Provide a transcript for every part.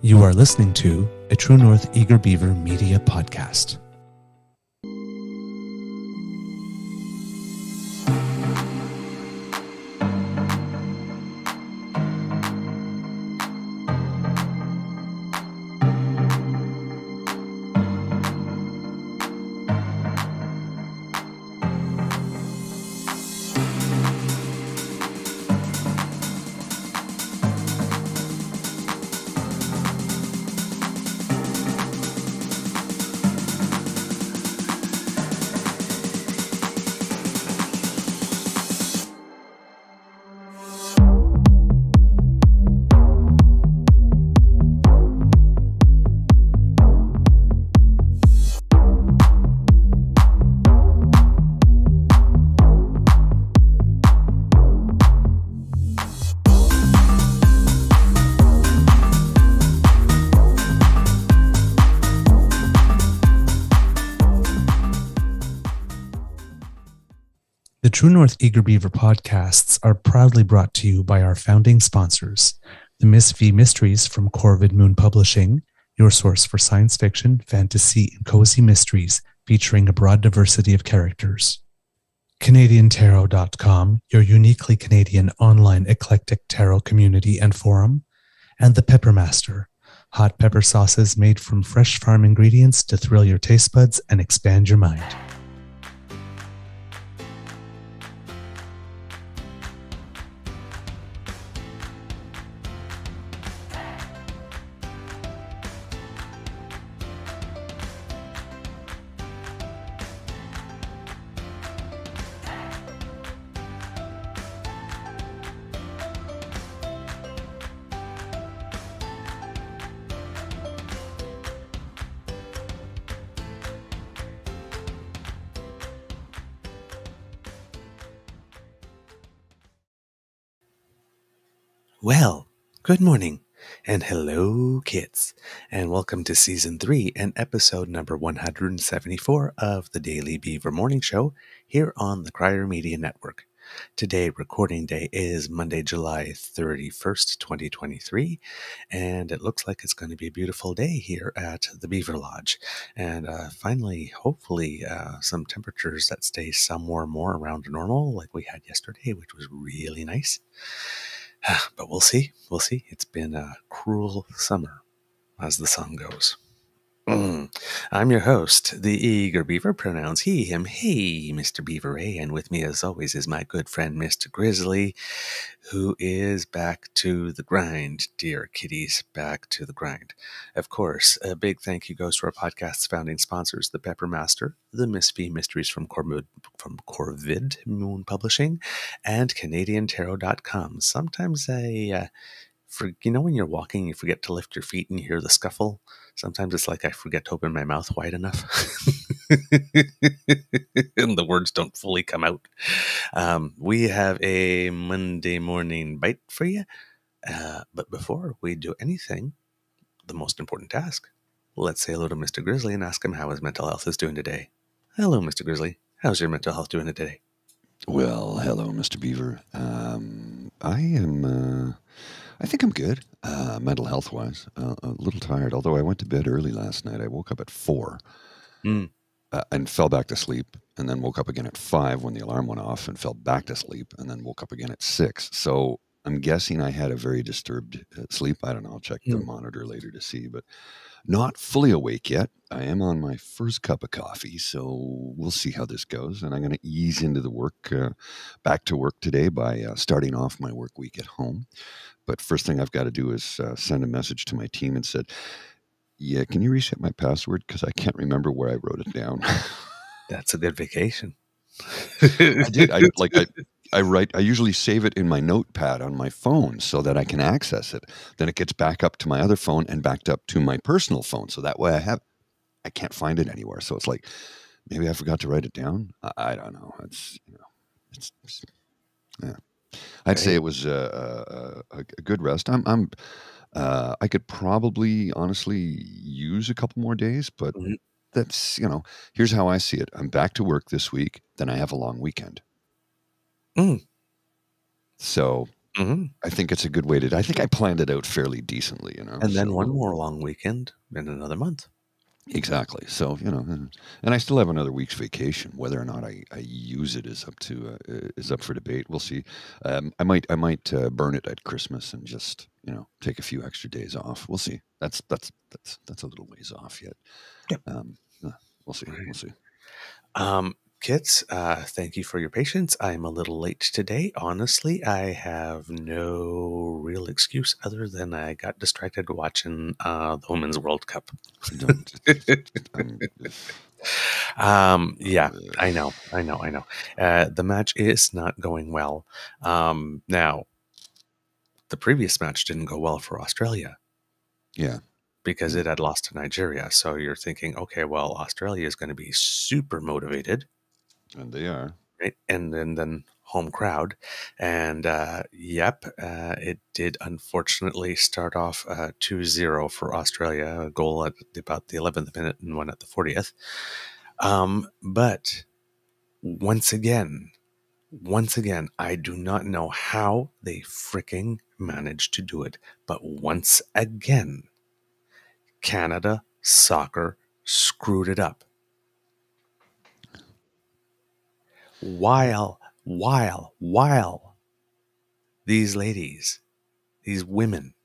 You are listening to a True North Eager Beaver media podcast. The True North Eager Beaver podcasts are proudly brought to you by our founding sponsors, the Miss V Mysteries from Corvid Moon Publishing, your source for science fiction, fantasy, and cozy mysteries featuring a broad diversity of characters. CanadianTarot.com, your uniquely Canadian online eclectic tarot community and forum, and the Pepper Master, hot pepper sauces made from fresh farm ingredients to thrill your taste buds and expand your mind. Well, good morning, and hello, kids, and welcome to Season 3 and episode number 174 of the Daily Beaver Morning Show here on the Crier Media Network. Today, recording day is Monday, July 31st, 2023, and it looks like it's going to be a beautiful day here at the Beaver Lodge. And finally, hopefully, some temperatures that stay somewhere more around normal like we had yesterday, which was really nice. But we'll see. We'll see. It's been a cruel summer, as the song goes. I'm your host, the Eager Beaver, pronouns he, him, hey, Mr. Beaver, and with me as always is my good friend, Mr. Grizzly, who is back to the grind, dear kitties, back to the grind. Of course, a big thank you goes to our podcast's founding sponsors, the Pepper Master, the Miss V Mysteries from Corvid Moon Publishing, and CanadianTarot.com. Sometimes when you're walking, you forget to lift your feet and you hear the scuffle. Sometimes it's like I forget to open my mouth wide enough. And the words don't fully come out. We have a Monday morning bite for you. But before we do anything, the most important task, let's say hello to Mr. Grizzly and ask him how his mental health is doing today. Hello, Mr. Grizzly. How's your mental health doing today? Well, hello, Mr. Beaver. I think I'm good, mental health-wise. A little tired, although I went to bed early last night. I woke up at 4 and fell back to sleep, and then woke up again at 5 when the alarm went off and fell back to sleep, and then woke up again at 6. So I'm guessing I had a very disturbed sleep. I don't know. I'll check the monitor later to see, but not fully awake yet. I am on my first cup of coffee, so we'll see how this goes. And I'm going to ease into the work, back to work today by starting off my work week at home. But first thing I've got to do is send a message to my team and said, yeah, can you reset my password? Because I can't remember where I wrote it down. That's a good vacation. I did. I usually save it in my notepad on my phone so that I can access it. Then it gets back up to my other phone and backed up to my personal phone. So that way I can't find it anywhere. So it's like, maybe I forgot to write it down. I don't know. Yeah. I'd say it was a good rest. I could probably honestly use a couple more days, but that's, here's how I see it. I'm back to work this week. Then I have a long weekend. So Mm-hmm. I think it's a good way to. I think I planned it out fairly decently, And then one more long weekend in another month. Exactly. So and I still have another week's vacation. Whether or not I use it is up for debate. We'll see. I might burn it at Christmas and just take a few extra days off. We'll see. That's a little ways off yet. Yep. We'll see. We'll see. Kits, thank you for your patience. I'm a little late today. Honestly, I have no real excuse other than I got distracted watching the Women's World Cup. Yeah, I know. The match is not going well. Now, the previous match didn't go well for Australia. Yeah. Because it had lost to Nigeria. So you're thinking, okay, well, Australia is going to be super motivated. And they are. Right? And then home crowd. And it did unfortunately start off 2-0 for Australia, a goal at about the 11th minute and one at the 40th. But once again, I do not know how they freaking managed to do it. But once again, Canada Soccer screwed it up. While these ladies, these women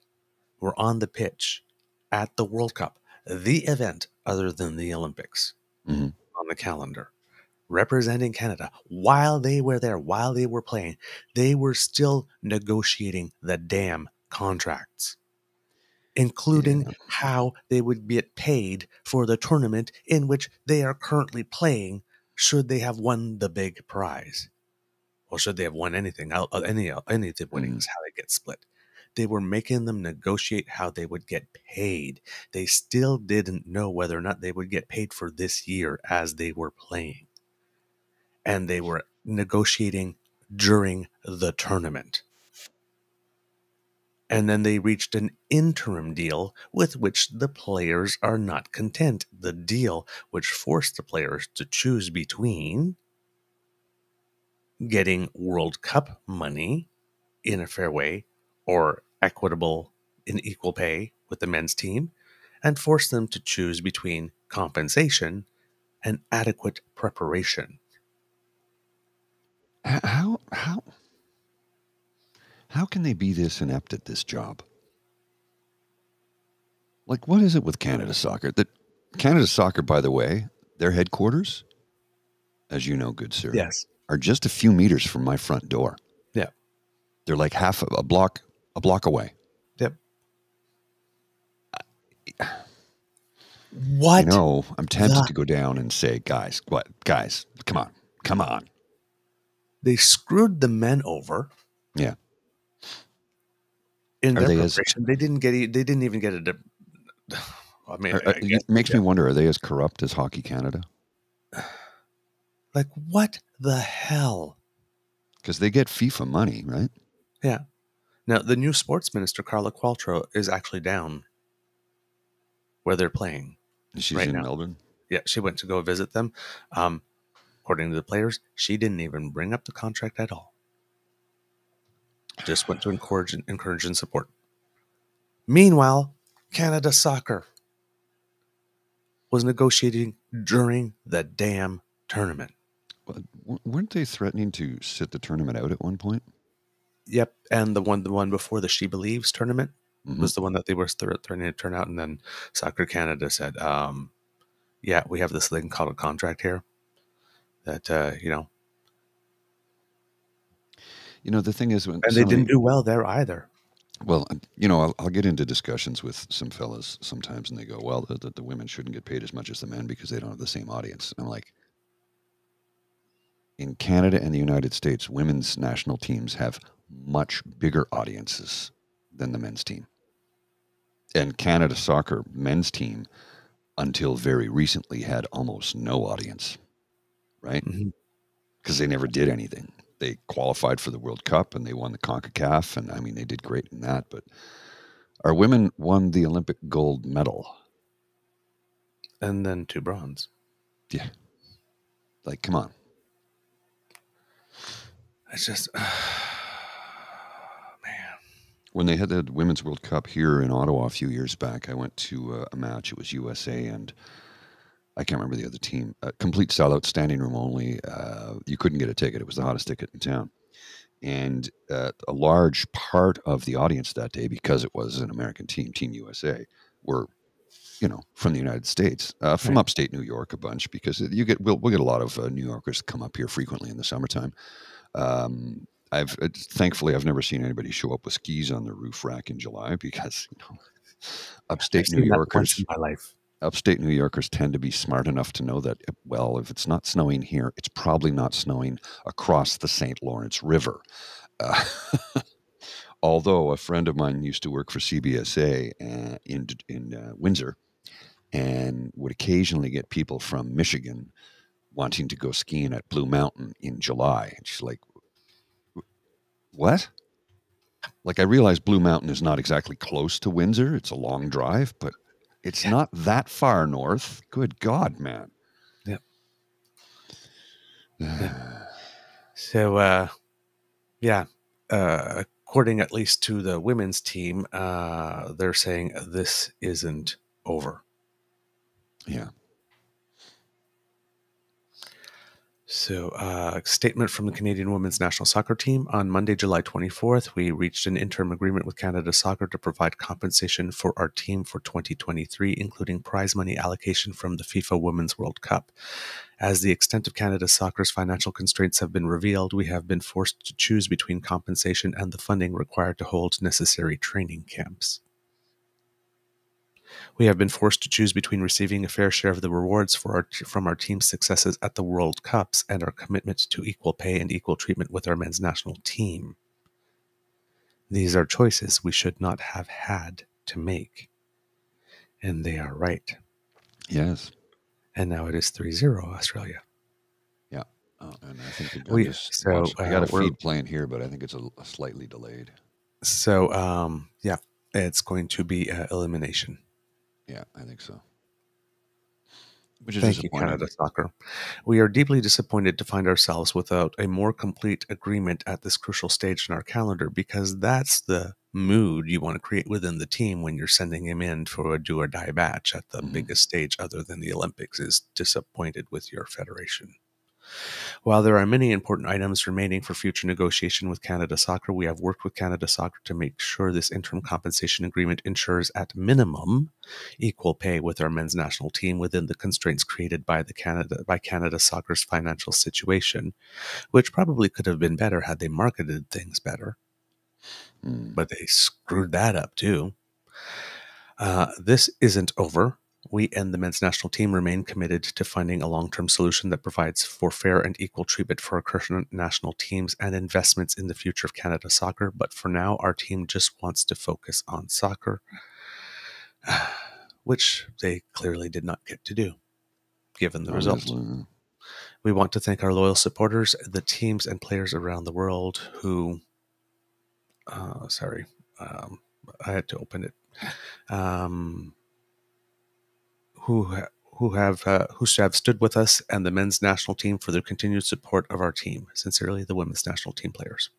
were on the pitch at the World Cup, the event other than the Olympics on the calendar, representing Canada, while they were there, while they were playing, they were still negotiating the damn contracts, including how they would get paid for the tournament in which they are currently playing should they have won the big prize. Or should they have won anything, any of the winnings, how they get split. They were making them negotiate how they would get paid. They still didn't know whether or not they would get paid for this year as they were playing. And they were negotiating during the tournament. And then they reached an interim deal with which the players are not content. The deal which forced the players to choose between getting World Cup money in a fair way or equitable in equal pay with the men's team, and force them to choose between compensation and adequate preparation. How can they be this inept at this job? Like, what is it with Canada Soccer? That Canada Soccer, by the way, their headquarters, as you know, good sir, Yes, are just a few meters from my front door. Yeah. They're like half a block away. Yep. What? I'm tempted to go down and say, guys, come on. They screwed the men over. Yeah. In their preparation, they didn't even get it. I mean, it makes me wonder: are they as corrupt as Hockey Canada? Like, what the hell? Because they get FIFA money, right? Yeah. Now, the new sports minister, Carla Qualtrough, is actually down where they're playing. She's right in Melbourne? Yeah, she went to go visit them. According to the players, she didn't even bring up the contract at all. Just went to encourage and support. Meanwhile, Canada Soccer was negotiating during the damn tournament. Weren't they threatening to sit the tournament out at one point? Yep, and the one before the She Believes tournament was the one that they were threatening to turn out, and then Soccer Canada said, "Yeah, we have this thing called a contract here that the thing is, and they didn't do well there either." Well, I'll get into discussions with some fellas sometimes, and they go, "Well, the women shouldn't get paid as much as the men because they don't have the same audience." And I'm like, in Canada and the United States, women's national teams have much bigger audiences than the men's team. And Canada Soccer men's team, until very recently, had almost no audience, right? Because they never did anything. They qualified for the World Cup and they won the CONCACAF, and I mean, they did great in that. But our women won the Olympic gold medal. And then 2 bronze. Yeah. Like, come on. It's just, When they had the Women's World Cup here in Ottawa a few years back, I went to a match. It was USA and I can't remember the other team. Complete sellout, standing room only. You couldn't get a ticket. It was the hottest ticket in town. And a large part of the audience that day, because it was an American team, Team USA, were from the United States, from Right. upstate New York, a bunch, because we'll get a lot of New Yorkers come up here frequently in the summertime. Thankfully I've never seen anybody show up with skis on their roof rack in July because I've upstate New seen that once in Yorkers my life. upstate New Yorkers tend to be smart enough to know that, well, if it's not snowing here, it's probably not snowing across the St. Lawrence River. Uh, although a friend of mine used to work for CBSA in Windsor and would occasionally get people from Michigan wanting to go skiing at Blue Mountain in July. And she's like, what? Like, I realize Blue Mountain is not exactly close to Windsor. It's a long drive, but it's not that far north. Good God, man. Yep. So, according at least to the women's team, they're saying this isn't over. Yeah. So, statement from the Canadian women's national soccer team. On Monday, July 24th, we reached an interim agreement with Canada Soccer to provide compensation for our team for 2023, including prize money allocation from the FIFA Women's World Cup. As the extent of Canada Soccer's financial constraints have been revealed, we have been forced to choose between compensation and the funding required to hold necessary training camps. We have been forced to choose between receiving a fair share of the rewards from our team's successes at the World Cups and our commitment to equal pay and equal treatment with our men's national team. These are choices we should not have had to make. And they are right. Yes. And now it is 3-0 Australia. Yeah. And I think I got a feed playing here, but I think it's a slightly delayed. So, it's going to be elimination. Yeah, I think so. Which is Thank you, Canada Soccer. We are deeply disappointed to find ourselves without a more complete agreement at this crucial stage in our calendar, because that's the mood you want to create within the team when you're sending him in for a do or die match at the biggest stage other than the Olympics, is disappointed with your federation. While there are many important items remaining for future negotiation with Canada Soccer, we have worked with Canada Soccer to make sure this interim compensation agreement ensures at minimum equal pay with our men's national team within the constraints created by Canada Soccer's financial situation, which probably could have been better had they marketed things better. But they screwed that up too. This isn't over. We and the men's national team remain committed to finding a long-term solution that provides for fair and equal treatment for our current national teams and investments in the future of Canada Soccer. But for now, our team just wants to focus on soccer, which they clearly did not get to do, given the result. We want to thank our loyal supporters, the teams and players around the world who... I had to open it. Who have stood with us and the men's national team for their continued support of our team. Sincerely, the women's national team players.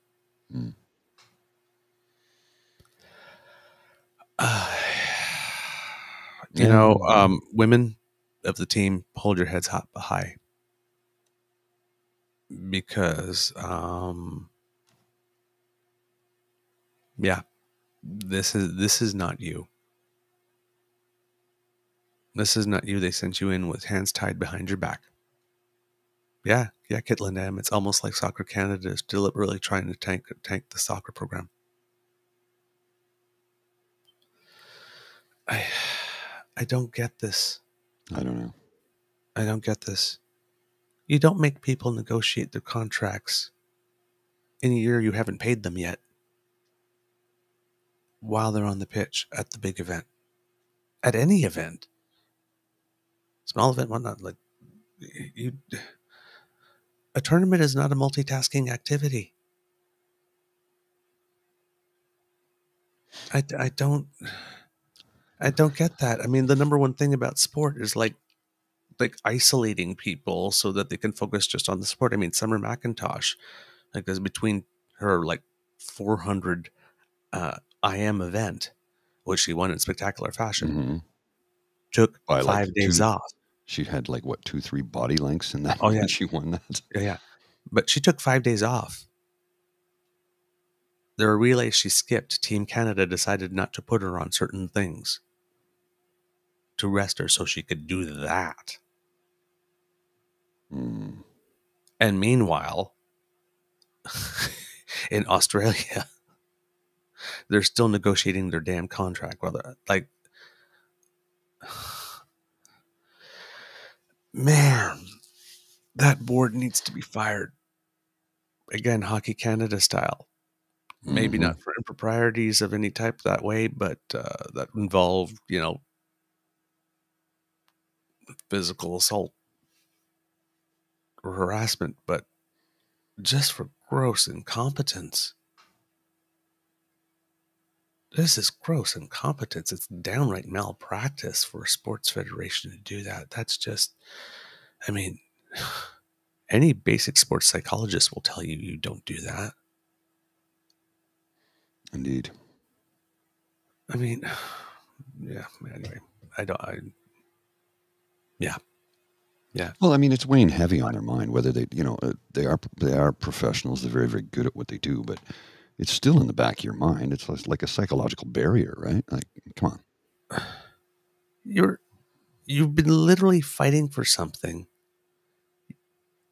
Women of the team, hold your heads high, because this is not you. This is not you. They sent you in with hands tied behind your back. Yeah, Kitland M. It's almost like Soccer Canada is deliberately trying to tank the soccer program. I don't get this. I don't know. I don't get this. You don't make people negotiate their contracts in a year you haven't paid them yet while they're on the pitch at the big event. At any event. Small event, whatnot. Like, a tournament is not a multitasking activity. I don't get that. I mean, the number one thing about sport is like isolating people so that they can focus just on the sport. I mean, Summer McIntosh, like, there's between her 400 IM event, which she won in spectacular fashion, Mm-hmm. took By 5 days off. She had like, what, 2-3 body lengths in that Oh, when yeah. she won that? Yeah. But she took 5 days off. There are relays she skipped. Team Canada decided not to put her on certain things to rest her so she could do that. Mm. And meanwhile, in Australia, they're still negotiating their damn contract. Whether, like, man, that board needs to be fired. Again, Hockey Canada style. Maybe Mm-hmm. not for improprieties of any type that way, but that involve, physical assault or harassment, but just for gross incompetence. This is gross incompetence. It's downright malpractice for a sports federation to do that. That's just, I mean, any basic sports psychologist will tell you you don't do that. Indeed. I mean, yeah, anyway, yeah. Well, I mean, it's weighing heavy on their mind, whether they, they are professionals. They're very, very good at what they do, but it's still in the back of your mind. It's like a psychological barrier, right? Like, come on. You've been literally fighting for something.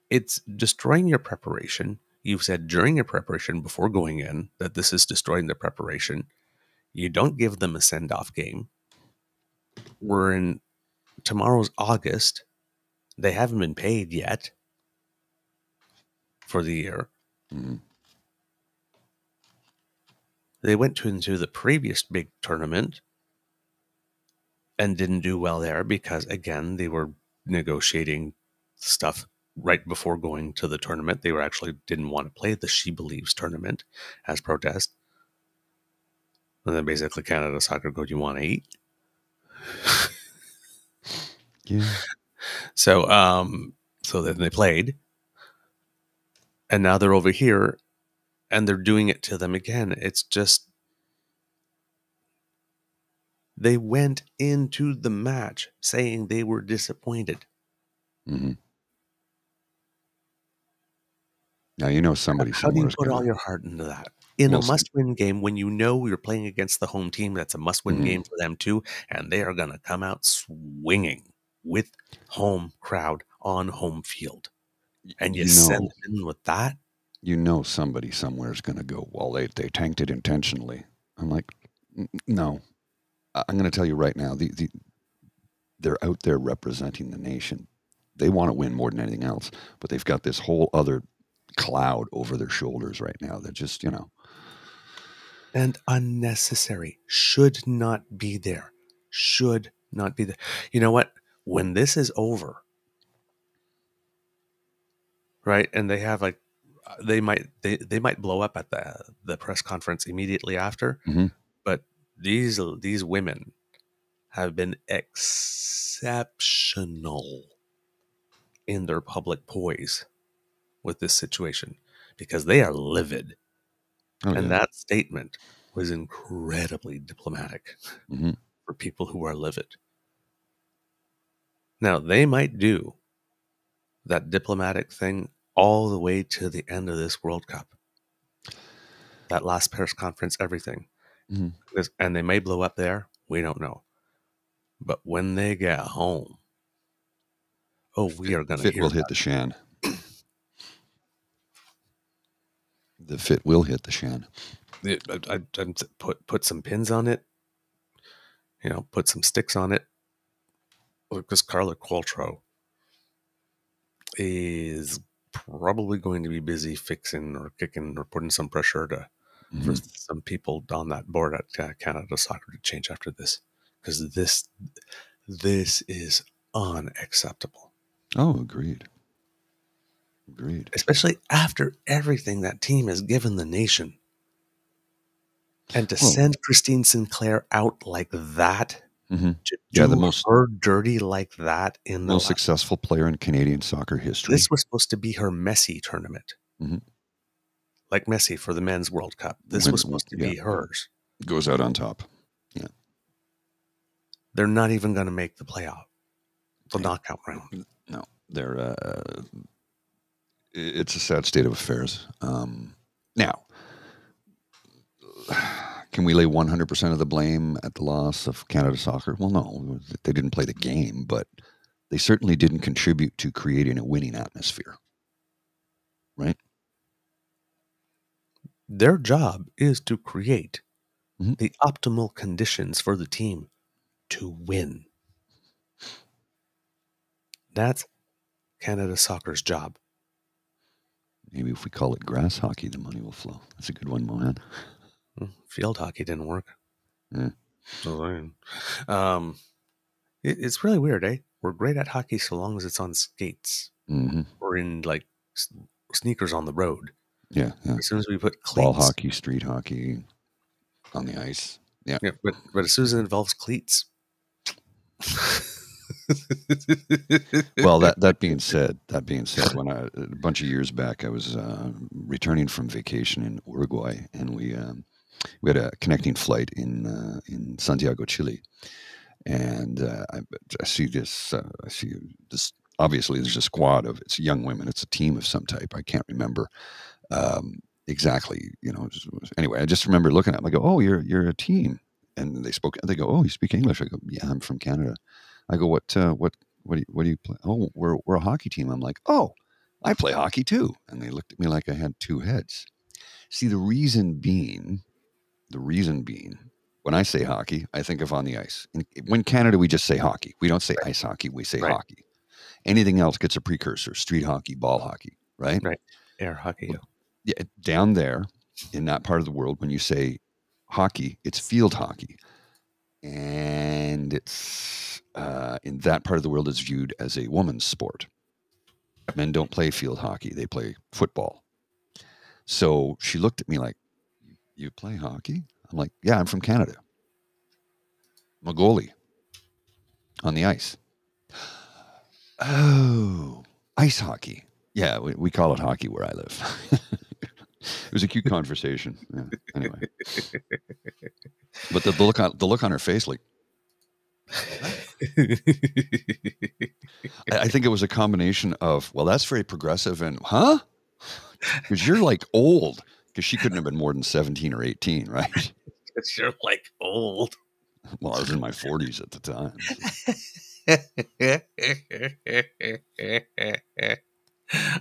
It's destroying your preparation. You've said during your preparation before going in that this is destroying their preparation. You don't give them a send-off game. We're in tomorrow's August. They haven't been paid yet for the year. Mm-hmm. They went into the previous big tournament and didn't do well there because, again, they were negotiating stuff right before going to the tournament. They didn't want to play the She Believes tournament as protest. And then basically Canada Soccer go, "Do you want to eat?" Yeah. So then they played. And now they're over here and they're doing it to them again. It's just, they went into the match saying they were disappointed. Mm-hmm. Now, somebody How do somewhere you is put going all to... your heart into that? In a must-win game, when you know you're playing against the home team, that's a must-win game for them too, and they are going to come out swinging with home crowd on home field. And you send them in with that? Somebody somewhere is going to go, well, they tanked it intentionally. I'm like, no. I'm going to tell you right now, they're out there representing the nation. They want to win more than anything else, but they've got this whole other cloud over their shoulders right now that just, And unnecessary. Should not be there. Should not be there. You know what? When this is over, right, and they have they might blow up at the press conference immediately after, but these women have been exceptional in their public poise with this situation because they are livid. And that statement was incredibly diplomatic for people who are livid. Now, they might do that diplomatic thing all the way to the end of this World Cup. That last press conference, everything. And they may blow up there. We don't know. But when they get home, we are going to hear will hit the shan. The fit will hit the shan. I put some pins on it. Put some sticks on it. Because Carla Qualtrough is probably going to be busy fixing or kicking or putting some pressure for some people on that board at Canada Soccer to change after this. Because this is unacceptable. Oh, agreed. Especially after everything that team has given the nation. And to send Christine Sinclair out like that, to do her dirty like that in the most successful player in Canadian soccer history. This was supposed to be her Messi tournament. Like Messi for the Men's World Cup. This was supposed to be hers. goes out on top. Yeah. They're not even going to make the playoff, the knockout round. No, they're. It's a sad state of affairs. Now, can we lay 100% of the blame at the loss of Canada Soccer? Well, no, they didn't play the game, but they certainly didn't contribute to creating a winning atmosphere. Right? Their job is to create the optimal conditions for the team to win. That's Canada Soccer's job. Maybe if we call it grass hockey, the money will flow. That's a good one, Mohan. Field hockey didn't work. Yeah. It's really weird, eh? We're great at hockey so long as it's on skates or in like sneakers on the road. Yeah, yeah. As soon as we put cleats, ball hockey, street hockey, on the ice. Yeah, but as soon as it involves cleats. Well, that being said, when a bunch of years back, I was returning from vacation in Uruguay, and we had a connecting flight in Santiago, Chile, and I see this. Obviously, there's a squad of it's young women. It's a team of some type. I can't remember exactly. Anyway, I just remember looking at them. I go, "Oh, you're a team," and they go, "Oh, you speak English?" I go, "Yeah, I'm from Canada." I go, what do you play? Oh, we're a hockey team. I'm like, oh, I play hockey too. And they looked at me like I had two heads. See, the reason being, when I say hockey, I think of on the ice. When Canada, we just say hockey. We don't say ice hockey. We say hockey. Anything else gets a precursor: street hockey, ball hockey, right? Right. Air hockey. Yeah. Down there in that part of the world, when you say hockey, it's field hockey, and it's. In that part of the world, it's viewed as a woman's sport. Men don't play field hockey; they play football. So she looked at me like, "You play hockey?" I'm like, "Yeah, I'm from Canada. I'm a goalie on the ice." Oh, ice hockey. Yeah, we call it hockey where I live. It was a cute conversation. Yeah, anyway, but the look on her face, like. I think it was a combination of, well, that's very progressive and, because you're like old, because she couldn't have been more than 17 or 18, right? Because you're like old. Well, I was in my 40s at the time.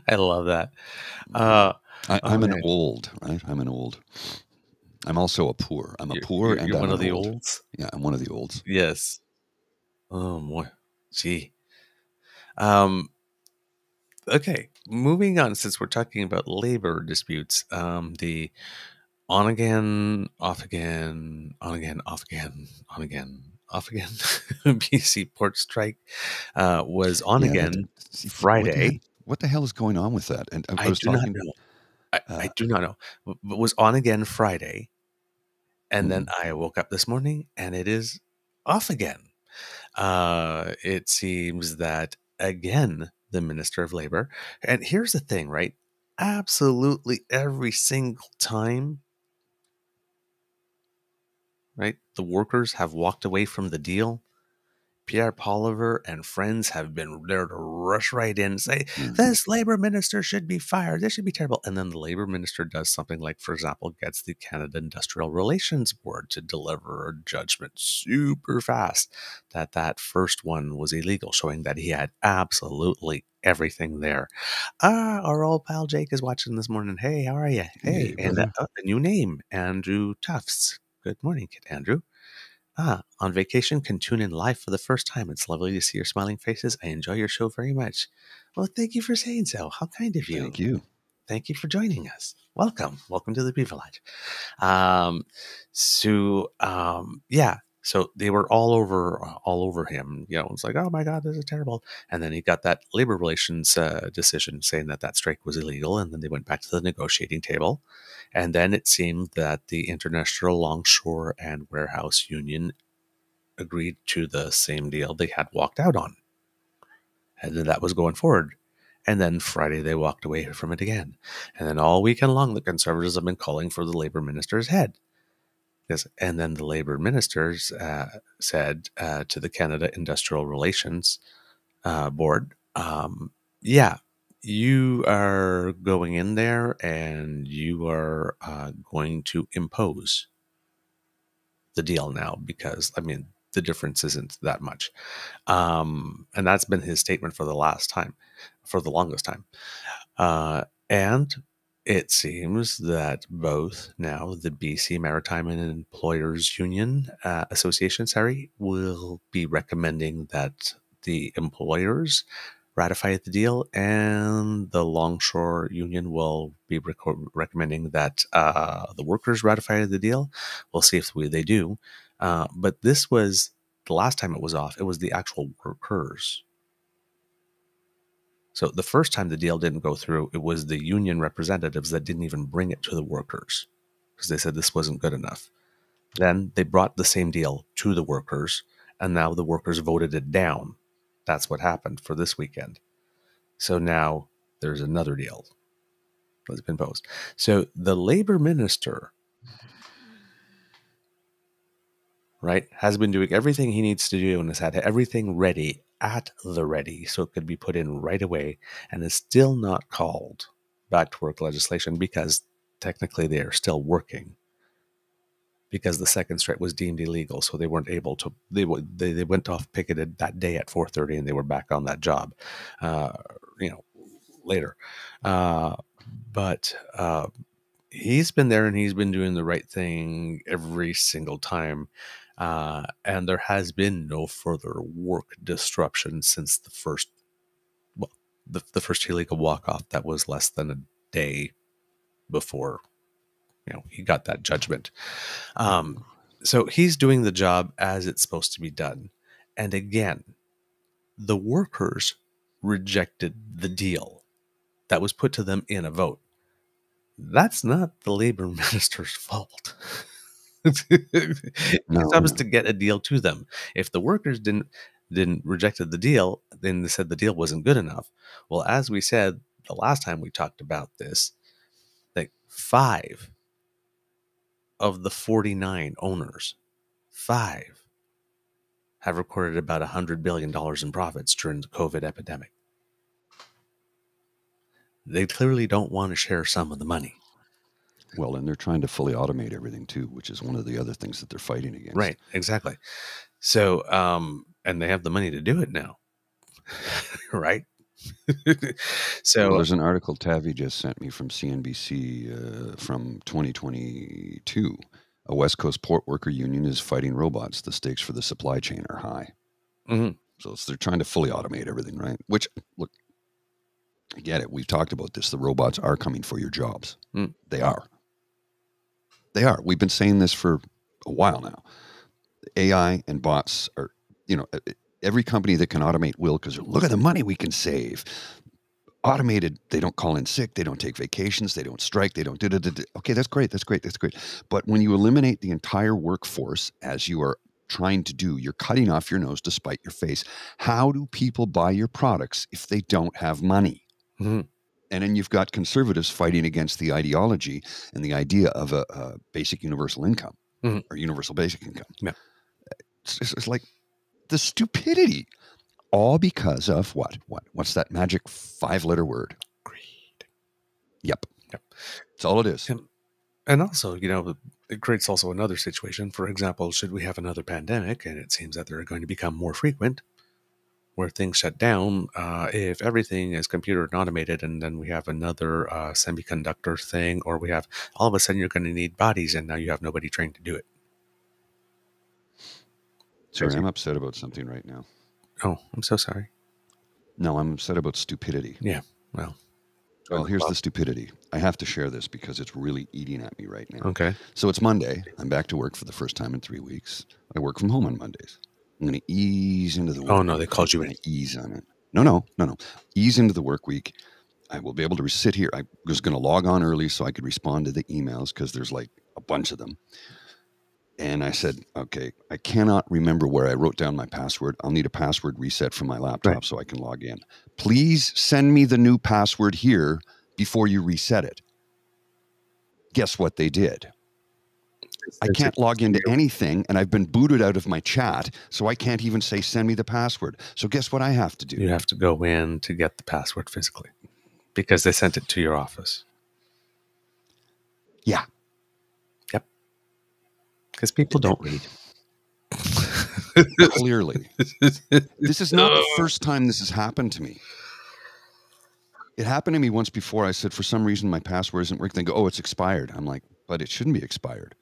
I love that. I'm an old, right? I'm also a poor. I'm a poor and you're I'm one of the old. olds? Yeah, I'm one of the olds. Yes. Oh, boy. Gee. Okay, moving on, since we're talking about labor disputes, the on again, off again, on again, off again, on again, off again, BC port strike was on again Friday. What the hell is going on with that? And I do not know. I do not know. But was on again Friday, and then I woke up this morning, and it is off again. It seems that, again, the Minister of Labor, and here's the thing, right? Absolutely every single time, right, the workers have walked away from the deal, Pierre Poilievre and friends have been there to rush right in and say, this labor minister should be fired. This should be terrible. And then the labor minister does something like, for example, gets the Canada Industrial Relations Board to deliver a judgment super fast that first one was illegal, showing that he had absolutely everything there. Our old pal Jake is watching this morning. Hey, how are you? Hey, and a new name, Andrew Tufts. Good morning, kid Andrew. On vacation, can tune in live for the first time. It's lovely to see your smiling faces. I enjoy your show very much. Well, thank you for saying so. How kind of you. Thank you. Thank you for joining us. Welcome. Welcome to the Beaver Lodge. So they were all over him. It's like, oh my God, this is terrible. And then he got that labor relations decision saying that strike was illegal. And then they went back to the negotiating table. And then it seemed that the International Longshore and Warehouse Union agreed to the same deal they had walked out on. And then that was going forward. And then Friday, they walked away from it again. And then all weekend long, the Conservatives have been calling for the Labor Minister's head. Yes, and then the labor ministers said to the Canada Industrial Relations Board, yeah, you are going in there and you are going to impose the deal now because, I mean, the difference isn't that much. And that's been his statement for the longest time. And it seems that both now the BC Maritime and Employers Union Association, will be recommending that the employers ratify the deal, and the Longshore Union will be recommending that the workers ratify the deal. We'll see if they do. But this was the last time it was off. It was the actual workers. So the first time the deal didn't go through, it was the union representatives that didn't even bring it to the workers because they said this wasn't good enough. Then they brought the same deal to the workers, and now the workers voted it down. That's what happened for this weekend. So now there's another deal that's been posed. So the labor minister, right, has been doing everything he needs to do and has had everything ready at the ready so it could be put in right away, and is still not called back to work legislation because technically they are still working because the second strike was deemed illegal, so they weren't able to. They went off picketed that day at 4:30 and they were back on that job, later. But he's been there and he's been doing the right thing every single time. And there has been no further work disruption since the first illegal walk-off that was less than a day before, he got that judgment. So he's doing the job as it's supposed to be done. And again, the workers rejected the deal that was put to them in a vote. That's not the labor minister's fault. It's supposed to get a deal to them. If the workers didn't rejected the deal, then they said the deal wasn't good enough. Well, as we said the last time we talked about this, like 5 of the 49 owners, 5 have recorded about $100 billion in profits during the COVID epidemic. They clearly don't want to share some of the money. Well, and they're trying to fully automate everything too, which is one of the other things that they're fighting against. Right, exactly. So, and they have the money to do it now, right? So there's an article Tavi just sent me from CNBC from 2022. A West Coast port worker union is fighting robots. The stakes for the supply chain are high. Mm-hmm. So they're trying to fully automate everything, right? Which, look, I get it. We've talked about this. The robots are coming for your jobs. They are. They are. We've been saying this for a while now. AI and bots are, every company that can automate will, because look at the money we can save. Automated, they don't call in sick, they don't take vacations, they don't strike, they don't do. Okay, that's great. But when you eliminate the entire workforce, as you are trying to do, you're cutting off your nose to spite your face. How do people buy your products if they don't have money? Mm-hmm. And then you've got conservatives fighting against the ideology and the idea of a basic universal income or universal basic income. Yeah. It's like the stupidity, all because of what? What's that magic 5-letter word? Greed. Yep. That's all it is. And also, it creates also another situation. For example, should we have another pandemic, and it seems that they're going to become more frequent, where things shut down, if everything is computer and automated, and then we have another semiconductor thing, or we have, all of a sudden you're going to need bodies, and now you have nobody trained to do it. Sorry, I'm upset about something right now. Oh, I'm so sorry. No, I'm upset about stupidity. Yeah, well, here's the stupidity. I have to share this because it's really eating at me right now. Okay. So it's Monday. I'm back to work for the first time in 3 weeks. I work from home on Mondays. I'm going to ease into the work. Oh, no, they called you in. Ease on it. No. Ease into the work week. I will be able to sit here. I was going to log on early so I could respond to the emails because there's like a bunch of them. And I said, okay, I cannot remember where I wrote down my password. I'll need a password reset from my laptop so I can log in. Please send me the new password here before you reset it. Guess what they did? I can't log into anything, and I've been booted out of my chat, so I can't even say, send me the password. So guess what I have to do? You have to go in to get the password physically because they sent it to your office. Yeah. Yep. Because people don't read. Clearly. This is not the first time this has happened to me. It happened to me once before. I said, for some reason, my password isn't working. They go, oh, it's expired. I'm like, but it shouldn't be expired.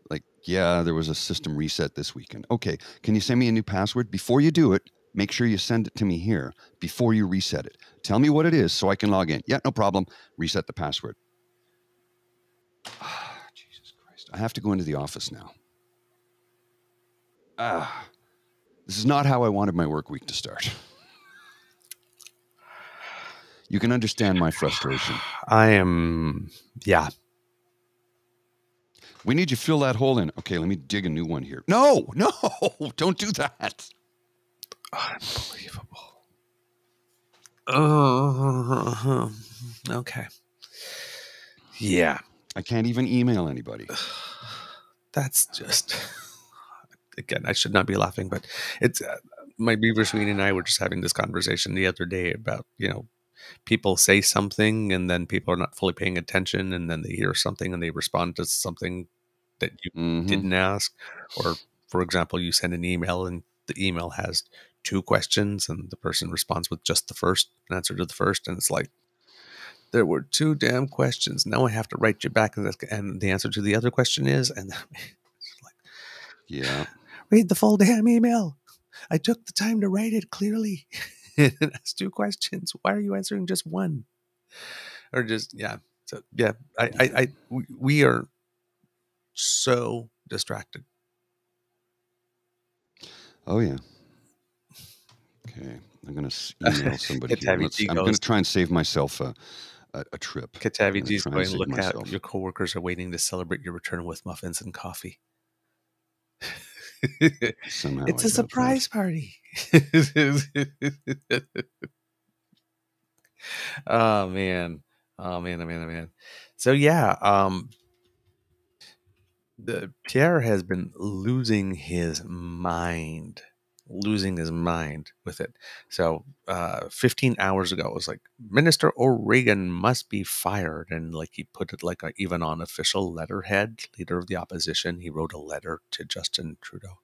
Like, yeah, there was a system reset this weekend. Okay, can you send me a new password? Before you do it, make sure you send it to me here before you reset it. Tell me what it is so I can log in. Yeah, no problem. Reset the password. Jesus Christ. I have to go into the office now. This is not how I wanted my work week to start. You can understand my frustration. Yeah. We need you to fill that hole in. Okay, let me dig a new one here. No, don't do that. Unbelievable. Okay. Yeah. I can't even email anybody. That's just, again, I should not be laughing, but it's my Beaver Sweeney and I were just having this conversation the other day about, people say something and then people are not fully paying attention and then they hear something and they respond to something that you didn't ask. Or, for example, you send an email and the email has 2 questions and the person responds with just the first answer to the first. And it's like, there were 2 damn questions. Now I have to write you back. And the answer to the other question is, and it's like, yeah, read the full damn email. I took the time to write it clearly. It has 2 questions. Why are you answering just one? Or just, yeah. So, yeah, we are so distracted. Oh, yeah. Okay. I'm going to email somebody here. I'm going to try and save myself a trip. Katavi G's going to look at your coworkers are waiting to celebrate your return with muffins and coffee. Somehow it's a surprise party. Oh man. So yeah, the Pierre has been losing his mind with it. So 15 hours ago, it was like, Minister O'Regan must be fired. And like he put it like even on official letterhead, leader of the opposition, he wrote a letter to Justin Trudeau.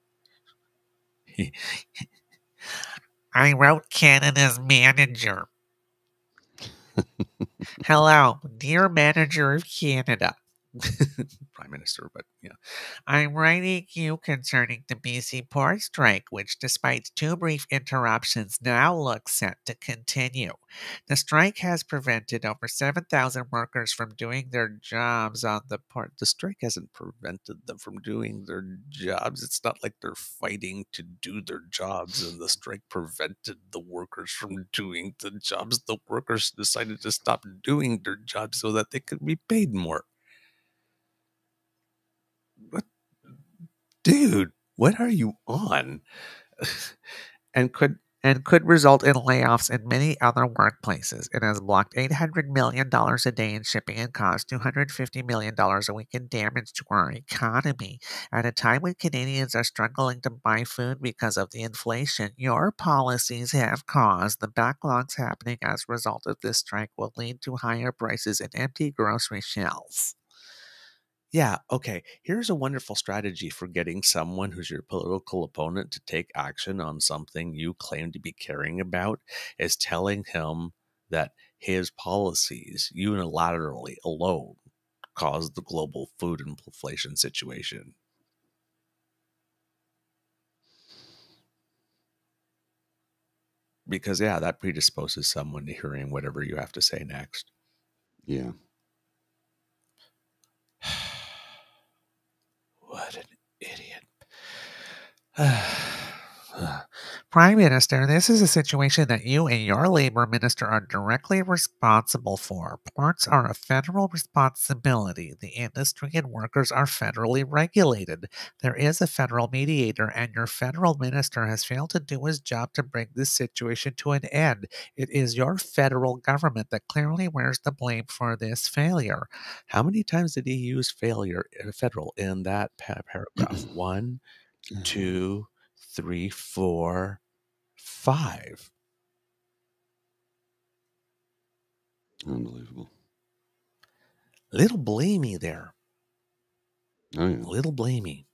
I wrote Canada's manager. Hello, dear manager of Canada. Prime Minister, but yeah. I'm writing you concerning the BC pork strike, which despite 2 brief interruptions now looks set to continue. The strike has prevented over 7,000 workers from doing their jobs on the port. The strike hasn't prevented them from doing their jobs. It's not like they're fighting to do their jobs and the strike prevented the workers from doing the jobs. The workers decided to stop doing their jobs so that they could be paid more. What? Dude, what are you on? and could result in layoffs in many other workplaces. It has blocked $800 million a day in shipping and caused $250 million a week in damage to our economy. At a time when Canadians are struggling to buy food because of the inflation your policies have caused, the backlogs happening as a result of this strike will lead to higher prices and empty grocery shelves. Yeah, okay. Here's a wonderful strategy for getting someone who's your political opponent to take action on something you claim to be caring about, is telling him that his policies unilaterally alone caused the global food inflation situation. Because, yeah, that predisposes someone to hearing whatever you have to say next. Yeah. What an idiot. Prime Minister, this is a situation that you and your labor minister are directly responsible for. Ports are a federal responsibility. The industry and workers are federally regulated. There is a federal mediator, and your federal minister has failed to do his job to bring this situation to an end. It is your federal government that clearly wears the blame for this failure. How many times did he use failure federal in that paragraph? 1, 2, 3, 4, 5. Unbelievable. Little blamey there. Oh, yeah. Little blamey.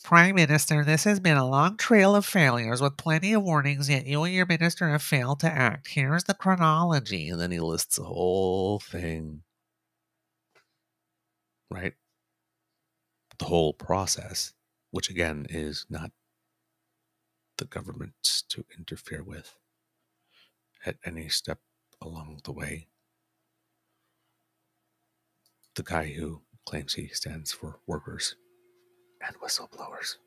Prime Minister, this has been a long trail of failures with plenty of warnings, yet you and your minister have failed to act. Here's the chronology. And then he lists the whole thing. Right? The whole process, which again is not the government to interfere with at any step along the way. The guy who claims he stands for workers and whistleblowers.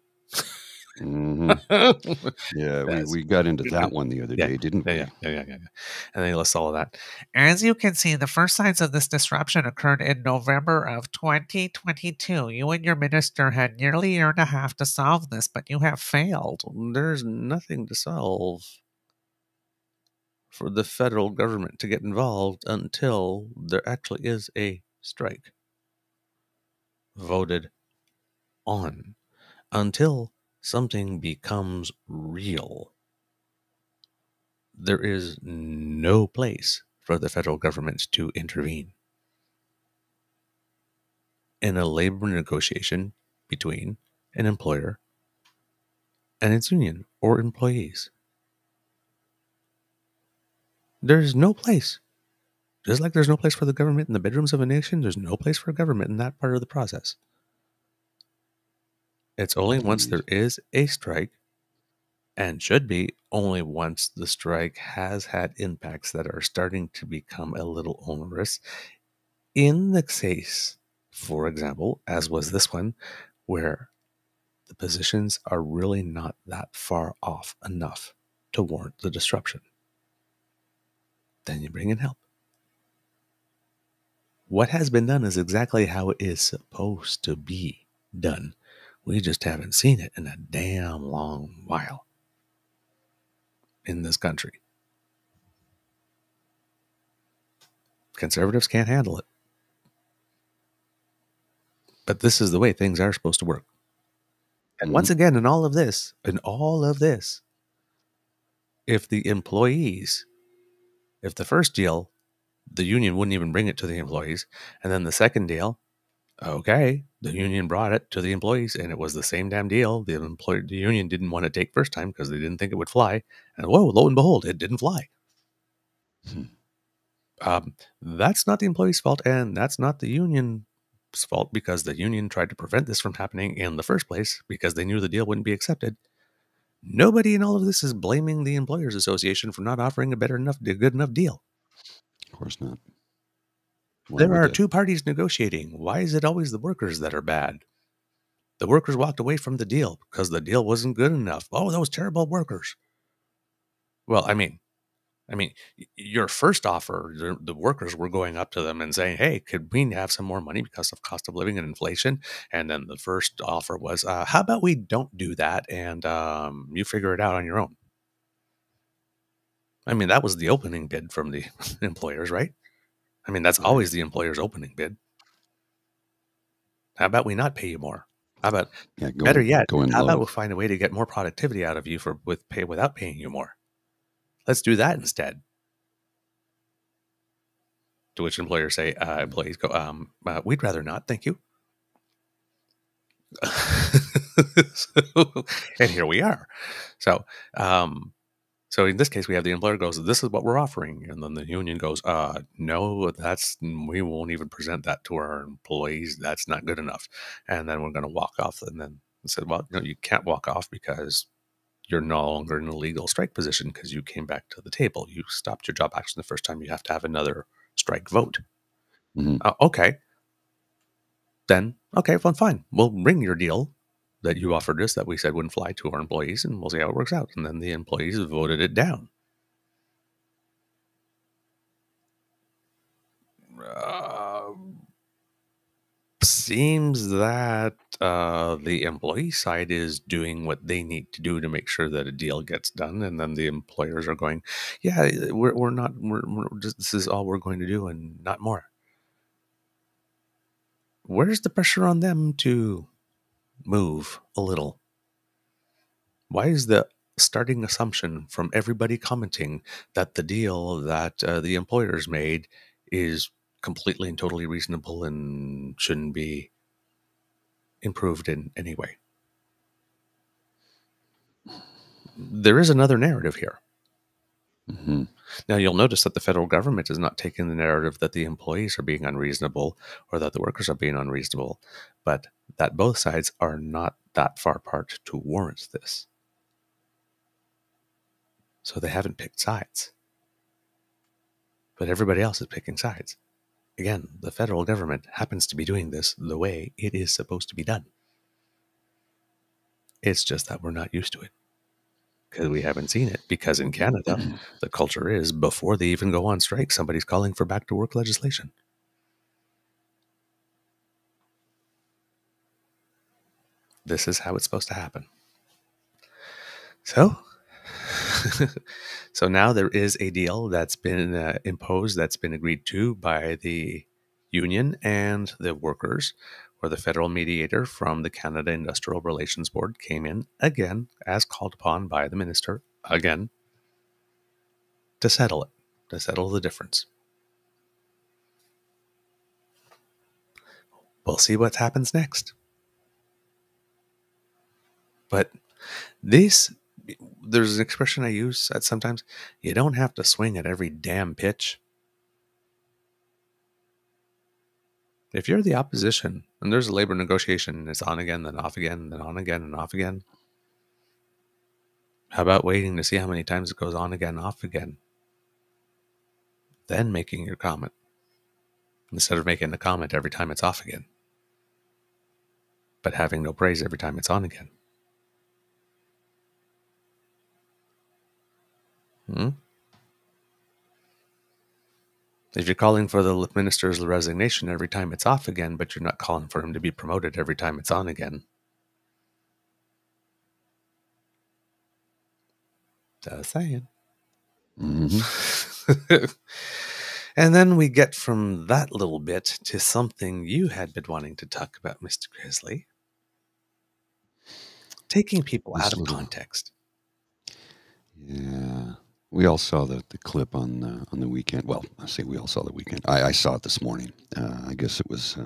Mm-hmm. Yeah, we got into that one the other day, didn't we? Yeah. And then he lists all of that. As you can see, the first signs of this disruption occurred in November of 2022. You and your minister had nearly a year and a half to solve this, but you have failed. There's nothing to solve for the federal government to get involved until there actually is a strike voted on, until something becomes real. There is no place for the federal government to intervene in a labor negotiation between an employer and its union or employees. There's no place. Just like there's no place for the government in the bedrooms of a nation, there's no place for government in that part of the process. It's only once there is a strike, and should be only once the strike has had impacts that are starting to become a little onerous. In the case, for example, as was this one, where the positions are really not that far off enough to warrant the disruption, then you bring in help. What has been done is exactly how it is supposed to be done. We just haven't seen it in a damn long while in this country. Conservatives can't handle it. But this is the way things are supposed to work. And once again, in all of this, if the employees, if the first deal, the union wouldn't even bring it to the employees, and then the second deal, okay, the union brought it to the employees, and it was the same damn deal. The union didn't want to take first time because they didn't think it would fly, and whoa, lo and behold, it didn't fly. That's not the employee's fault, and that's not the union's fault, because the union tried to prevent this from happening in the first place because they knew the deal wouldn't be accepted. Nobody in all of this is blaming the Employers Association for not offering a good enough deal. Of course not. There are two parties negotiating. Why is it always the workers that are bad? The workers walked away from the deal because the deal wasn't good enough. Oh, those terrible workers. Well, I mean, your first offer, the workers were going up to them and saying, hey, could we have some more money because of cost of living and inflation? And then the first offer was, how about we don't do that and you figure it out on your own? I mean, that was the opening bid from the employers, right? I mean, that's always the employer's opening bid. How about we not pay you more? How about, better yet, how about we find a way to get more productivity out of you without paying you more? Let's do that instead. To which employers say, employees go, we'd rather not, thank you. And here we are. So in this case, we have the employer goes, this is what we're offering. And then the union goes, no, we won't even present that to our employees. That's not good enough. And then we're going to walk off. And then said, well, no, you can't walk off because you're no longer in a legal strike position because you came back to the table. You stopped your job action the first time. You have to have another strike vote. Okay. Then, okay, well, fine. We'll bring your deal. that you offered us that we said wouldn't fly to our employees, and we'll see how it works out. And then the employees voted it down. Seems that the employee side is doing what they need to do to make sure that a deal gets done, and then the employers are going, "Yeah, we're not. We're just, this is all we're going to do, and not more." Where's the pressure on them to move a little? Why is the starting assumption from everybody commenting that the deal that the employers made is completely and totally reasonable and shouldn't be improved in any way? There is another narrative here. Mm-hmm. Now, you'll notice that the federal government is not taking the narrative that the employees are being unreasonable or that the workers are being unreasonable, but that both sides are not that far apart to warrant this. So they haven't picked sides. But everybody else is picking sides. Again, the federal government happens to be doing this the way it is supposed to be done. It's just that we're not used to it because we haven't seen it. Because in Canada, the culture is before they even go on strike, somebody's calling for back to work legislation. This is how it's supposed to happen. So now there is a deal that's been imposed, that's been agreed to by the union and the workers, where the federal mediator from the Canada Industrial Relations Board came in again, as called upon by the minister, again, to settle it, to settle the difference. We'll see what happens next. But there's an expression I use at sometimes, you don't have to swing at every damn pitch. If you're the opposition and there's a labor negotiation and it's on again, then off again, then on again and off again, how about waiting to see how many times it goes on again, off again, then making your comment instead of making the comment every time it's off again, but having no praise every time it's on again? If you're calling for the minister's resignation every time it's off again, but you're not calling for him to be promoted every time it's on again, just saying. Mm-hmm. And then we get from that little bit to something you had been wanting to talk about, Mr. Grizzly. Taking people out of context. Yeah. We all saw the clip on the weekend. Well, I say we all saw the weekend. I saw it this morning. I guess it was...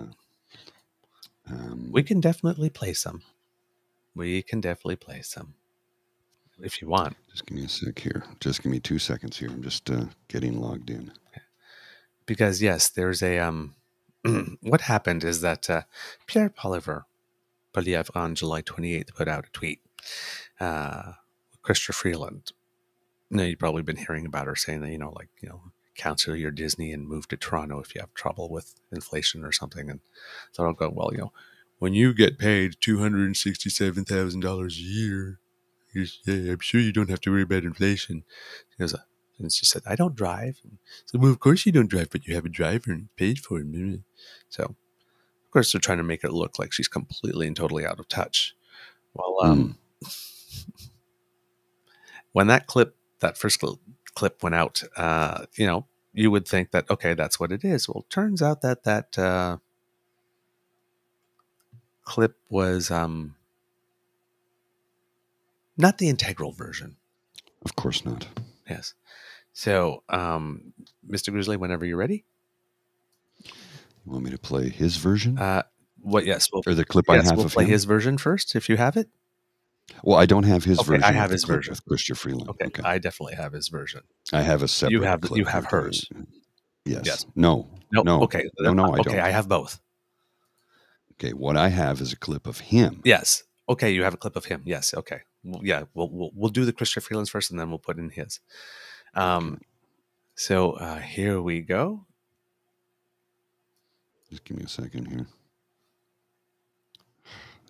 we can definitely play some. If you want. Just give me a sec here. Just give me 2 seconds here. I'm just getting logged in. Because, yes, there's a... what happened is that Pierre Poilievre on July 28th put out a tweet. Christopher Freeland. Now, you've probably been hearing about her saying that, cancel your Disney and move to Toronto if you have trouble with inflation or something. And so I'll go, well, when you get paid $267,000 a year, I'm sure you don't have to worry about inflation. And she said, I don't drive. So, well, of course you don't drive, but you have a driver and paid for it. So, of course, they're trying to make it look like she's completely and totally out of touch. Well, when that first clip went out, you would think that, okay, that's what it is. Well, it turns out that clip was not the integral version. Of course not. Yes. So, Mr. Grizzly, whenever you're ready. You want me to play his version? Yes. Or the clip I have we'll of play him? his version first, if you have it. Well, I don't have his version. I have his version with Christopher Freeland. Okay, I definitely have his version. I have a separate clip. You have hers. Yes. No. Okay. No, I don't. Okay, I have both. Okay, what I have is a clip of him. Yes. Okay, you have a clip of him. Yes. Okay. Well, yeah. We'll do the Christopher Freeland first, and then we'll put in his. Okay. So here we go. Just give me a second here.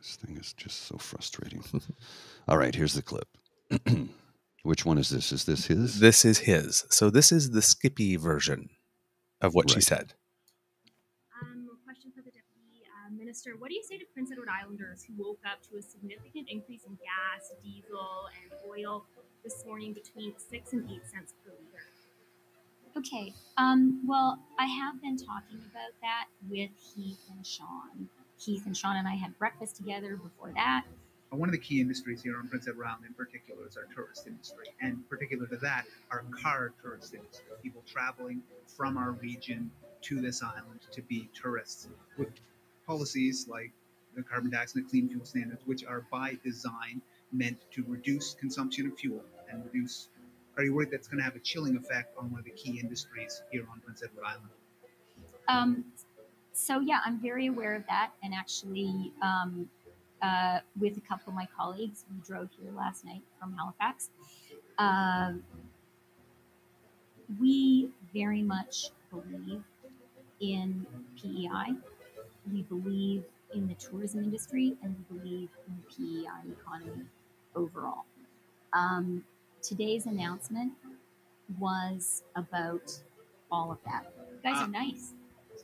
This thing is just so frustrating. All right, here's the clip. Which one is this? Is this his? This is his. So this is the Skippy version of what she Right. said. A question for the Deputy Minister. What do you say to Prince Edward Islanders who woke up to a significant increase in gas, diesel, and oil this morning between 6 and 8 cents per liter? Okay. Well, I have been talking about that with Heath and Sean. Heath and Sean and I had breakfast together before that. One of the key industries here on Prince Edward Island in particular is our tourist industry. And particular to that, our car tourist industry. People traveling from our region to this island to be tourists with policies like the carbon tax and the clean fuel standards, which are by design meant to reduce consumption of fuel and reduce. Are you worried that's going to have a chilling effect on one of the key industries here on Prince Edward Island? So yeah, I'm very aware of that. And actually, with a couple of my colleagues, we drove here last night from Halifax. We very much believe in PEI. We believe in the tourism industry, and we believe in the PEI economy overall. Today's announcement was about all of that. You guys are nice.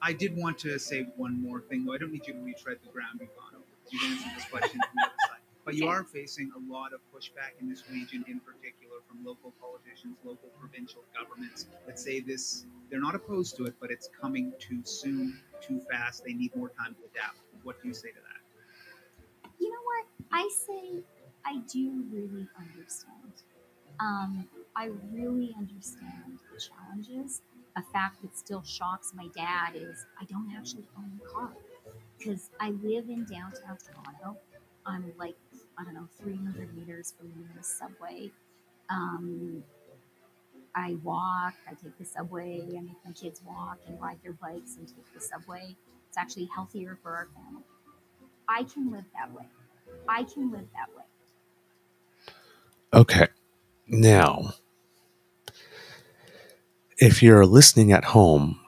I did want to say one more thing, though. I don't need you to retread the ground you've gone over. You've answered this question from the other side. But you are facing a lot of pushback in this region, in particular from local politicians, local provincial governments that say this, they're not opposed to it, but it's coming too soon, too fast. They need more time to adapt. What do you say to that? You know what? I say I do really understand. I really understand the challenges. A fact that still shocks my dad is I don't actually own a car because I live in downtown Toronto. I'm like, I don't know, 300 meters from the nearest subway. I walk, I take the subway, I make my kids walk and ride their bikes and take the subway. It's actually healthier for our family. I can live that way. I can live that way. Okay. Now, if you're listening at home,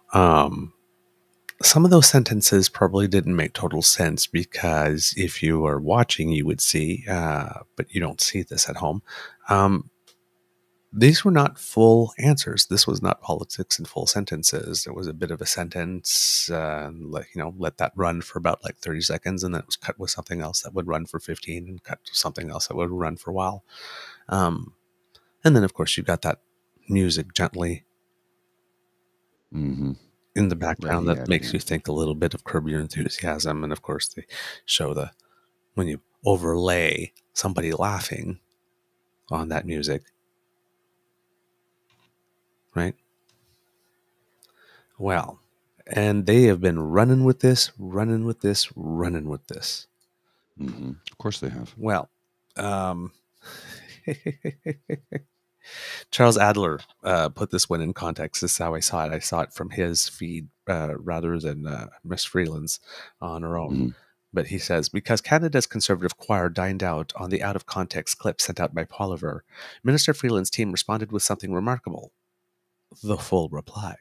some of those sentences probably didn't make total sense because if you were watching, you would see, but you don't see this at home. These were not full answers. This was not politics in full sentences. There was a bit of a sentence, let that run for about like 30 seconds, and then it was cut with something else that would run for 15, and cut to something else that would run for a while. And then, of course, you got that music gently in the background that makes you think a little bit of Curb Your Enthusiasm. And, of course, they show when you overlay somebody laughing on that music. Right? Well, and they have been running with this. Of course they have. Well, Charles Adler put this one in context. This is how I saw it. I saw it from his feed rather than Miss Freeland's on her own. But he says, because Canada's Conservative choir dined out on the out-of-context clip sent out by Poilievre, Minister Freeland's team responded with something remarkable. The full reply.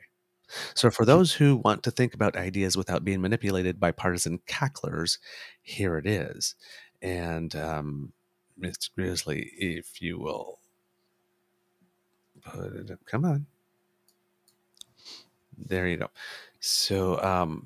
So for those who want to think about ideas without being manipulated by partisan cacklers, here it is. And Mr. Grizzly, if you will put it up. Come on. There you go. So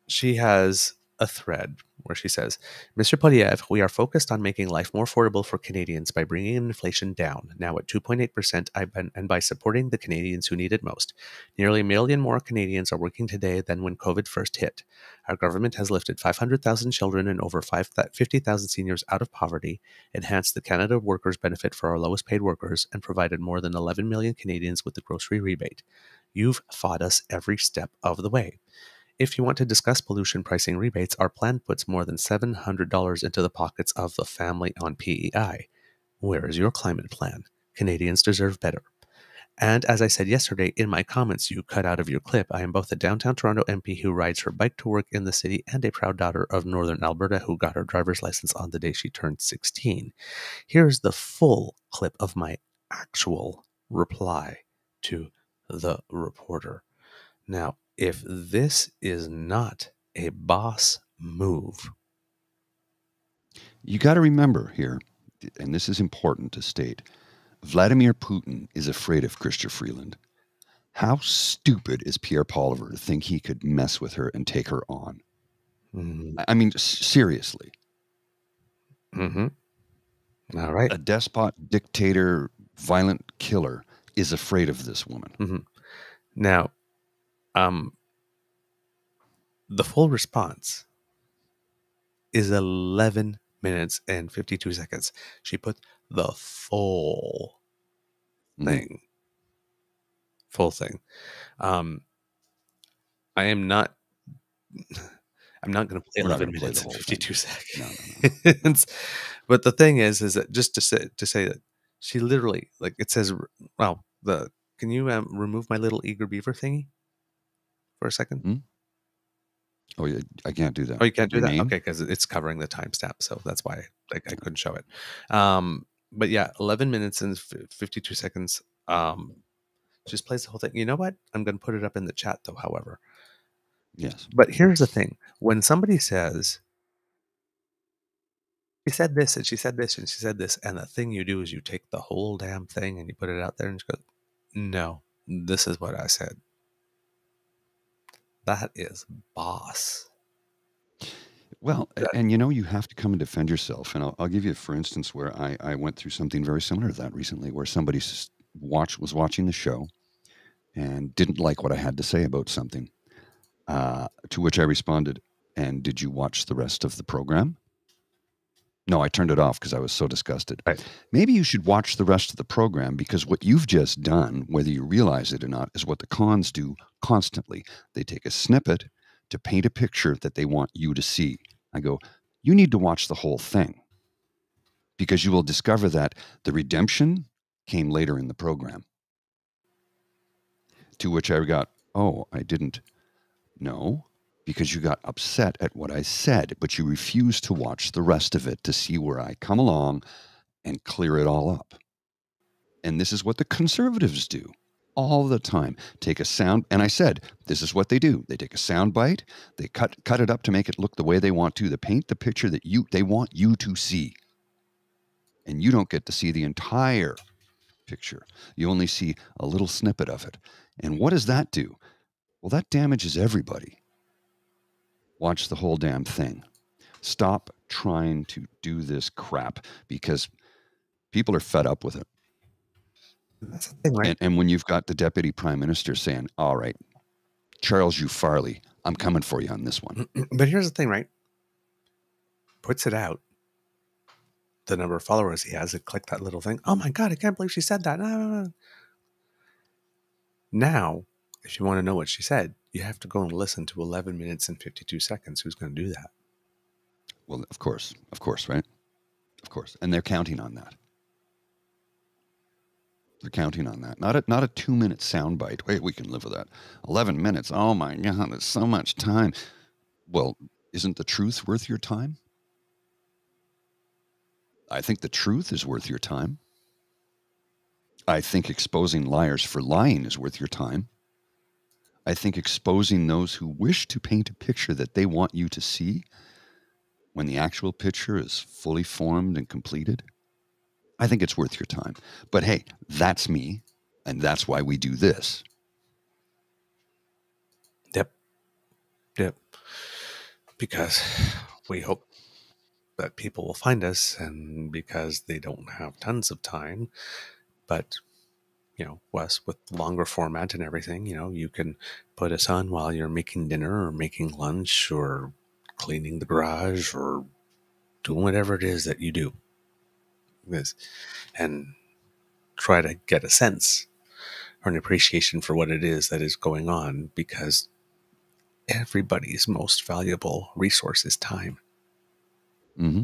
she has a thread where she says, Mr. Poilievre, we are focused on making life more affordable for Canadians by bringing inflation down, now at 2.8%, and by supporting the Canadians who need it most. Nearly 1 million more Canadians are working today than when COVID first hit. Our government has lifted 500,000 children and over 50,000 seniors out of poverty, enhanced the Canada Workers' Benefit for our lowest paid workers, and provided more than 11 million Canadians with the grocery rebate. You've fought us every step of the way. If you want to discuss pollution pricing rebates, our plan puts more than $700 into the pockets of the family on PEI. Where is your climate plan? Canadians deserve better. And as I said yesterday in my comments you cut out of your clip, I am both a downtown Toronto MP who rides her bike to work in the city and a proud daughter of Northern Alberta who got her driver's license on the day she turned 16. Here's the full clip of my actual reply to the reporter. Now, if this is not a boss move, You got to remember here, and this is important to state, Vladimir Putin is afraid of Chrystia Freeland. How stupid is Pierre Poilievre to think he could mess with her and take her on? I mean, seriously. Mm-hmm. All right. A despot, dictator, violent killer is afraid of this woman. Mm-hmm. Now, the full response is 11 minutes and 52 seconds. She put the full thing. Full thing. I'm not going to play 11 minutes and 52 seconds. No. But the thing is that just to say that she literally, like it says, well, can you remove my little eager beaver thingy for a second? Oh, yeah, I can't do that. Oh, you can't do that? Okay, because it's covering the timestamp, so that's why I couldn't show it. But yeah, 11 minutes and 52 seconds. Just plays the whole thing. You know what? I'm going to put it up in the chat, though, however. Yes. But here's the thing. When somebody says, she said this, and she said this, and she said this, and the thing you do is you take the whole damn thing and you put it out there and you go, no, this is what I said. That is boss. Well, and you have to come and defend yourself. And I'll give you, for instance, where I went through something very similar to that recently, where somebody was watching the show and didn't like what I had to say about something. To which I responded, and did you watch the rest of the program? No, I turned it off because I was so disgusted. Right. Maybe you should watch the rest of the program, because what you've just done, whether you realize it or not, is what the cons do constantly. They take a snippet to paint a picture that they want you to see. I go, you need to watch the whole thing, because you will discover that the redemption came later in the program. To which I got, oh, I didn't know, because you got upset at what I said, but you refused to watch the rest of it to see where I come along and clear it all up. And this is what the conservatives do all the time. Take a sound, and I said, this is what they do. They take a sound bite, they cut it up to make it look the way they want to. They paint the picture that they want you to see. And you don't get to see the entire picture. You only see a little snippet of it. And what does that do? Well, that damages everybody. Watch the whole damn thing. Stop trying to do this crap, because people are fed up with it. That's the thing, right? And when you've got the deputy prime minister saying, all right, Charles U. Farley, I'm coming for you on this one. But here's the thing, right? Puts it out. The number of followers he has, and click that little thing. Oh my God, I can't believe she said that. Now, if you want to know what she said, you have to go and listen to 11 minutes and 52 seconds. Who's going to do that? Well, of course, right? Of course. And they're counting on that. They're counting on that. Not a 2-minute soundbite. Wait, we can live with that. 11 minutes. Oh my God, that's so much time. Well, isn't the truth worth your time? I think the truth is worth your time. I think exposing liars for lying is worth your time. I think exposing those who wish to paint a picture that they want you to see when the actual picture is fully formed and completed, I think it's worth your time. But hey, that's me, and that's why we do this. Yep. Because we hope that people will find us, and because they don't have tons of time, but us with longer format and everything, you can put us on while you're making dinner or making lunch or cleaning the garage or doing whatever it is that you do. And try to get a sense or an appreciation for what it is that is going on, because everybody's most valuable resource is time. Mm-hmm.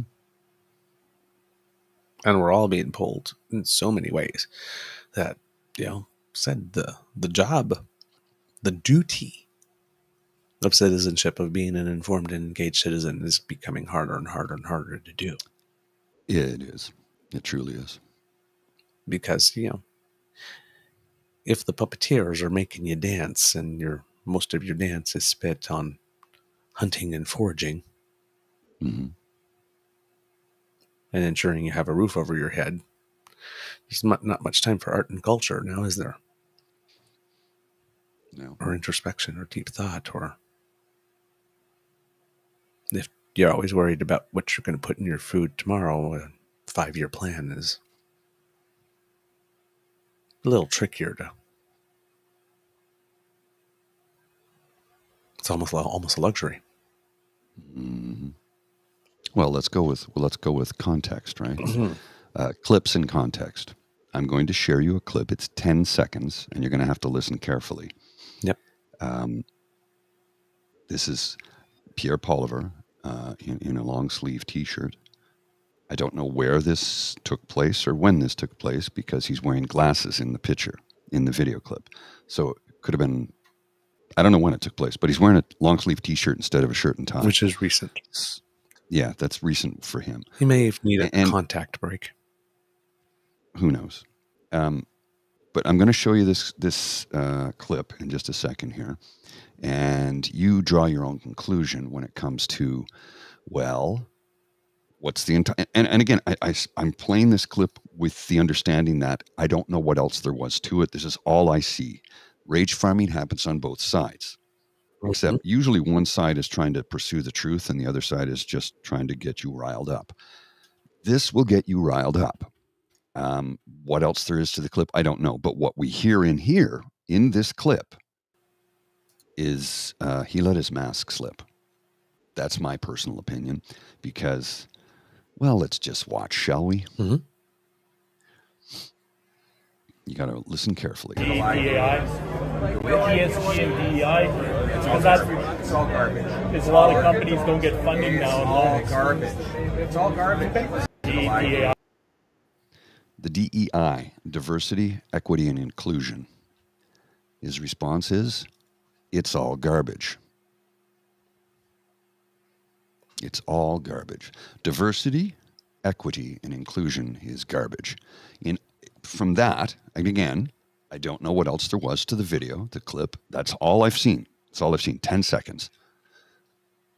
And we're all being pulled in so many ways that, said the job, the duty of citizenship, of being an informed and engaged citizen, is becoming harder and harder and harder to do. Yeah, it is. It truly is. Because, if the puppeteers are making you dance and most of your dance is spent on hunting and foraging, mm-hmm. and ensuring you have a roof over your head. There's not much time for art and culture now, is there? No. Or introspection or deep thought, or if you're always worried about what you're going to put in your food tomorrow, a 5-year plan is a little trickier to. It's almost a luxury. Mm-hmm. Well, let's go with context, right? Clips in context. I'm going to share you a clip. It's 10 seconds, and you're going to have to listen carefully. Yep. This is Pierre Poilievre in a long sleeve T-shirt. I don't know where this took place or when this took place because he's wearing glasses in the picture, in the video clip. So it could have been, I don't know when it took place, but he's wearing a long sleeve T-shirt instead of a shirt and tie. Which is recent. Yeah, that's recent for him. He may need a contact break. Who knows? But I'm going to show you this clip in just a second here. And you draw your own conclusion when it comes to, well, what's the entire... And again, I'm playing this clip with the understanding that I don't know what else there was to it. This is all I see. Rage farming happens on both sides. Except usually one side is trying to pursue the truth and the other side is just trying to get you riled up. This will get you riled up. What else there is to the clip, I don't know. But what we hear in this clip is he let his mask slip. That's my personal opinion because, well, let's just watch, shall we? Mm-hmm. You got to listen carefully. DEI, ESG and DEI, it's all garbage. Because a lot of companies don't get funding now. It's all garbage. DEI. The DEI, diversity, equity, and inclusion. His response is, it's all garbage. It's all garbage. Diversity, equity, and inclusion is garbage. From that, again, I don't know what else there was to the video, the clip. That's all I've seen. That's all I've seen, 10 seconds.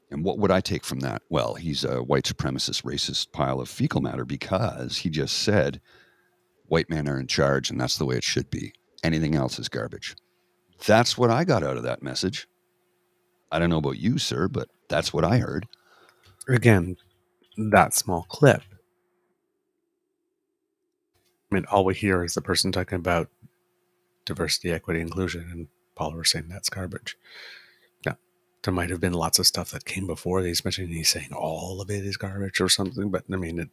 And what would I take from that? Well, he's a white supremacist, racist pile of fecal matter because he just said white men are in charge and that's the way it should be. Anything else is garbage. That's what I got out of that message. I don't know about you, sir, but that's what I heard. Again, that small clip. I mean, all we hear is the person talking about diversity, equity, inclusion, and Poilievre saying that's garbage. Now, there might have been lots of stuff that came before these, mentioning he's saying all of it is garbage or something, but I mean,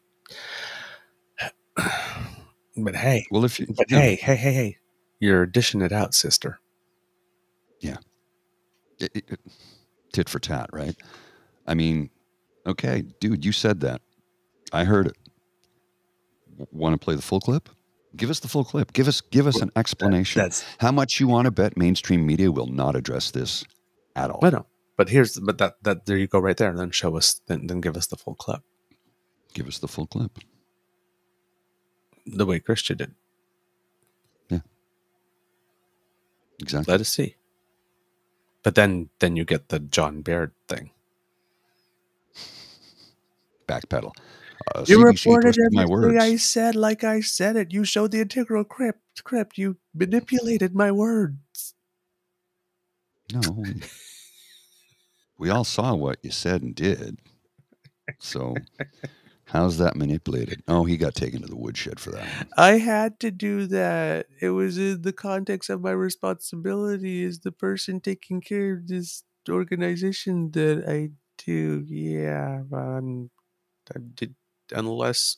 but hey, well, if you, but hey, you're dishing it out, sister. Yeah. Tit for tat, right? I mean, okay, dude, you said that. I heard it. Want to play the full clip? Give us the full clip. Give us an explanation. How much you want to bet mainstream media will not address this at all? I know, but that there you go right there. Then show us. Then give us the full clip. Give us the full clip. The way Christian did. Yeah. Exactly. Let us see. But then you get the John Baird thing. Backpedal. You reported everything I said like I said it. You showed the integral script. You manipulated my words. No. We all saw what you said and did. So how's that manipulated? Oh, he got taken to the woodshed for that. I had to do that. It was in the context of my responsibility as the person taking care of this organization that I do. Yeah, I did. Unless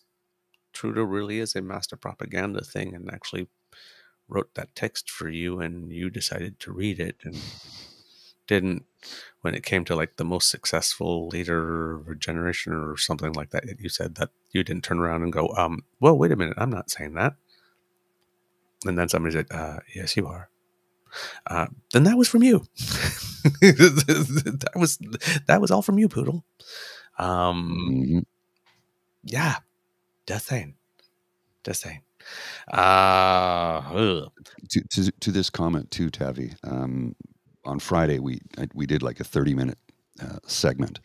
Trudeau really is a master propaganda thing and actually wrote that text for you and you decided to read it and didn't, when it came to like the most successful leader of a generation or something like that, you said that you didn't turn around and go, well, wait a minute, I'm not saying that. And then somebody said, yes, you are. Then that was from you. that was all from you, Poodle. Yeah, just saying. To this comment too, Tavi. On Friday we did like a 30-minute segment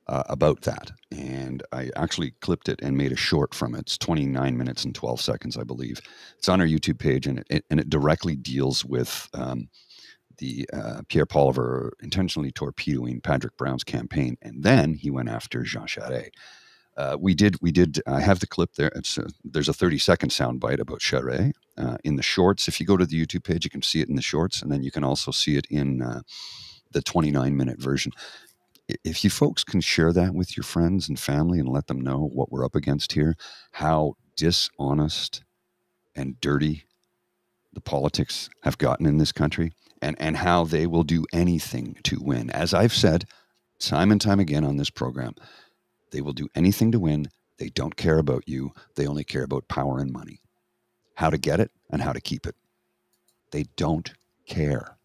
about that. And I actually clipped it and made a short from it. It's 29 minutes and 12 seconds, I believe. It's on our YouTube page, and it directly deals with the Pierre Poilievre intentionally torpedoing Patrick Brown's campaign, and then he went after Jean Charest. We did. I have the clip there. There's a 30-second soundbite about Charest in the shorts. If you go to the YouTube page, you can see it in the shorts, and then you can also see it in the 29-minute version. If you folks can share that with your friends and family and let them know what we're up against here, how dishonest and dirty the politics have gotten in this country, and how they will do anything to win. As I've said time and time again on this program, they will do anything to win. They don't care about you. They only care about power and money, how to get it and how to keep it. They don't care.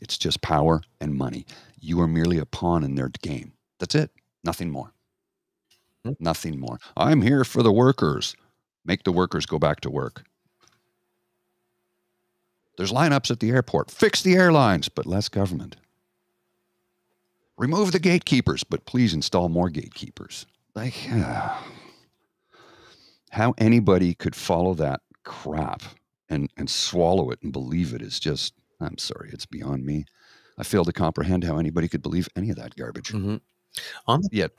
It's just power and money. You are merely a pawn in their game. That's it. Nothing more. Nothing more. I'm here for the workers. Make the workers go back to work. There's lineups at the airport. Fix the airlines, but less government. Remove the gatekeepers, but please install more gatekeepers. Like, how anybody could follow that crap and swallow it and believe it is just, I'm sorry, it's beyond me. I fail to comprehend how anybody could believe any of that garbage. Yet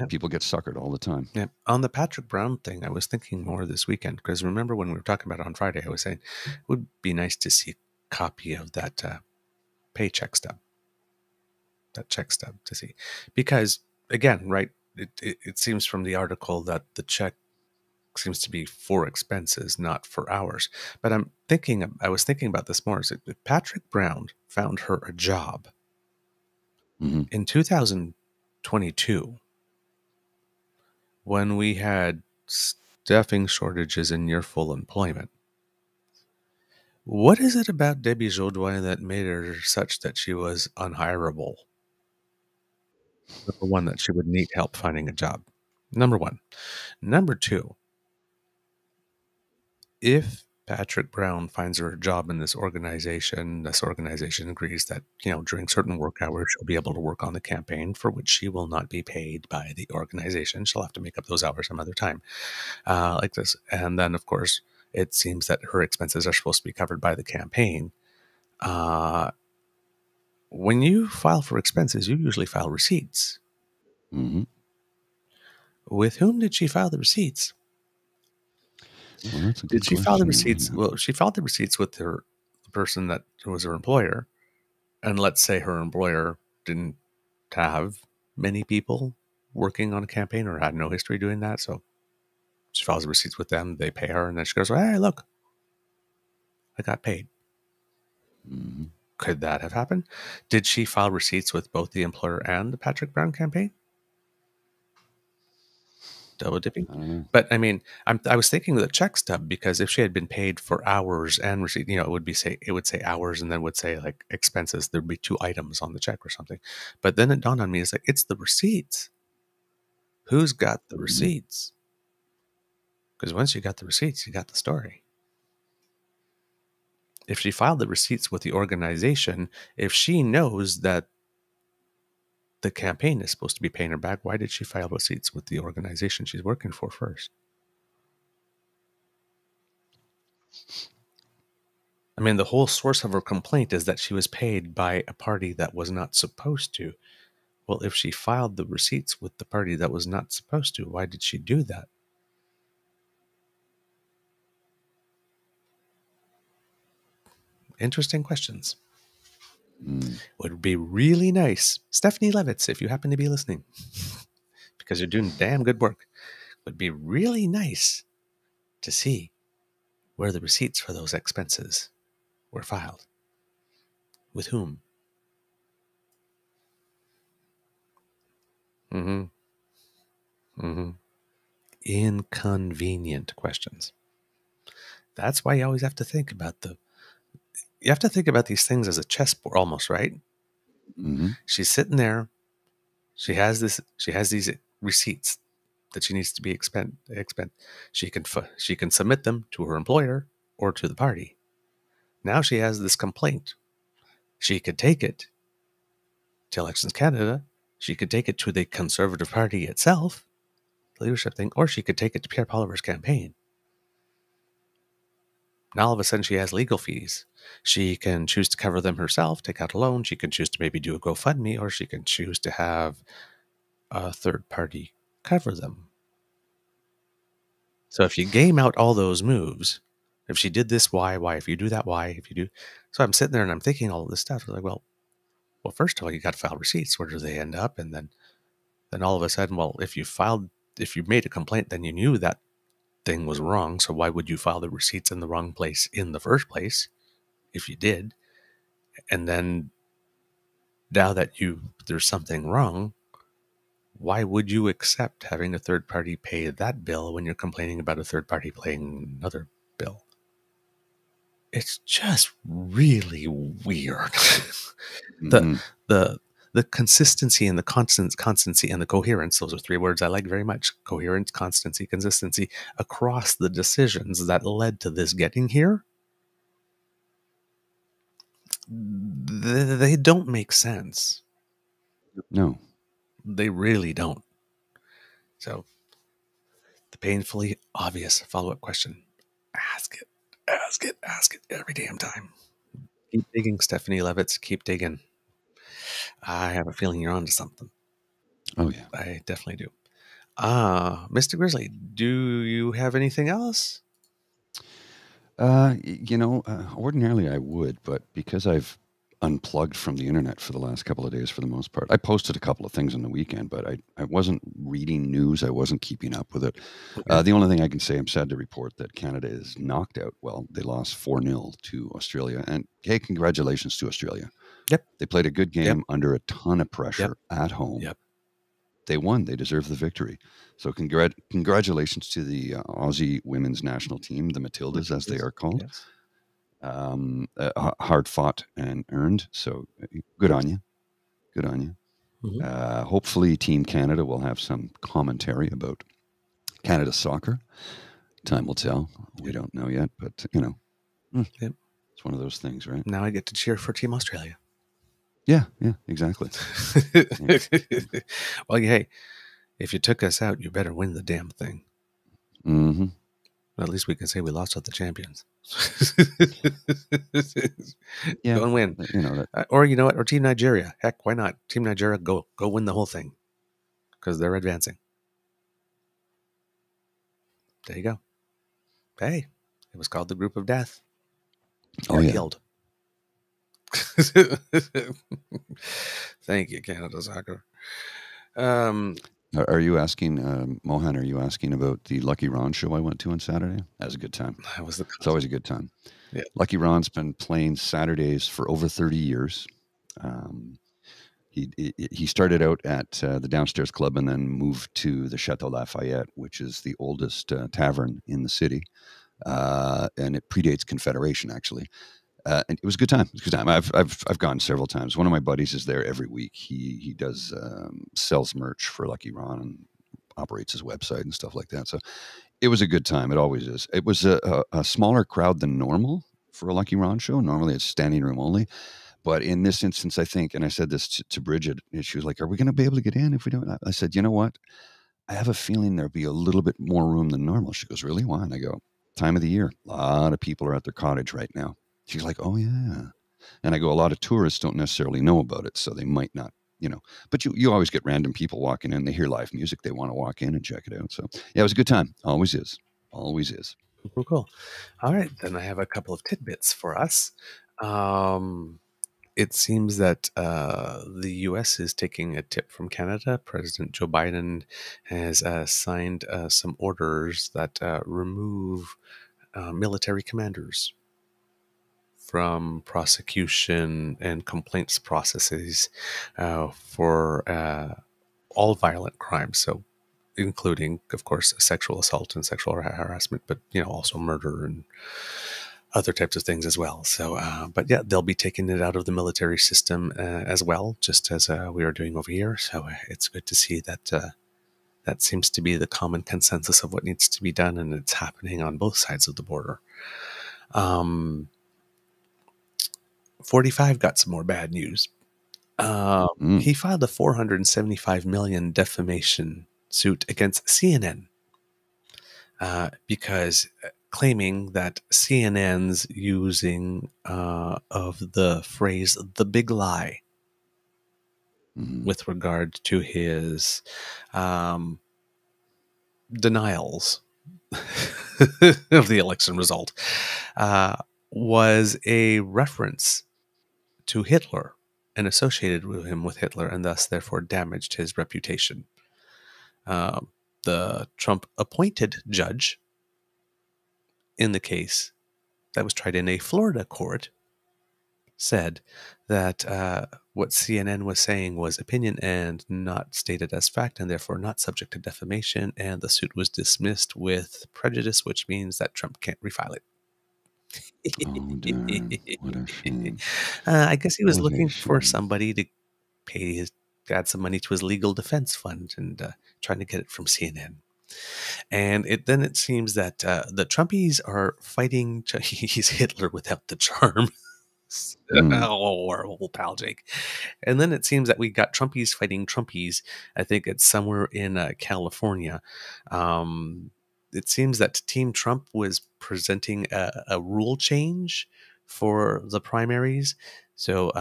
people get suckered all the time. Yeah. On the Patrick Brown thing, I was thinking more this weekend, because remember when we were talking about it on Friday, I was saying it would be nice to see a copy of that paycheck stub. That check stub to see. Because, again, right, it seems from the article that the check seems to be for expenses, not for hours. But I was thinking about this more. Is if Patrick Brown found her a job in 2022, when we had staffing shortages and near full employment, what is it about Debbie Jodoin that made her such that she was unhireable? Number one, that she would need help finding a job. Number one. Number two, if Patrick Brown finds her a job in this organization agrees that, during certain work hours, she'll be able to work on the campaign, for which she will not be paid by the organization. She'll have to make up those hours some other time, like this. And then, of course, it seems that her expenses are supposed to be covered by the campaign. When you file for expenses, you usually file receipts. With whom did she file the receipts? Well, did she file the receipts? Well, she filed the receipts with the person that was her employer. And let's say her employer didn't have many people working on a campaign or had no history doing that. So she files the receipts with them. They pay her. And then she goes, hey, look, I got paid. Could that have happened? Did she file receipts with both the employer and the Patrick Brown campaign? Double dipping. But I mean, I was thinking of the check stub, because if she had been paid for hours and receipt, it would say hours and then would say like expenses. There'd be two items on the check or something. But then it dawned on me, it's like, it's the receipts. Who's got the receipts? Because once you got the receipts, you got the story. If she filed the receipts with the organization, if she knows that the campaign is supposed to be paying her back, why did she file receipts with the organization she's working for first? I mean, the whole source of her complaint is that she was paid by a party that was not supposed to. Well, if she filed the receipts with the party that was not supposed to, why did she do that? Interesting questions. Would be really nice, Stephanie Levitz, if you happen to be listening, because you're doing damn good work, would be really nice to see where the receipts for those expenses were filed. With whom? Inconvenient questions. That's why you always have to think about these things as a chessboard almost, right? She's sitting there. She has these receipts that she needs to be expend. She can submit them to her employer or to the party. Now she has this complaint. She could take it to Elections Canada She could take it to the Conservative Party itself, the leadership thing, or she could take it to Pierre Poilievre's campaign. Now all of a sudden she has legal fees. She can choose to cover them herself, take out a loan. She can choose to maybe do a GoFundMe, or she can choose to have a third party cover them. So if you game out all those moves, if she did this, why, if you do that, why, if you do. So I'm sitting there and I'm thinking all of this stuff. I'm like, well, first of all, you got to file receipts. Where do they end up? And then all of a sudden, well, if you made a complaint, then you knew that thing was wrong. So why would you file the receipts in the wrong place in the first place? If you did, and then now that there's something wrong, why would you accept having a third party pay that bill when you're complaining about a third party paying another bill? It's just really weird. The consistency and the constancy and the coherence, those are three words I like very much. Coherence, constancy, consistency across the decisions that led to this getting here. They don't make sense. No. They really don't. So, the painfully obvious follow-up question. Ask it every damn time. Keep digging, Stephanie Levitz. Keep digging. I have a feeling you're onto something. Oh, yeah. I definitely do. Mr. Grizzly, do you have anything else? Ordinarily I would, but because I've unplugged from the internet for the last couple of days for the most part. I posted a couple of things on the weekend, but I wasn't reading news. I wasn't keeping up with it. Okay. The only thing I can say, I'm sad to report that Canada is knocked out. Well, they lost 4-0 to Australia. And hey, congratulations to Australia. Yep. They played a good game under a ton of pressure at home. Yep. They won. They deserve the victory. So congratulations to the Aussie women's national team, the Matildas, as they are called. Yes. Hard fought and earned. So good on you. Good on you. Mm-hmm. Hopefully Team Canada will have some commentary about Canada soccer. Time will tell. We don't know yet, but it's one of those things, right? Now I get to cheer for Team Australia. Yeah, exactly. Well, hey, if you took us out, you better win the damn thing. Mm-hmm. At least we can say we lost to the champions. Yeah, go and win. Or you know what? Or Team Nigeria. Heck, why not? Team Nigeria, go win the whole thing because they're advancing. There you go. Hey, it was called the Group of Death. Oh, yeah. Killed. Thank you, Canada Soccer. Are you asking, Mohan, are you asking about the Lucky Ron show I went to on Saturday? That was a good time. It's always a good time. Yeah. Lucky Ron's been playing Saturdays for over 30 years. He started out at the Downstairs Club and then moved to the Chateau Lafayette, which is the oldest tavern in the city. And it predates Confederation, actually. And it was a good time. I've gone several times. One of my buddies is there every week. He does sells merch for Lucky Ron and operates his website and stuff like that. So it was a good time. It always is. It was a smaller crowd than normal for a Lucky Ron show. Normally it's standing room only. But in this instance, I think, and I said this to Bridget, and she was like, "Are we going to be able to get in if we don't?" I said, "You know what? I have a feeling there'll be a little bit more room than normal." She goes, "Really? Why?" And I go, "Time of the year. A lot of people are at their cottage right now." She's like, "Oh, yeah." And I go, "A lot of tourists don't necessarily know about it, so they might not, But you always get random people walking in. They hear live music. They want to walk in and check it out. So, yeah, it was a good time. Always is. Always is. Cool. All right. Then I have a couple of tidbits for us. It seems that the U.S. is taking a tip from Canada. President Joe Biden has signed some orders that remove military commanders from prosecution and complaints processes for all violent crimes. So including, of course, sexual assault and sexual harassment, but, also murder and other types of things as well. So, but yeah, they'll be taking it out of the military system as well, just as we are doing over here. So it's good to see that that seems to be the common consensus of what needs to be done, and it's happening on both sides of the border. 45 got some more bad news. He filed a $475 million defamation suit against CNN because claiming that CNN's using of the phrase "the big lie" with regard to his denials of the election result was a reference to Hitler and associated with him with Hitler, and thus therefore damaged his reputation. The Trump appointed judge in the case that was tried in a Florida court said that what CNN was saying was opinion and not stated as fact, and therefore not subject to defamation, and the suit was dismissed with prejudice, which means that Trump can't refile it. Oh, darn. What a shame. I guess he was What a looking for shame. somebody to add some money to his legal defense fund, and trying to get it from CNN. And then it seems that the Trumpies are fighting. He's Hitler without the charm. Oh, our old pal Jake. And then it seems that we got Trumpies fighting Trumpies. I think it's somewhere in California. It seems that Team Trump was presenting a rule change for the primaries. So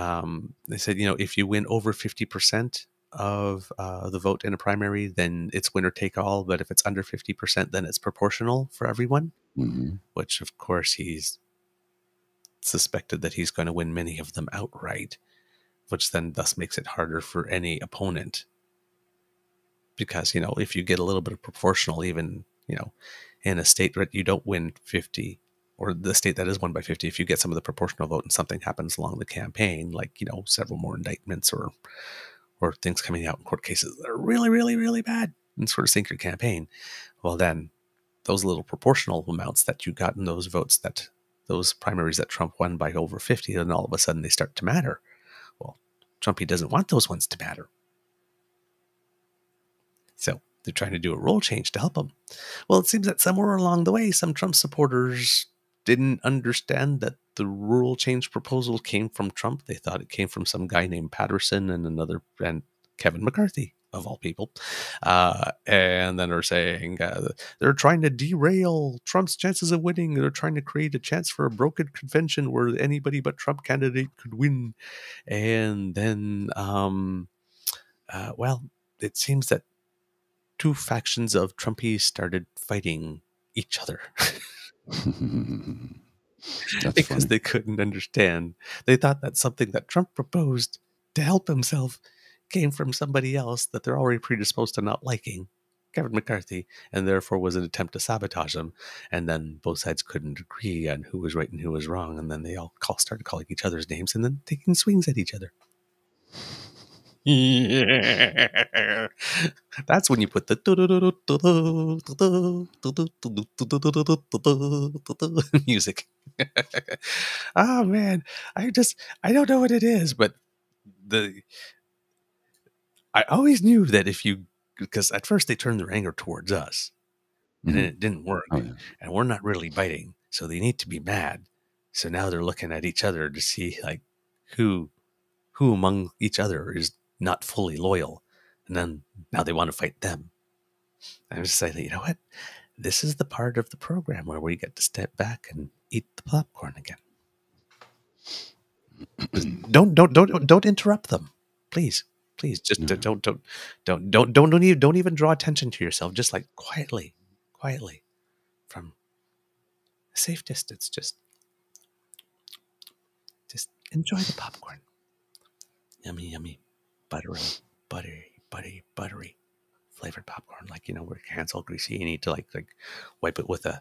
they said, if you win over 50% of the vote in a primary, then it's winner take all. But if it's under 50%, then it's proportional for everyone, which of course he's suspected that he's going to win many of them outright, which then thus makes it harder for any opponent. Because, if you get a little bit of proportional, even, in a state that you don't win 50, or the state that is won by 50, if you get some of the proportional vote and something happens along the campaign, like, several more indictments or things coming out in court cases that are really, really, really bad and sort of sink your campaign, well, then those little proportional amounts that you got in those votes, that those primaries that Trump won by over 50, and all of a sudden they start to matter. Well, Trumpy doesn't want those ones to matter. So they're trying to do a rule change to help him. Well, it seems that somewhere along the way, some Trump supporters didn't understand that the rule change proposal came from Trump. They thought it came from some guy named Patterson and Kevin McCarthy, of all people. And then they're saying they're trying to derail Trump's chances of winning. They're trying to create a chance for a broken convention where anybody but Trump candidate could win. And then, well, it seems that two factions of Trumpies started fighting each other. Because funny. They couldn't understand. They thought that something that Trump proposed to help himself came from somebody else that they're already predisposed to not liking, Kevin McCarthy, and therefore was an attempt to sabotage him. And then both sides couldn't agree on who was right and who was wrong. And then they all started calling each other's names and then taking swings at each other. That's when you put the music. Oh man, I don't know what it is, but I always knew that because at first they turned their anger towards us, and then it didn't work, and we're not really biting, so they need to be mad. So now they're looking at each other to see like who among each other is not fully loyal, and then now they want to fight them. I'm just saying, you know what? This is the part of the program where we get to step back and eat the popcorn again. Don't interrupt them, please. Just don't even draw attention to yourself. Just like quietly from a safe distance. Just enjoy the popcorn. Yummy. Buttery flavored popcorn. Like, where your hands all greasy, you need to like wipe it with a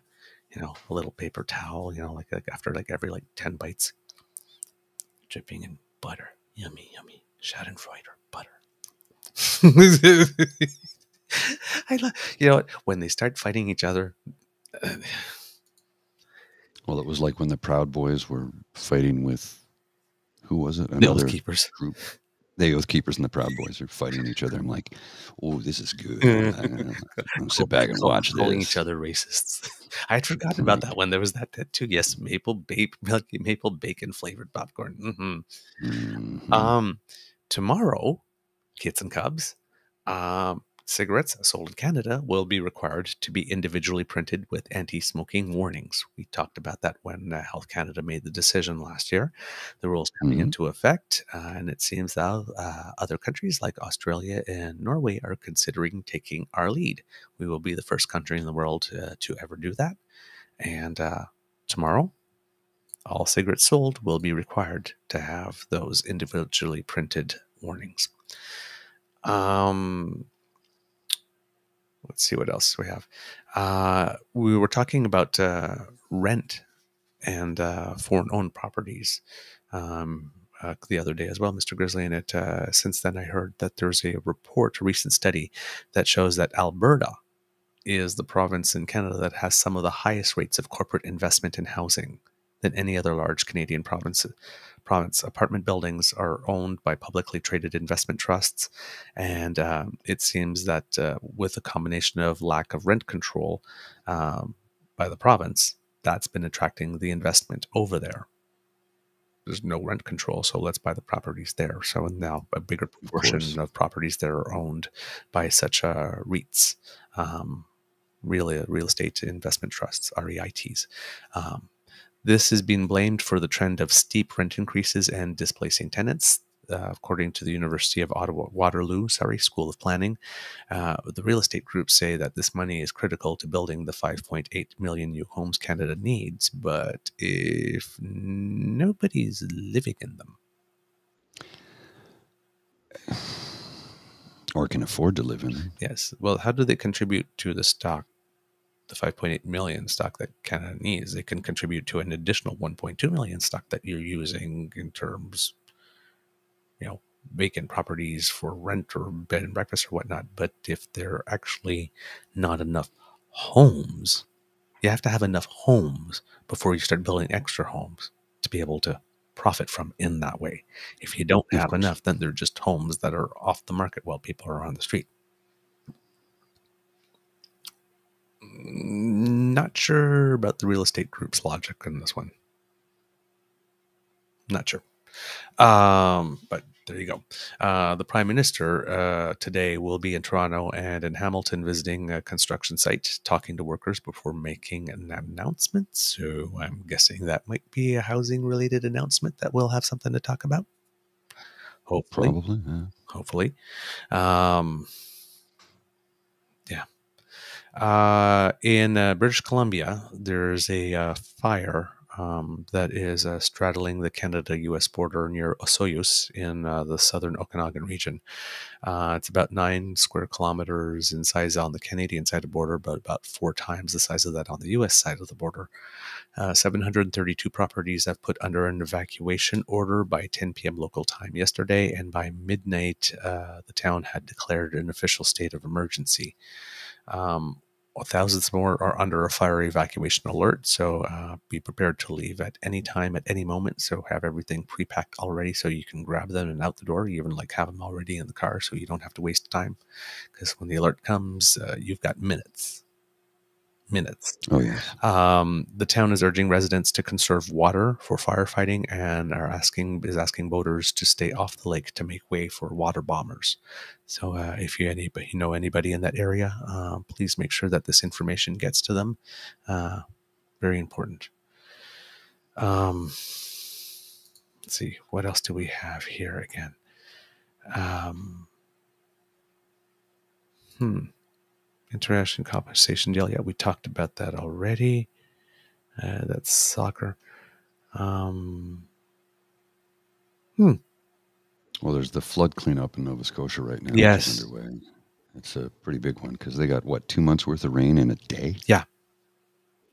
little paper towel, like after every 10 bites. Dripping in butter. Yummy. Schadenfreude butter. I love, when they start fighting each other. Well, it was like when the Proud Boys were fighting with, who was it? The Oath Keepers group. The Oath Keepers and the Proud Boys are fighting each other. I'm like, oh, this is good. I'm gonna sit back and watch this. Calling each other racists. I had forgotten about that one. There was that too. Yes, maple bacon flavored popcorn. tomorrow, kits and cubs, cigarettes sold in Canada will be required to be individually printed with anti-smoking warnings. We talked about that when Health Canada made the decision last year. The rules coming into effect, and it seems that other countries like Australia and Norway are considering taking our lead. We will be the first country in the world to ever do that. And tomorrow, all cigarettes sold will be required to have those individually printed warnings. Let's see what else we have. We were talking about rent and foreign-owned properties the other day as well, Mr. Grizzly. And since then, I heard that there's a recent study that shows that Alberta is the province in Canada that has some of the highest rates of corporate investment in housing than any other large Canadian province. Apartment buildings are owned by publicly traded investment trusts, and it seems that with a combination of lack of rent control by the province, that's been attracting the investment over there. There's no rent control, so let's buy the properties there. So now a bigger proportion of properties there are owned by such REITs, real estate investment trusts, REITs. This has been blamed for the trend of steep rent increases and displacing tenants. According to the University of Waterloo School of Planning, the real estate groups say that this money is critical to building the 5.8 million new homes Canada needs, but if nobody's living in them, or can afford to live in them. Yes. Well, how do they contribute to the stock? The 5.8 million stock that Canada needs, they can contribute to an additional 1.2 million stock that you're using in terms, vacant properties for rent or bed and breakfast or whatnot. But if there are actually not enough homes, you have to have enough homes before you start building extra homes to be able to profit from in that way. If you don't have enough, then they're just homes that are off the market while people are on the street. Not sure about the real estate group's logic in this one. Not sure. But there you go. The Prime Minister today will be in Toronto and in Hamilton visiting a construction site, talking to workers before making an announcement. So I'm guessing that might be a housing-related announcement that we'll have something to talk about. Hopefully. Probably, yeah. Hopefully. Yeah. In British Columbia, there's a fire that is straddling the Canada-U.S. border near Osoyoos in the southern Okanagan region. It's about 9 square kilometers in size on the Canadian side of the border, but about 4 times the size of that on the U.S. side of the border. 732 properties have put under an evacuation order by 10 p.m. local time yesterday, and by midnight, the town had declared an official state of emergency. Thousands more are under a fire evacuation alert, so be prepared to leave at any time, at any moment. So have everything pre-packed already so you can grab them and out the door. You even have them already in the car so you don't have to waste time. Because when the alert comes, you've got minutes. Oh, yeah. The town is urging residents to conserve water for firefighting and is asking boaters to stay off the lake to make way for water bombers. So if you know anybody in that area, please make sure that this information gets to them. Very important. Let's see, what else do we have here again? International compensation deal. Yeah, we talked about that already. That's soccer. Well, there's the flood cleanup in Nova Scotia right now. Yes. Which is underway. It's a pretty big one because they got, 2 months worth of rain in a day? Yeah.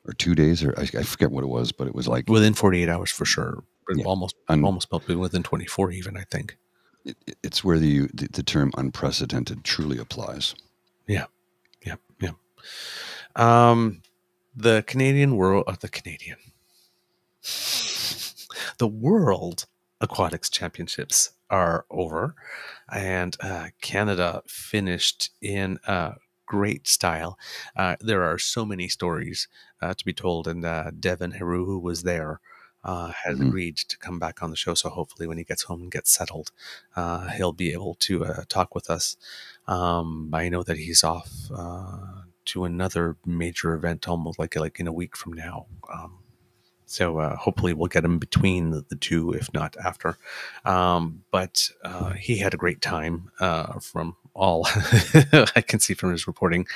Or 2 days, or I forget what it was, but it was like... Within 48 hours for sure. Yeah. Almost within 24 even, I think. It's where the term unprecedented truly applies. Yeah. The World Aquatics Championships are over, and Canada finished in great style. There are so many stories to be told, and Devin Heru, who was there, has agreed to come back on the show. So hopefully when he gets home and gets settled, he'll be able to talk with us. I know that he's off to another major event almost like in a week from now. So hopefully we'll get him between the two, if not after. But he had a great time from all I can see from his reporting.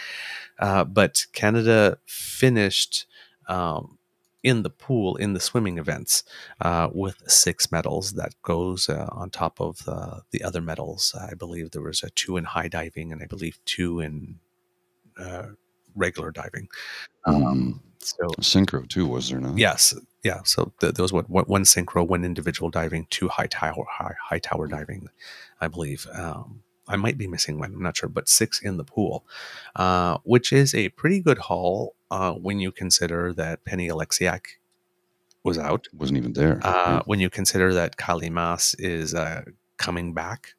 But Canada finished in the pool in the swimming events with 6 medals. That goes on top of the other medals. I believe there was 2 in high diving and I believe 2 in regular diving. So synchro too, was there not? Yes, yeah. So there was one synchro, 1 individual diving, 2 high tower diving, I believe. I might be missing one, I'm not sure, but 6 in the pool, which is a pretty good haul when you consider that Penny Alexiak was out. Wasn't even there. When you consider that Kali Mas is coming back.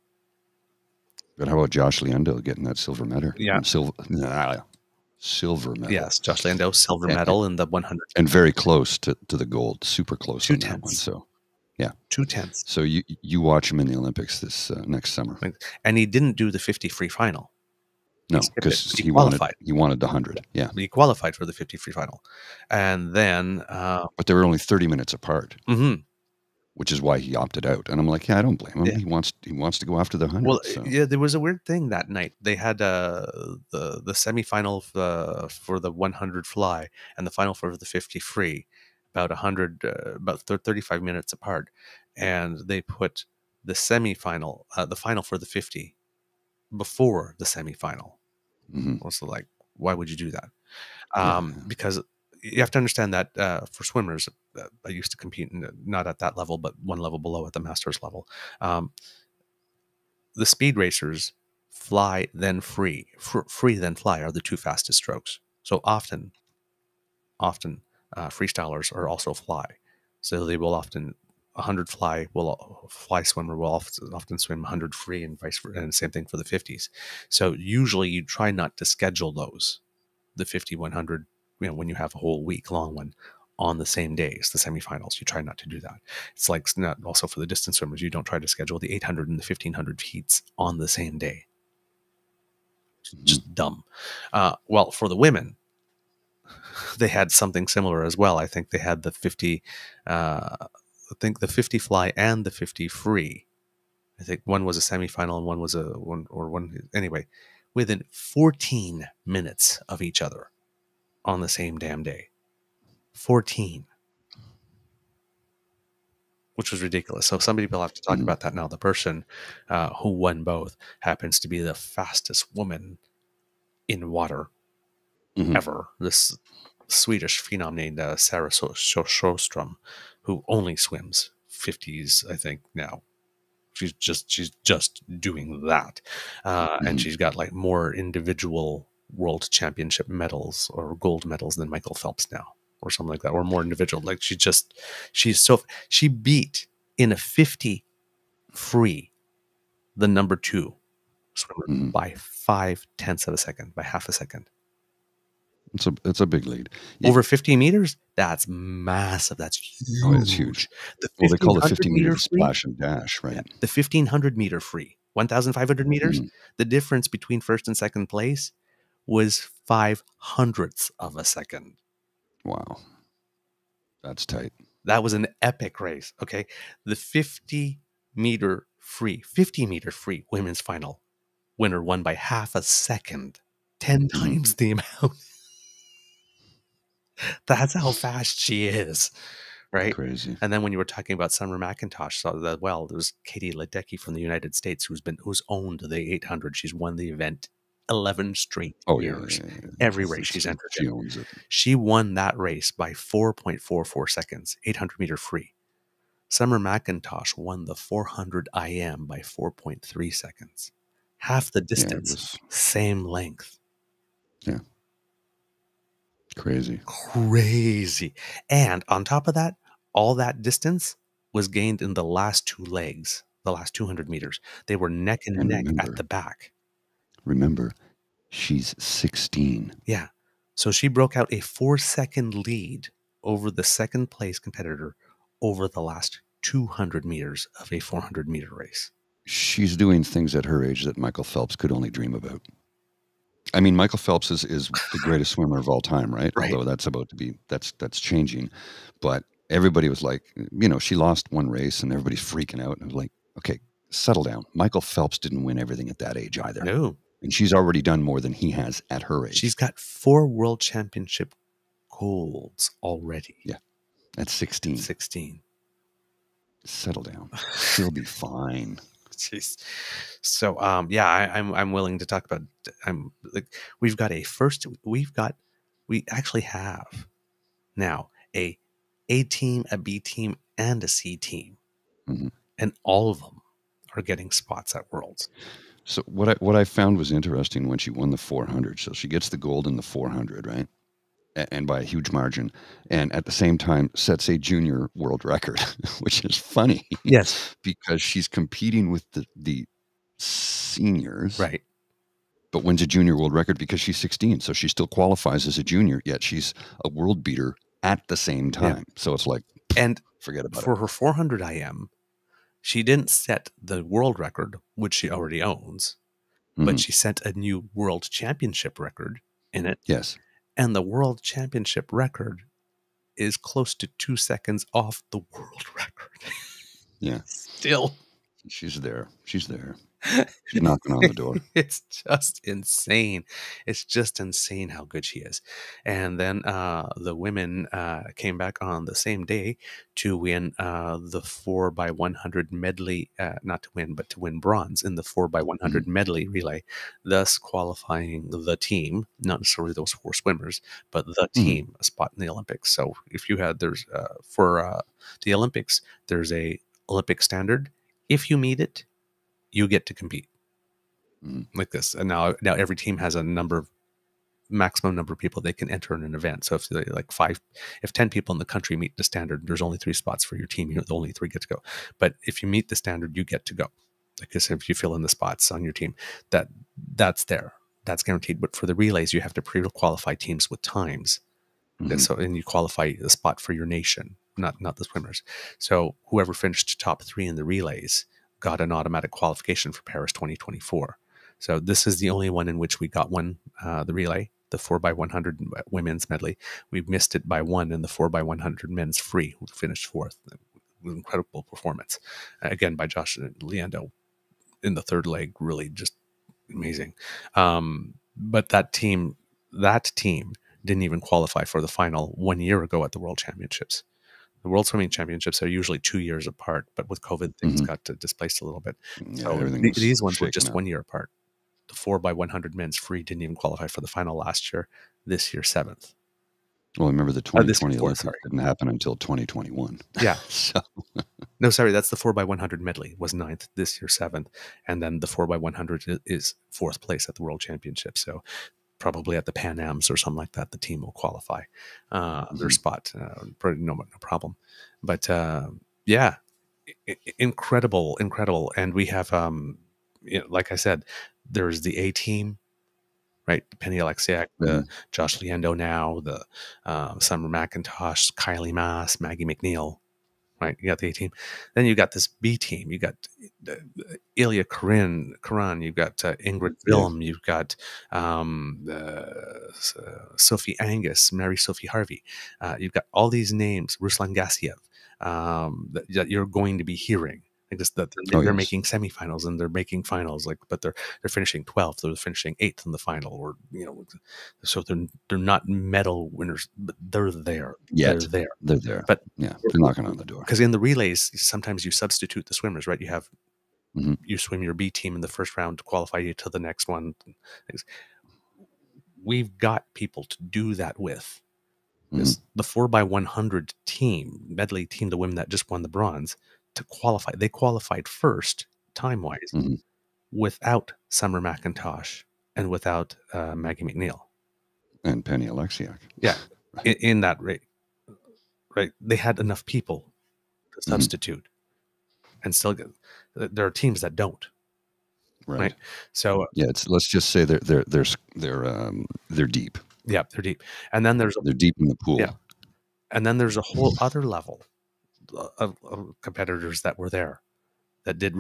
But how about Josh Leando getting that silver medal? Yeah. Silver medal. Yes, Josh Leando, silver medal in the 100. And very close to the gold, super close 2 on that tenths. one. So, yeah. 2 tenths. So you watch him in the Olympics this next summer. And he didn't do the 50 free final. No, because he qualified. He wanted the 100. Yeah. He qualified for the 50 free final. And then... but they were only 30 minutes apart. Which is why he opted out. And I'm like, yeah, I don't blame him. Yeah. He wants to go after the 100. Well, yeah, there was a weird thing that night. They had the semifinal for the 100 fly and the final for the 50 free, about 35 minutes apart. And they put the semifinal, the final for the 50 before the semifinal. Also, like, why would you do that? Because you have to understand that for swimmers, I used to compete not at that level, but one level below at the master's level. The speed racers fly then free, free then fly are the 2 fastest strokes. So often freestylers are also fly. So they will often 100 fly swimmer will often swim 100 free and vice versa, and same thing for the 50s. So usually you try not to schedule those, the 50, 100. When you have a whole week long one on the same day as the semifinals, you try not to do that. It's like not also for the distance swimmers, you don't try to schedule the 800 and the 1500 heats on the same day. Just dumb. Well, for the women, they had something similar as well. I think they had the 50, the 50 fly and the 50 free. I think one was a semifinal and one was anyway, within 14 minutes of each other. On the same damn day. 14. Which was ridiculous. So somebody will have to talk about that now. The person who won both happens to be the fastest woman in water ever. This Swedish phenom named Sarah Sjöström, who only swims 50s, I think, now. She's just doing that. And she's got like more individual world championship medals or gold medals than Michael Phelps now, or something like that, or more individual. Like she beat in a 50 free the number 2 swimmer by 0.5 of a second, by half a second. It's a big lead. Over 50 meters, that's massive. That's huge. Oh, it's huge. They call it 50 meter splash and dash, right? Yeah. The 1500 meter free, 1,500 meters. The difference between first and second place was 0.05 of a second. Wow. That's tight. That was an epic race. Okay. The 50 meter free women's final winner won by half a second, 10 times the amount. That's how fast she is. Right. Crazy. And then when you were talking about Summer McIntosh, there's Katie Ledecky from the United States who's owned the 800. She's won the event 11 straight years. Yeah. Every race she's entered. She owns it. She won that race by 4.44 seconds, 800 meter free. Summer McIntosh won the 400 IM by 4.3 seconds. Half the distance, same length. Yeah. Crazy. And on top of that, all that distance was gained in the last 2 legs, the last 200 meters. They were neck and neck at the back. Remember, she's 16. Yeah. So she broke out a 4-second lead over the second place competitor over the last 200 meters of a 400-meter race. She's doing things at her age that Michael Phelps could only dream about. I mean, Michael Phelps is the greatest swimmer of all time, right? Although that's about to be, that's changing. But everybody was like, she lost one race and everybody's freaking out. And I was like, okay, settle down. Michael Phelps didn't win everything at that age either. No. And she's already done more than he has at her age. She's got 4 world championship golds already. Yeah. At 16. 16. Settle down. She'll be fine. Jeez. So, I'm willing to talk about, we actually have now a team, a B team, and a C team. Mm-hmm. And all of them are getting spots at Worlds. So what I found was interesting when she won the 400. So she gets the gold in the 400, right? And by a huge margin. And at the same time sets a junior world record, which is funny. Yes. Because she's competing with the seniors. Right. But wins a junior world record because she's 16. So she still qualifies as a junior, yet she's a world beater at the same time. Yeah. So it's like, and forget about it. For her 400 IM, she didn't set the world record, which she already owns, but she set a new world championship record in it. Yes. And the world championship record is close to 2 seconds off the world record. Yeah. Still. She's there. She's knocking on the door. It's just insane. It's just insane how good she is. And then the women came back on the same day to win the 4x100 medley, not to win, but to win bronze in the 4x100 medley relay, thus qualifying the team, not necessarily those 4 swimmers, but the team, a spot in the Olympics. So if you had, for the Olympics, there's a Olympic standard. If you meet it, you get to compete like this. And now every team has a maximum number of people they can enter in an event. So if 10 people in the country meet the standard, there's only 3 spots for your team. The only 3 get to go. But if you meet the standard, you get to go. Like I said, if you fill in the spots on your team, that's there. That's guaranteed. But for the relays, you have to pre-qualify teams with times. And you qualify the spot for your nation, not the swimmers. So whoever finished top 3 in the relays got an automatic qualification for Paris 2024. So this is the only one in which we got one, the relay, the 4x100 women's medley. We missed it by 1 in the 4x100 men's free. We finished 4th. Incredible performance. Again, by Josh Leando in the 3rd leg, really just amazing. But that team didn't even qualify for the final 1 year ago at the World Championships. The World Swimming Championships are usually 2 years apart, but with COVID, things got displaced a little bit. Yeah, so these ones were just 1 year apart. The 4x100 men's free didn't even qualify for the final last year. This year, 7th. Well, remember the 2020 Olympics didn't happen until 2021. Yeah. So. No, sorry, that's the 4x100 medley was 9th, this year 7th. And then the 4x100 is 4th place at the World Championship. So probably at the Pan Ams or something like that, the team will qualify their spot. No problem. But incredible. And we have, like I said, there's the A team, right? Penny Alexiak, the Josh Leando now, the Summer McIntosh, Kylie Mass, Maggie McNeil. Right, you got the A team. Then you got this B team. You got Ilya Karan. You've got Ingrid Vilm. You've got Sophie Angus, Mary Sophie Harvey. You've got all these names, Ruslan Gassiev, that you're going to be hearing. Like this, that they're making semifinals and they're making finals. But they're finishing 12th. They're finishing 8th in the final, or so they're not medal winners, but they're there. Yeah, they're there. But they're knocking on the door. Because in the relays, sometimes you substitute the swimmers, right? You have you swim your B team in the first round to qualify you to the next one. We've got people to do that with. The 4x100 team, medley team, the women that just won the bronze. To qualify, they qualified first time-wise without Summer McIntosh and without Maggie McNeil and Penny Alexiak. Yeah, in that rate, right? They had enough people to substitute, and still there are teams that don't. Right. So let's just say they're deep. Yeah, they're deep, and then they're deep in the pool. Yeah, and then there's a whole other level. competitors that were there that did,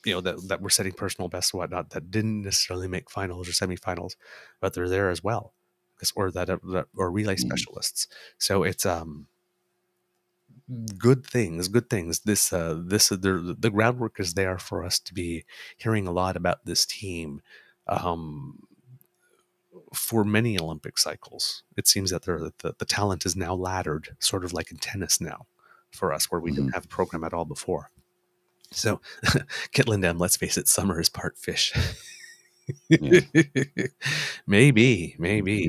that were setting personal bests and whatnot, that didn't necessarily make finals or semifinals, but they're there as well, or relay specialists. So it's good things. The groundwork is there for us to be hearing a lot about this team for many Olympic cycles. It seems that the talent is now laddered, sort of like in tennis now, for us, where we didn't have a program at all before. So, Kitland M, let's face it, summer is part fish. Maybe. Maybe.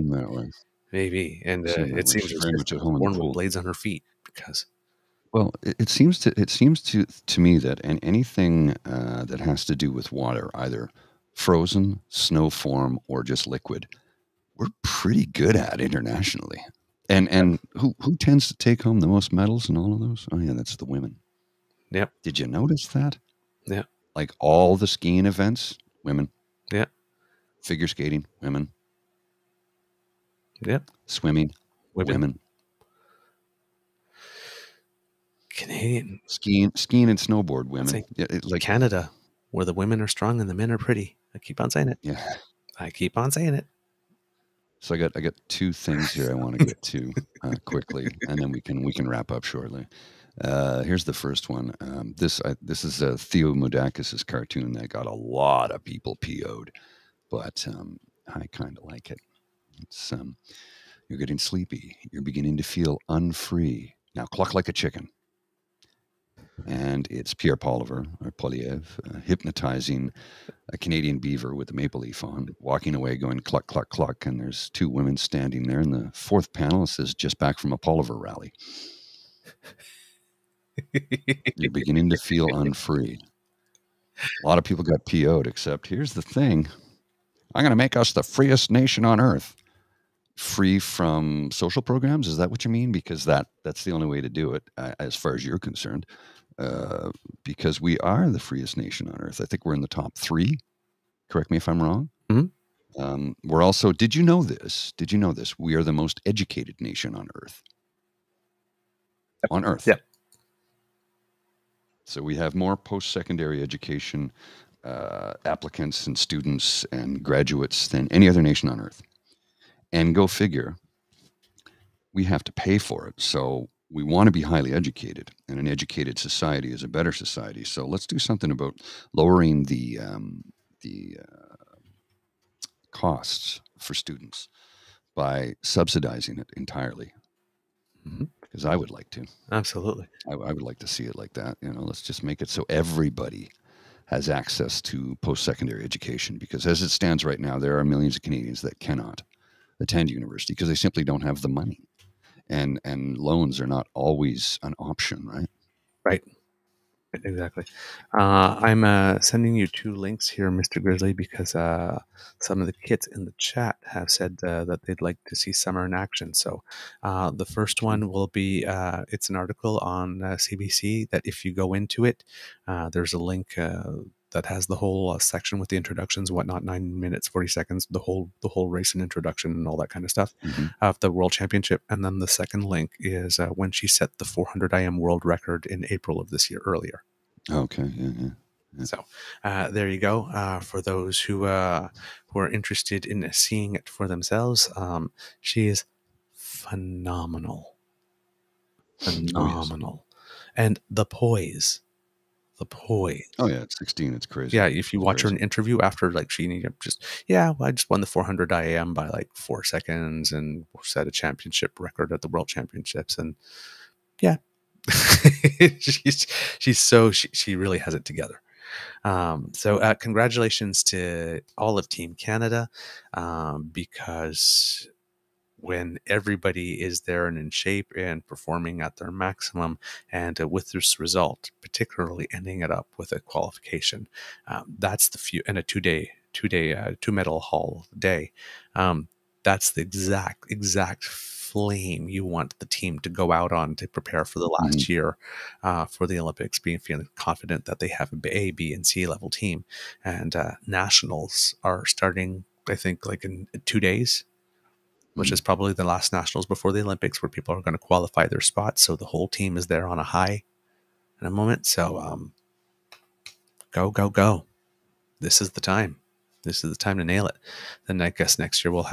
And it seems very much at home born with blades on her feet, because. Well, it seems to me that anything that has to do with water, either frozen, snow form, or just liquid, we're pretty good at internationally. And who tends to take home the most medals in all of those? Oh yeah, that's the women. Yep. Did you notice that? Yeah. Like all the skiing events, women. Yeah. Figure skating, women. Yep. Swimming, women. Canadian skiing and snowboard, women. Like Canada, where the women are strong and the men are pretty. I keep on saying it. Yeah. I keep on saying it. So I got two things here I want to get to quickly, and then we can wrap up shortly. Here's the first one. This is Theo Moudakis' cartoon that got a lot of people PO'd, but I kind of like it. It's you're getting sleepy. You're beginning to feel unfree. Now cluck like a chicken. And it's Pierre Poilievre hypnotizing a Canadian beaver with a maple leaf on, walking away going cluck, cluck, cluck. And there's two women standing there. And the fourth panel says, just back from a Poilievre rally. You're beginning to feel unfree. A lot of people got PO'd, except here's the thing. I'm going to make us the freest nation on earth. Free from social programs? Is that what you mean? Because that's the only way to do it, as far as you're concerned. Because we are the freest nation on earth. I think we're in the top 3. Correct me if I'm wrong. Mm-hmm. We're also, did you know this? We are the most educated nation on earth. On earth. Yeah. So we have more post-secondary education applicants and students and graduates than any other nation on earth. And go figure, we have to pay for it. So we want to be highly educated, and an educated society is a better society. So let's do something about lowering the costs for students by subsidizing it entirely. Mm-hmm. Because I would like to. Absolutely. I would like to see it like that. Let's just make it so everybody has access to post-secondary education, because as it stands right now, there are millions of Canadians that cannot attend university because they simply don't have the money, and loans are not always an option, right? Exactly. I'm sending you 2 links here, Mr. Grizzly, because some of the kids in the chat have said that they'd like to see summer in action. So the first one will be, it's an article on CBC that if you go into it, there's a link that has the whole section with the introductions, whatnot, 9 minutes, 40 seconds, the whole race and introduction and all that kind of stuff of the World Championship. And then the second link is when she set the 400 IM world record in April of this year earlier. Okay, yeah. So there you go. For those who are interested in seeing it for themselves, she is phenomenal. Phenomenal. And the poise. Oh yeah, at 16, it's crazy. Yeah, if you watch her in an interview after, like, she I just won the 400 IM by like 4 seconds and set a championship record at the World Championships, and yeah, she really has it together. So congratulations to all of Team Canada, because when everybody is there and in shape and performing at their maximum, and with this result, particularly ending it up with a qualification, that's the few and a two medal haul day. That's the exact flame you want the team to go out on to prepare for the last year for the Olympics, feeling confident that they have a B, and C level team. And nationals are starting, I think, like in 2 days. which is probably the last nationals before the Olympics, where people are going to qualify their spots. So the whole team is there on a high in a moment. So go. This is the time. This is the time to nail it. Then I guess next year we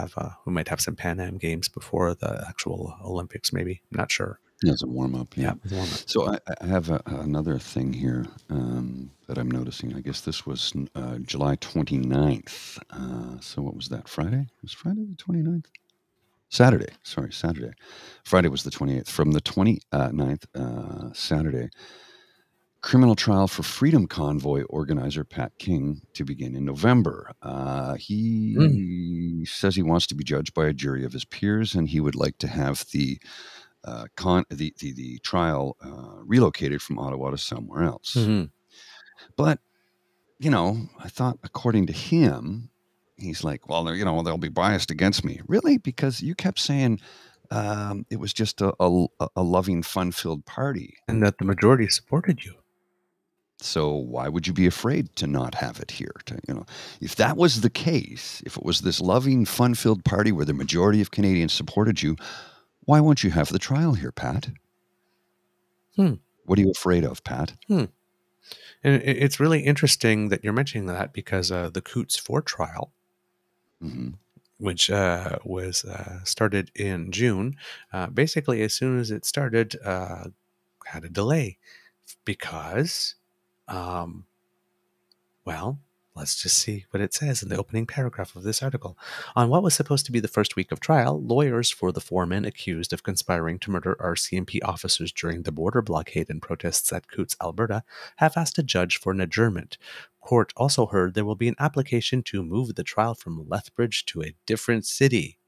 might have some Pan Am games before the actual Olympics, maybe. I'm not sure. Yeah, it's a warm-up. Yeah, warm up. So I have another thing here that I'm noticing. I guess this was July 29th. So what was that, Friday? Was Friday the 29th? Saturday. Friday was the 28th. From the 29th, Saturday, criminal trial for Freedom Convoy organizer Pat King to begin in November. He says he wants to be judged by a jury of his peers, and he would like to have the trial relocated from Ottawa to somewhere else. But, I thought, according to him, he's like, well, they'll be biased against me. Really? Because you kept saying it was just a loving, fun-filled party. And that the majority supported you. So why would you be afraid to not have it here? If that was the case, if it was this loving, fun-filled party where the majority of Canadians supported you, why won't you have the trial here, Pat? What are you afraid of, Pat? And it's really interesting that you're mentioning that, because the Coutts 4 trial, which was started in June, basically as soon as it started, had a delay because, let's just see what it says in the opening paragraph of this article. On what was supposed to be the first week of trial, lawyers for the 4 men accused of conspiring to murder RCMP officers during the border blockade and protests at Coutts, Alberta, have asked a judge for an adjournment. Court also heard there will be an application to move the trial from Lethbridge to a different city.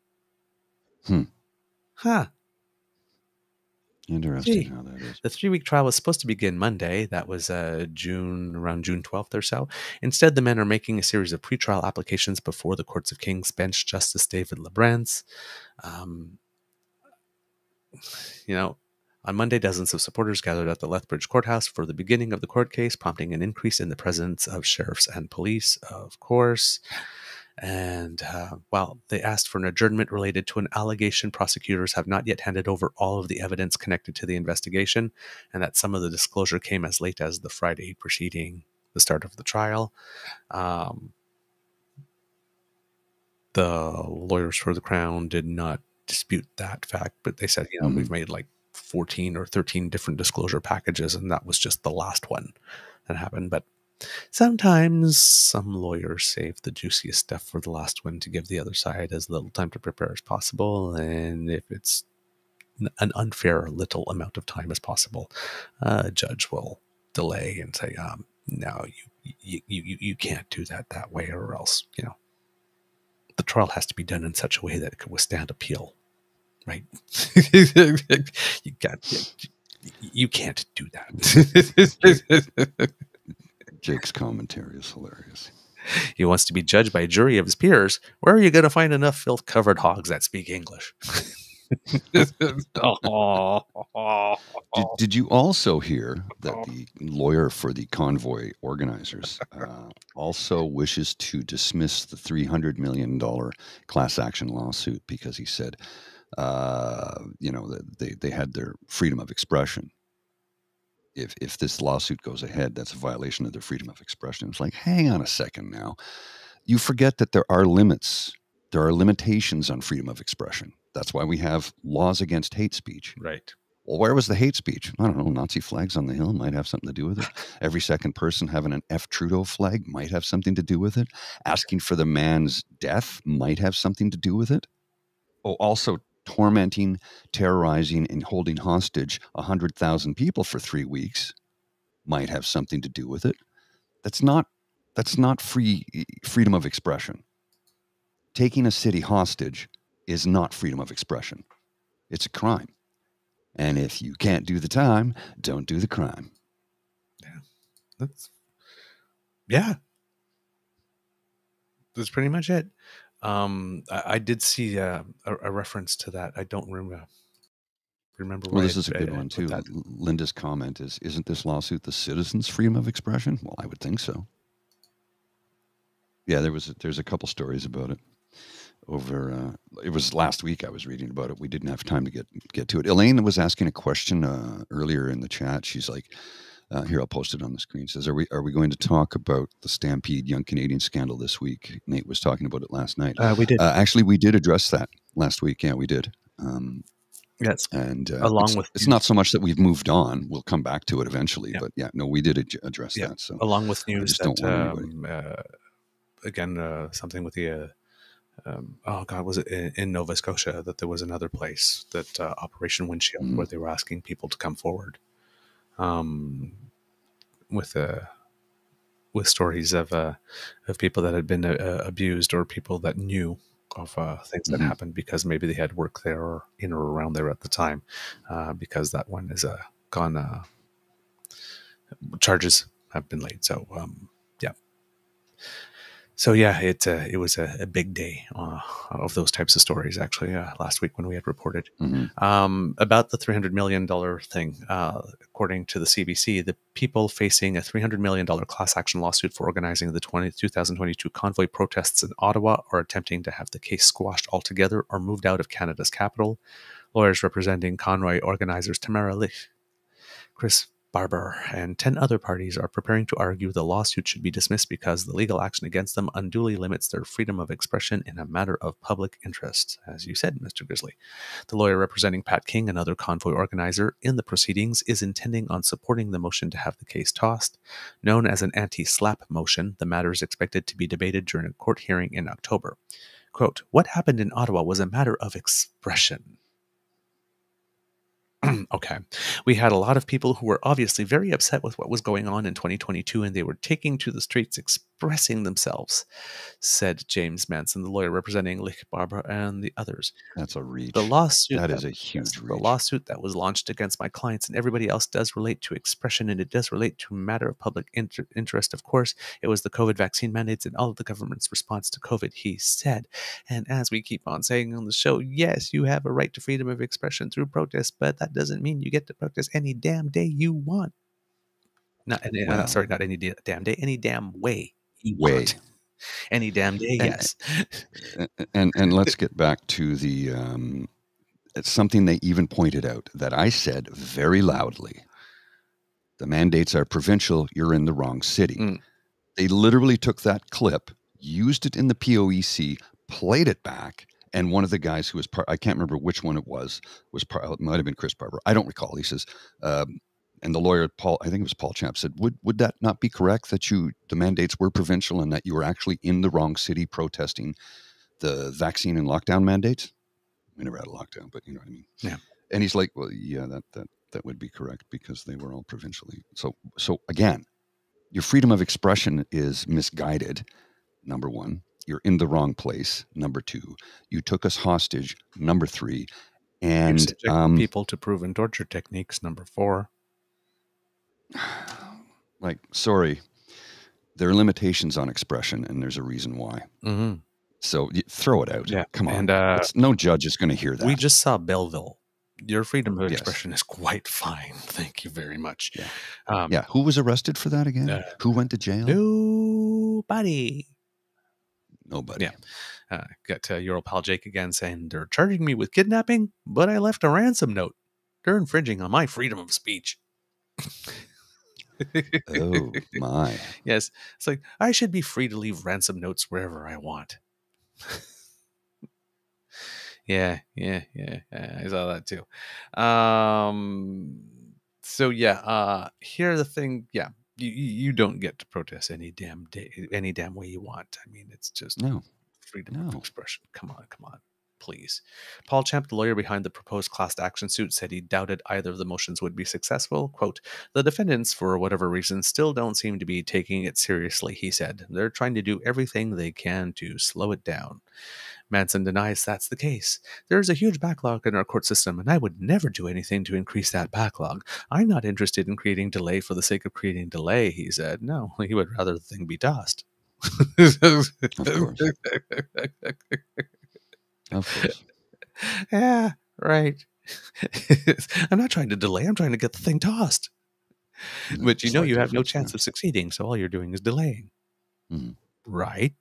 Interesting how that is. The 3-week trial was supposed to begin Monday. That was around June 12th or so. Instead, the men are making a series of pretrial applications before the Courts of King's Bench Justice David Lebrance. On Monday, dozens of supporters gathered at the Lethbridge courthouse for the beginning of the court case, prompting an increase in the presence of sheriffs and police, of course. And, they asked for an adjournment related to an allegation prosecutors have not yet handed over all of the evidence connected to the investigation, and that some of the disclosure came as late as the Friday preceding the start of the trial. The lawyers for the Crown did not dispute that fact, but they said, we've made like 14 or 13 different disclosure packages, and that was just the last one that happened. But sometimes some lawyers save the juiciest stuff for the last one to give the other side as little time to prepare as possible. And if it's an unfair little amount of time as possible, a judge will delay and say, no, you can't do that way, or else, the trial has to be done in such a way that it could withstand appeal, right? You can't do that. Jake's commentary is hilarious. He wants to be judged by a jury of his peers. Where are you going to find enough filth-covered hogs that speak English? Did you also hear that the lawyer for the convoy organizers also wishes to dismiss the $300 million class action lawsuit because he said, that they had their freedom of expression. If this lawsuit goes ahead, that's a violation of their freedom of expression. It's like, hang on a second now. You forget that there are limits. There are limitations on freedom of expression. That's why we have laws against hate speech. Right. Well, where was the hate speech? I don't know. Nazi flags on the hill might have something to do with it. Every second person having an F. Trudeau flag might have something to do with it. Asking for the man's death might have something to do with it. Oh, also tormenting, terrorizing, and holding hostage 100,000 people for 3 weeks might have something to do with it. That's not freedom of expression. Taking a city hostage is not freedom of expression. It's a crime. And if you can't do the time, don't do the crime. That's pretty much it. I did see a reference to that. I don't remember. Well, this is a good one too. Linda's comment is, isn't this lawsuit the citizens' freedom of expression? Well, I would think so. Yeah, there's a couple stories about it. over. It was last week I was reading about it. We didn't have time to get to it. Elaine was asking a question earlier in the chat. She's like, here, I'll post it on the screen. Says, are we going to talk about the Stampede Young Canadian scandal this week? Nate was talking about it last night. We did. Actually, we did address that last week. Yeah, we did. Yes. And along with it's not so much that we've moved on. We'll come back to it eventually. Yeah. But yeah, no, we did address that. So along with news that again, something with the oh God, was it in Nova Scotia that there was another place that Operation Windshield where they were asking people to come forward with stories of people that had been abused or people that knew of things that happened because maybe they had work there or in or around there at the time, because that one is gone. Charges have been laid. So yeah. So yeah, it was a big day of those types of stories actually last week when we had reported about the $300 million thing. According to the CBC, the people facing a $300 million class action lawsuit for organizing the 2022 Convoy protests in Ottawa are attempting to have the case squashed altogether or moved out of Canada's capital. Lawyers representing Convoy organizers Tamara Lich, Chris Barber, and 10 other parties are preparing to argue the lawsuit should be dismissed because the legal action against them unduly limits their freedom of expression in a matter of public interest, as you said, Mr. Grizzly. The lawyer representing Pat King, another Convoy organizer in the proceedings, is intending on supporting the motion to have the case tossed. Known as an anti-slap motion, the matter is expected to be debated during a court hearing in October. Quote, "What happened in Ottawa was a matter of expression." Okay. We had a lot of people who were obviously very upset with what was going on in 2022, and they were taking to the streets expressing themselves, said James Manson, the lawyer representing Lich, Barbara, and the others. That's a reach. The lawsuit that is a huge reach. The lawsuit that was launched against my clients and everybody else does relate to expression, and it does relate to a matter of public interest, of course. It was the COVID vaccine mandates and all of the government's response to COVID, he said. And as we keep on saying on the show, yes, you have a right to freedom of expression through protest, but that doesn't mean you get to protest any damn day you want. Not any damn day, any damn way you want. Any damn day, yes. And let's get back to the it's something they even pointed out that I said very loudly. The mandates are provincial, you're in the wrong city. They literally took that clip, used it in the POEC, played it back, and one of the guys who was part, I can't remember which one it was part, it might have been Chris Barber. I don't recall. He says, and the lawyer, Paul, I think it was Paul Champ, said, would that not be correct that the mandates were provincial and that you were actually in the wrong city protesting the vaccine and lockdown mandates? We never had a lockdown, but you know what I mean? Yeah. And he's like, well, yeah, that would be correct because they were all provincially. So again, your freedom of expression is misguided, number one. You're in the wrong place, number two. You took us hostage, number three. And people to proven torture techniques, number four. Like, sorry, there are limitations on expression, and there's a reason why. So throw it out. Yeah. Come on. And no judge is going to hear that. We just saw Belleville. Your freedom of expression is quite fine. Thank you very much. Yeah. Who was arrested for that again? Who went to jail? Nobody. Nobody. Yeah. Got your pal Jake again saying they're charging me with kidnapping, but I left a ransom note. They're infringing on my freedom of speech. Oh my. Yes. It's like, I should be free to leave ransom notes wherever I want. Yeah. I saw that too. So yeah, here's the thing. Yeah. You don't get to protest any damn day, any damn way you want. I mean, it's just freedom of expression. Come on, please. Paul Champ, the lawyer behind the proposed class action suit, said he doubted either of the motions would be successful. Quote, "The defendants, for whatever reason, still don't seem to be taking it seriously," he said. "They're trying to do everything they can to slow it down." Manson denies that's the case. "There's a huge backlog in our court system, and I would never do anything to increase that backlog. I'm not interested in creating delay for the sake of creating delay," he said. No, he would rather the thing be tossed. Of course. Yeah, right. I'm not trying to delay. I'm trying to get the thing tossed. But you know you have no chance of succeeding, so all you're doing is delaying. Right?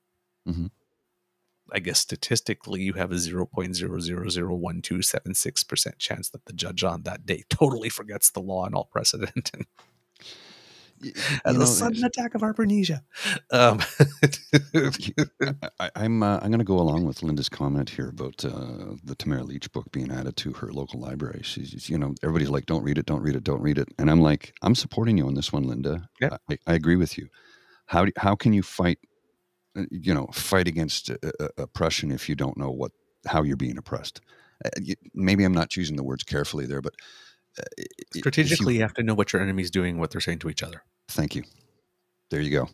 I guess statistically you have a 0.0001276% chance that the judge on that day totally forgets the law and all precedent and as a sudden attack of hypernesia. I'm going to go along with Linda's comment here about the Tamara Leach book being added to her local library. She's, everybody's like, don't read it, don't read it, don't read it. And I'm like, I'm supporting you on this one, Linda. Yeah. I agree with you. How can you fight against oppression if you don't know how you're being oppressed? Maybe I'm not choosing the words carefully there, but strategically, you have to know what your enemy's doing, what they're saying to each other. Thank you. There you go.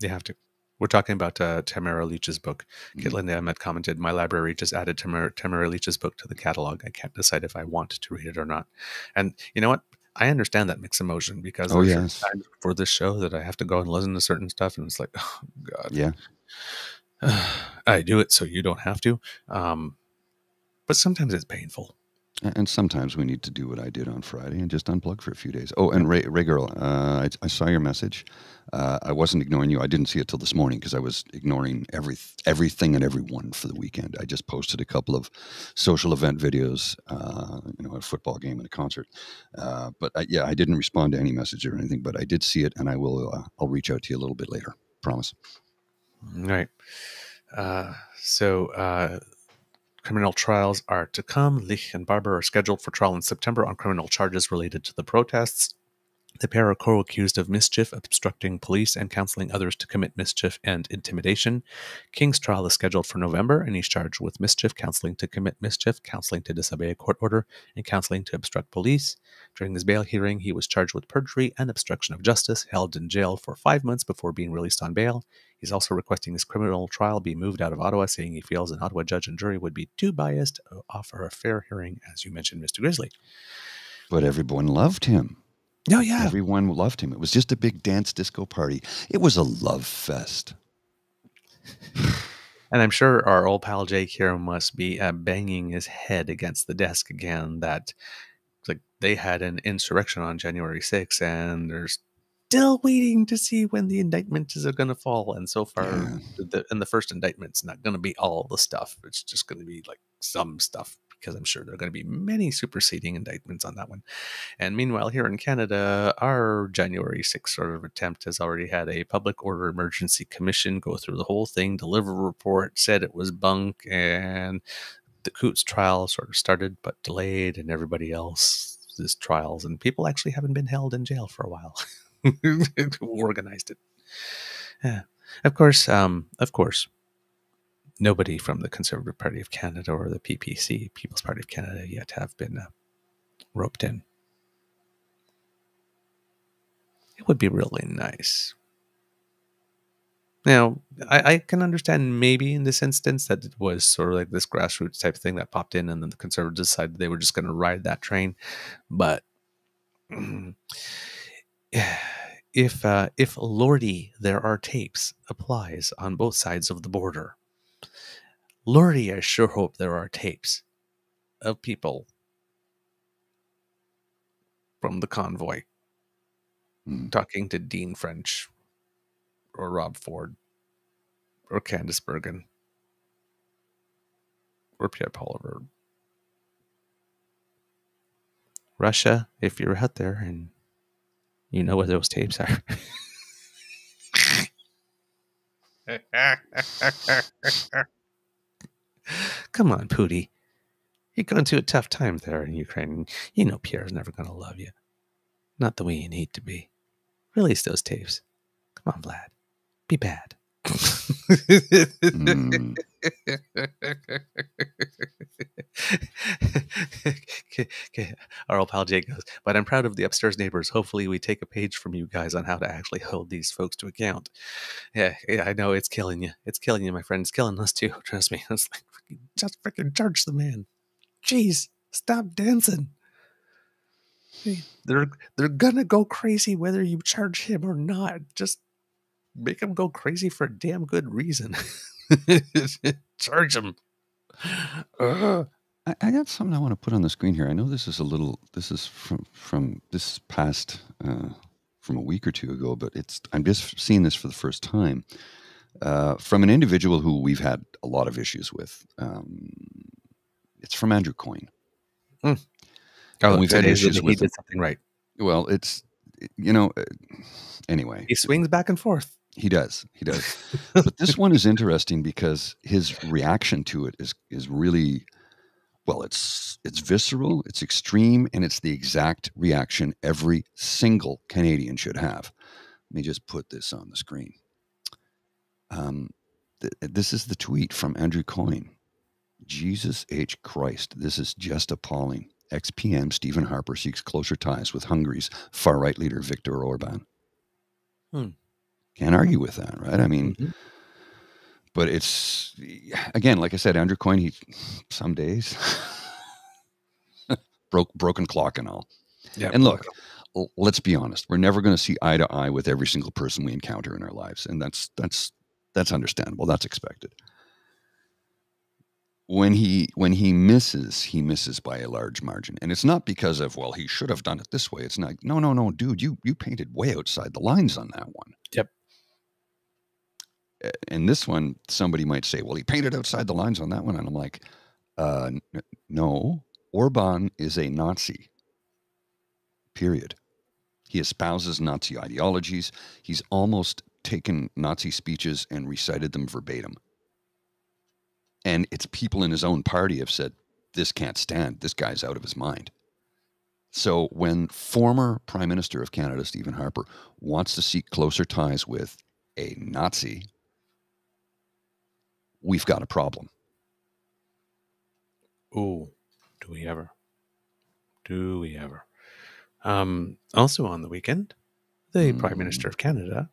You have to. We're talking about Tamara Leach's book. Linda Emmett commented, my library just added Tamara Leach's book to the catalog. I can't decide if I want to read it or not. And you know what? I understand that mixed emotion because there's times for this show that I have to go and listen to certain stuff and it's like, oh, God. Yeah. I do it so you don't have to. But sometimes it's painful. And sometimes we need to do what I did on Friday and just unplug for a few days. Oh, and Ray Girl, I saw your message. I wasn't ignoring you. I didn't see it till this morning because I was ignoring everything and everyone for the weekend. I just posted a couple of social event videos, a football game and a concert. But I didn't respond to any message or anything, but I did see it, and I'll reach out to you a little bit later. Promise. All right. Criminal trials are to come. Lich and Barber are scheduled for trial in September on criminal charges related to the protests. The pair are co-accused of mischief, obstructing police, and counseling others to commit mischief and intimidation. King's trial is scheduled for November, and he's charged with mischief, counseling to commit mischief, counseling to disobey a court order, and counseling to obstruct police. During his bail hearing, he was charged with perjury and obstruction of justice, held in jail for 5 months before being released on bail. He's also requesting his criminal trial be moved out of Ottawa, saying he feels an Ottawa judge and jury would be too biased to offer a fair hearing, as you mentioned, Mr. Grizzly. But everyone loved him. Oh, yeah. Everyone loved him. It was just a big dance disco party. It was a love fest. And I'm sure our old pal Jake here must be banging his head against the desk again that they had an insurrection on January 6th, and they're still waiting to see when the indictments are going to fall. And so far, the first indictment's not going to be all the stuff. It's just going to be like some stuff, because I'm sure there are going to be many superseding indictments on that one. And meanwhile, here in Canada, our January 6th sort of attempt has already had a public order emergency commission go through the whole thing, deliver a report, said it was bunk, and the Coots trial sort of started but delayed, and everybody else's trials. And people actually haven't been held in jail for a while who organized it. Yeah. Of course, nobody from the Conservative Party of Canada or the PPC, People's Party of Canada, yet have been roped in. It would be really nice. Now, I can understand maybe in this instance that it was sort of like this grassroots type thing that popped in, and then the Conservatives decided they were just going to ride that train. But if Lordy, there are tapes applies on both sides of the border, Lordy, I sure hope there are tapes of people from the convoy talking to Dean French or Rob Ford or Candice Bergen or Pierre Poilievre. Russia, if you're out there and you know what those tapes are. Come on, Pootie. You're going through a tough time there in Ukraine. You know Pierre's never going to love you. Not the way you need to be. Release those tapes. Come on, Vlad. Be bad. Our old pal Jake goes, but I'm proud of the upstairs neighbors. Hopefully we take a page from you guys on how to actually hold these folks to account. Yeah, I know it's killing you. It's killing you, my friend. It's killing us too. Trust me. It's like, just freaking charge the man. Jeez, stop dancing. They're gonna go crazy whether you charge him or not. Just make them go crazy for a damn good reason. Charge them. I got something I want to put on the screen here. I know this is from this past from a week or two ago, but I'm just seeing this for the first time. from an individual who we've had a lot of issues with. It's from Andrew Coyne. Oh, and we've had issues with he did something right. Well, it's, anyway. He swings back and forth. He does. But this one is interesting because his reaction to it is really, well, it's visceral, it's extreme, and it's the exact reaction every single Canadian should have. Let me just put this on the screen. This is the tweet from Andrew Coyne. Jesus H. Christ, this is just appalling. Ex-PM Stephen Harper seeks closer ties with Hungary's far-right leader Viktor Orban. Can't argue with that, right? I mean, but it's, again, like I said, Andrew Coyne, he some days broken clock and all. Yeah, and look, let's be honest, we're never going to see eye to eye with every single person we encounter in our lives, and that's understandable. That's expected. When he misses by a large margin, and it's not because of, well, he should have done it this way. It's not. No, dude, you painted way outside the lines on that one. Yep. And this one, somebody might say, well, he painted outside the lines on that one, and I'm like, no, Orban is a Nazi. Period. He espouses Nazi ideologies. He's almost taken Nazi speeches and recited them verbatim. And it's people in his own party have said, this can't stand. This guy's out of his mind. So when former Prime Minister of Canada, Stephen Harper, wants to seek closer ties with a Nazi, we've got a problem. Ooh, do we ever? Also on the weekend, the Prime Minister of Canada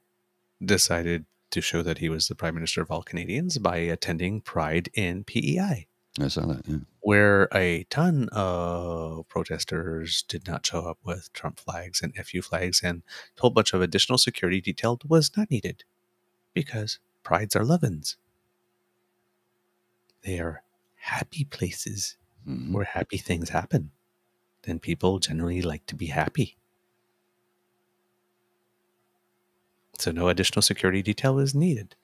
decided to show that he was the Prime Minister of all Canadians by attending Pride in PEI. I saw that, yeah. Where a ton of protesters did not show up with Trump flags and FU flags, and a whole bunch of additional security detail was not needed because prides are love-ins. They are happy places where happy things happen. And people generally like to be happy. So no additional security detail is needed.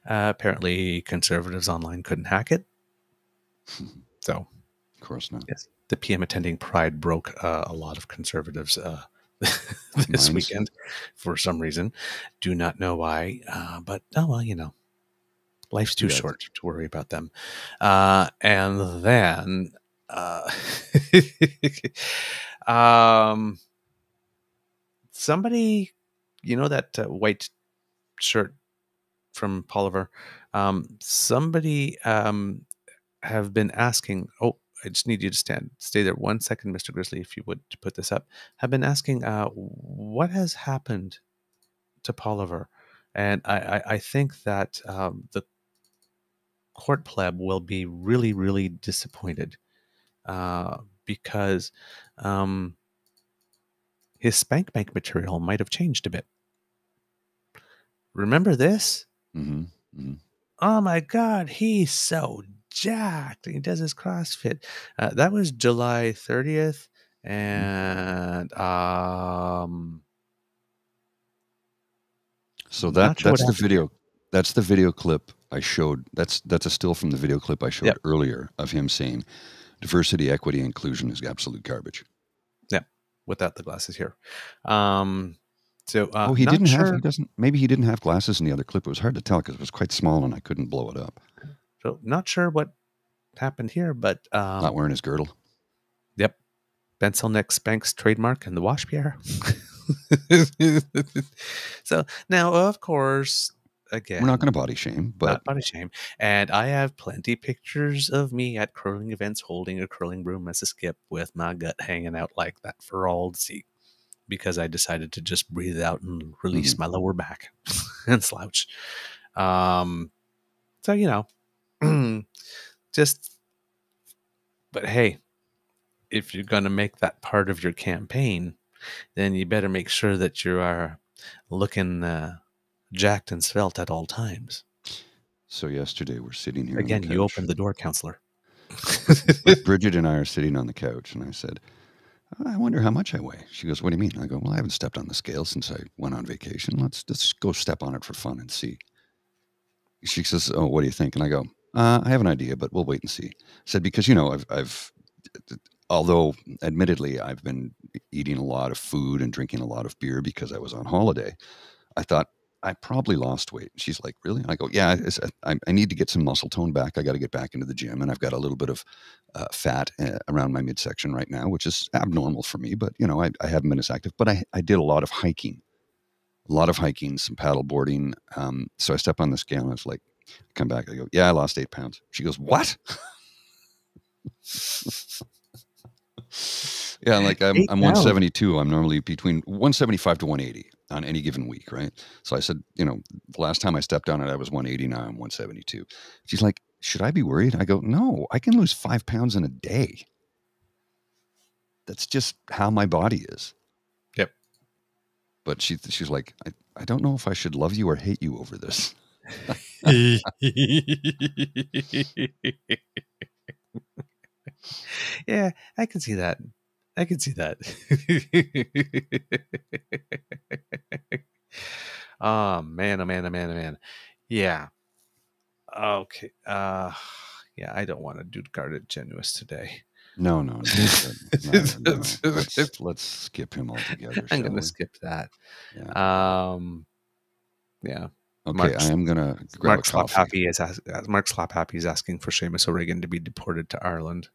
Apparently, conservatives online couldn't hack it. So, of course not. Yes, the PM attending Pride broke a lot of conservatives this weekend for some reason. Do not know why, but oh well, life's too short to worry about them. And then, somebody. That white shirt from Poilievre, somebody have been asking, I just need you to stay there 1 second, Mr. Grizzly, if you would, to put this up, have been asking what has happened to Poilievre. And I think that the court pleb will be really, really disappointed because his spank bank material might have changed a bit. Remember this? Oh my God, he's so jacked. He does his CrossFit. That was July 30th. And so that's the video. That's the video clip I showed. That's a still from the video clip I showed earlier of him saying diversity, equity, inclusion is absolute garbage. Yeah, without the glasses here. He didn't have. He doesn't. Maybe he didn't have glasses in the other clip. It was hard to tell because it was quite small and I couldn't blow it up. So not sure what happened here, but not wearing his girdle. Yep, pencil neck Spanx trademark and the wash Pierre. So now, of course, again, we're not going to body shame, but not body shame. And I have plenty pictures of me at curling events holding a curling broom as a skip with my gut hanging out like that for all to see. Because I decided to just breathe out and release my lower back and slouch. So, but hey, if you're going to make that part of your campaign, then you better make sure that you are looking jacked and svelte at all times. So yesterday we're sitting here. Again, you opened the door, counselor. Bridget and I are sitting on the couch, and I said, I wonder how much I weigh. She goes, what do you mean? I go, well, I haven't stepped on the scale since I went on vacation. Let's just go step on it for fun and see. she says, "Oh, what do you think?" And I go, "I have an idea, but we'll wait and see." I said, because, I've although admittedly I've been eating a lot of food and drinking a lot of beer because I was on holiday, I thought I probably lost weight. She's like, "Really?" I go, "Yeah, I need to get some muscle tone back. I got to get back into the gym, and I've got a little bit of fat around my midsection right now, which is abnormal for me. But I haven't been as active. But I did a lot of hiking, some paddle boarding. So I step on the scale, and it's like, come back. I go, "Yeah, I lost 8 pounds." She goes, "What?" Yeah, like I'm 172. I'm normally between 175 to 180 on any given week, right? So I said, the last time I stepped on it, I was 180. Now I'm 172. She's like, "Should I be worried?" I go, "No, I can lose 5 pounds in a day. That's just how my body is." Yep. But she's like, I don't know if I should love you or hate you over this. Yeah, I can see that. Oh man, oh man, oh man, oh man. Yeah. Okay. Yeah, I don't want to do guarded genuous today. No. Let's skip him altogether. I'm gonna skip that. Yeah. Yeah. Okay, Mark, I am gonna grab a coffee. Mark Slaphappy is asking for Seamus O'Regan to be deported to Ireland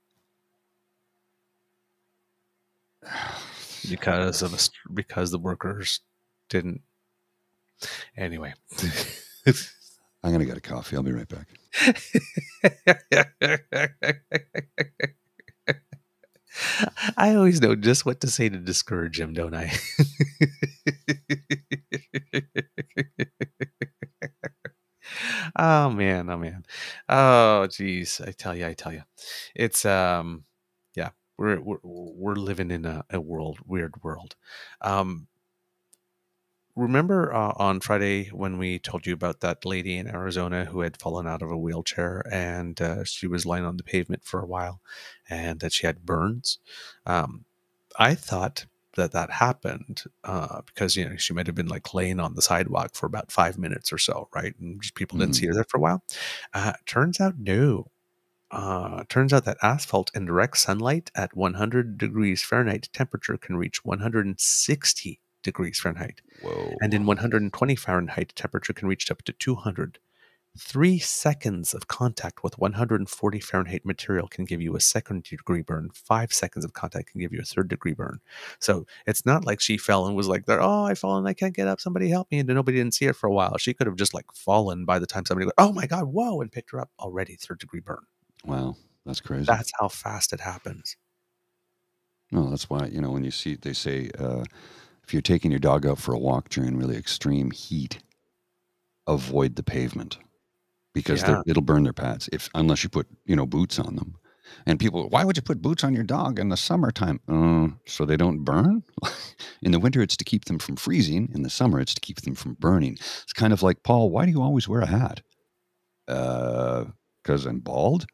because the workers didn't. Anyway. I'm gonna get a coffee. I'll be right back. I always know just what to say to discourage him, don't I? Oh man. Oh geez. I tell you. It's yeah, we're living in a weird world. Remember on Friday when we told you about that lady in Arizona who had fallen out of a wheelchair and she was lying on the pavement for a while and that she had burns? I thought that happened because she might have been like laying on the sidewalk for about 5 minutes or so, right? And just people didn't see her there for a while. Turns out no. Turns out that asphalt in direct sunlight at 100 degrees Fahrenheit temperature can reach 160 degrees Fahrenheit. Whoa. And in 120 Fahrenheit temperature can reach up to 200. 3 seconds of contact with 140 Fahrenheit material can give you a second-degree burn. 5 seconds of contact can give you a third-degree burn. So it's not like she fell and was like, "Oh, I fell and I can't get up. Somebody help me." And nobody didn't see her for a while. She could have just like fallen by the time somebody went, "Oh my God, whoa," and picked her up. Already third-degree burn. Wow, that's crazy. That's how fast it happens. No, that's why, when you see, they say, if you're taking your dog out for a walk during really extreme heat, avoid the pavement because it'll burn their pads unless you put, boots on them. And people, why would you put boots on your dog in the summertime? So they don't burn? In the winter, it's to keep them from freezing. In the summer, it's to keep them from burning. It's kind of like, Paul, why do you always wear a hat? Because I'm bald?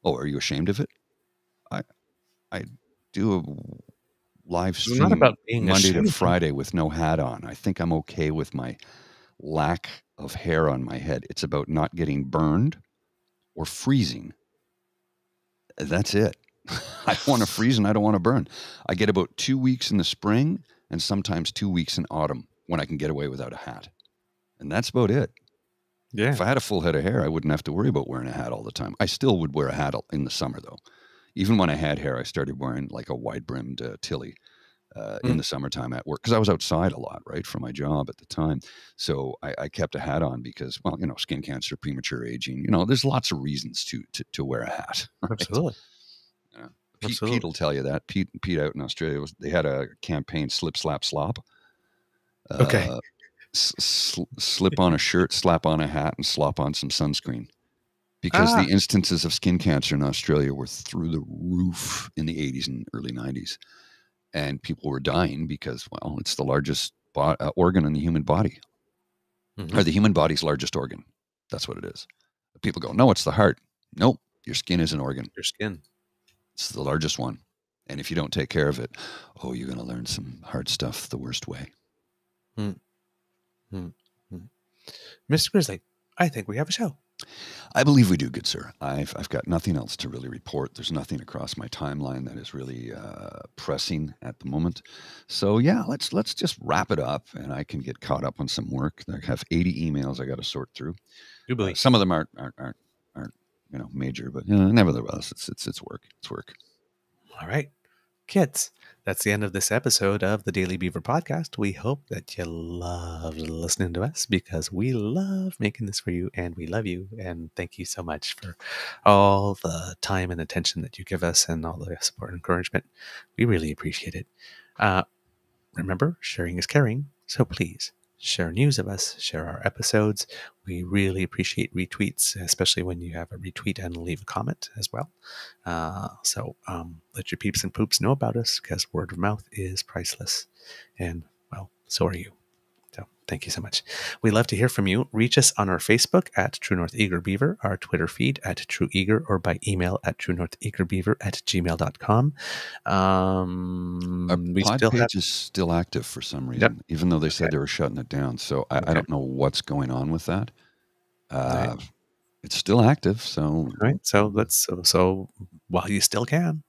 Oh, are you ashamed of it? I do a live stream Monday to Friday with no hat on. I think I'm okay with my lack of hair on my head. It's about not getting burned or freezing. That's it. I don't want to freeze and I don't want to burn. I get about 2 weeks in the spring and sometimes 2 weeks in autumn when I can get away without a hat. And that's about it. Yeah. If I had a full head of hair, I wouldn't have to worry about wearing a hat all the time. I still would wear a hat in the summer, though. Even when I had hair, I started wearing like a wide-brimmed Tilly in the summertime at work because I was outside a lot, right, for my job at the time. So I kept a hat on because, well, skin cancer, premature aging. There's lots of reasons to wear a hat. Right? Absolutely. Pete will tell you that. Pete out in Australia, they had a campaign, Slip, Slap, Slop. Okay. Slip on a shirt, slap on a hat, and slop on some sunscreen. Because the instances of skin cancer in Australia were through the roof in the 80s and early 90s. And people were dying because, well, it's the largest organ in the human body. Mm-hmm. Or the human body's largest organ. That's what it is. People go, no, it's the heart. Nope, your skin is an organ. Your skin. It's the largest one. And if you don't take care of it, you're going to learn some hard stuff the worst way. Mr. Grizzly, I think we have a show. I believe we do, good sir. I've got nothing else to really report. There's nothing across my timeline that is really pressing at the moment. So yeah, let's just wrap it up, and I can get caught up on some work. I have 80 emails I got to sort through. Some of them aren't major, but nevertheless, it's work. It's work. All right, kids. That's the end of this episode of the Daily Beaver podcast. We hope that you loved listening to us, because we love making this for you, and we love you. And thank you so much for all the time and attention that you give us, and all the support and encouragement. We really appreciate it. Remember, sharing is caring. So please share news of us, share our episodes. We really appreciate retweets, especially when you have a retweet and leave a comment as well. So let your peeps and poops know about us, because word of mouth is priceless. And, well, so are you. So thank you so much. We love to hear from you. Reach us on our Facebook at True North Eager Beaver, our Twitter feed at True Eager, or by email at truenortheagerbeaver@gmail.com. Our pod page is still active for some reason, even though they said they were shutting it down. So I don't know what's going on with that. It's still active. So So while you still can.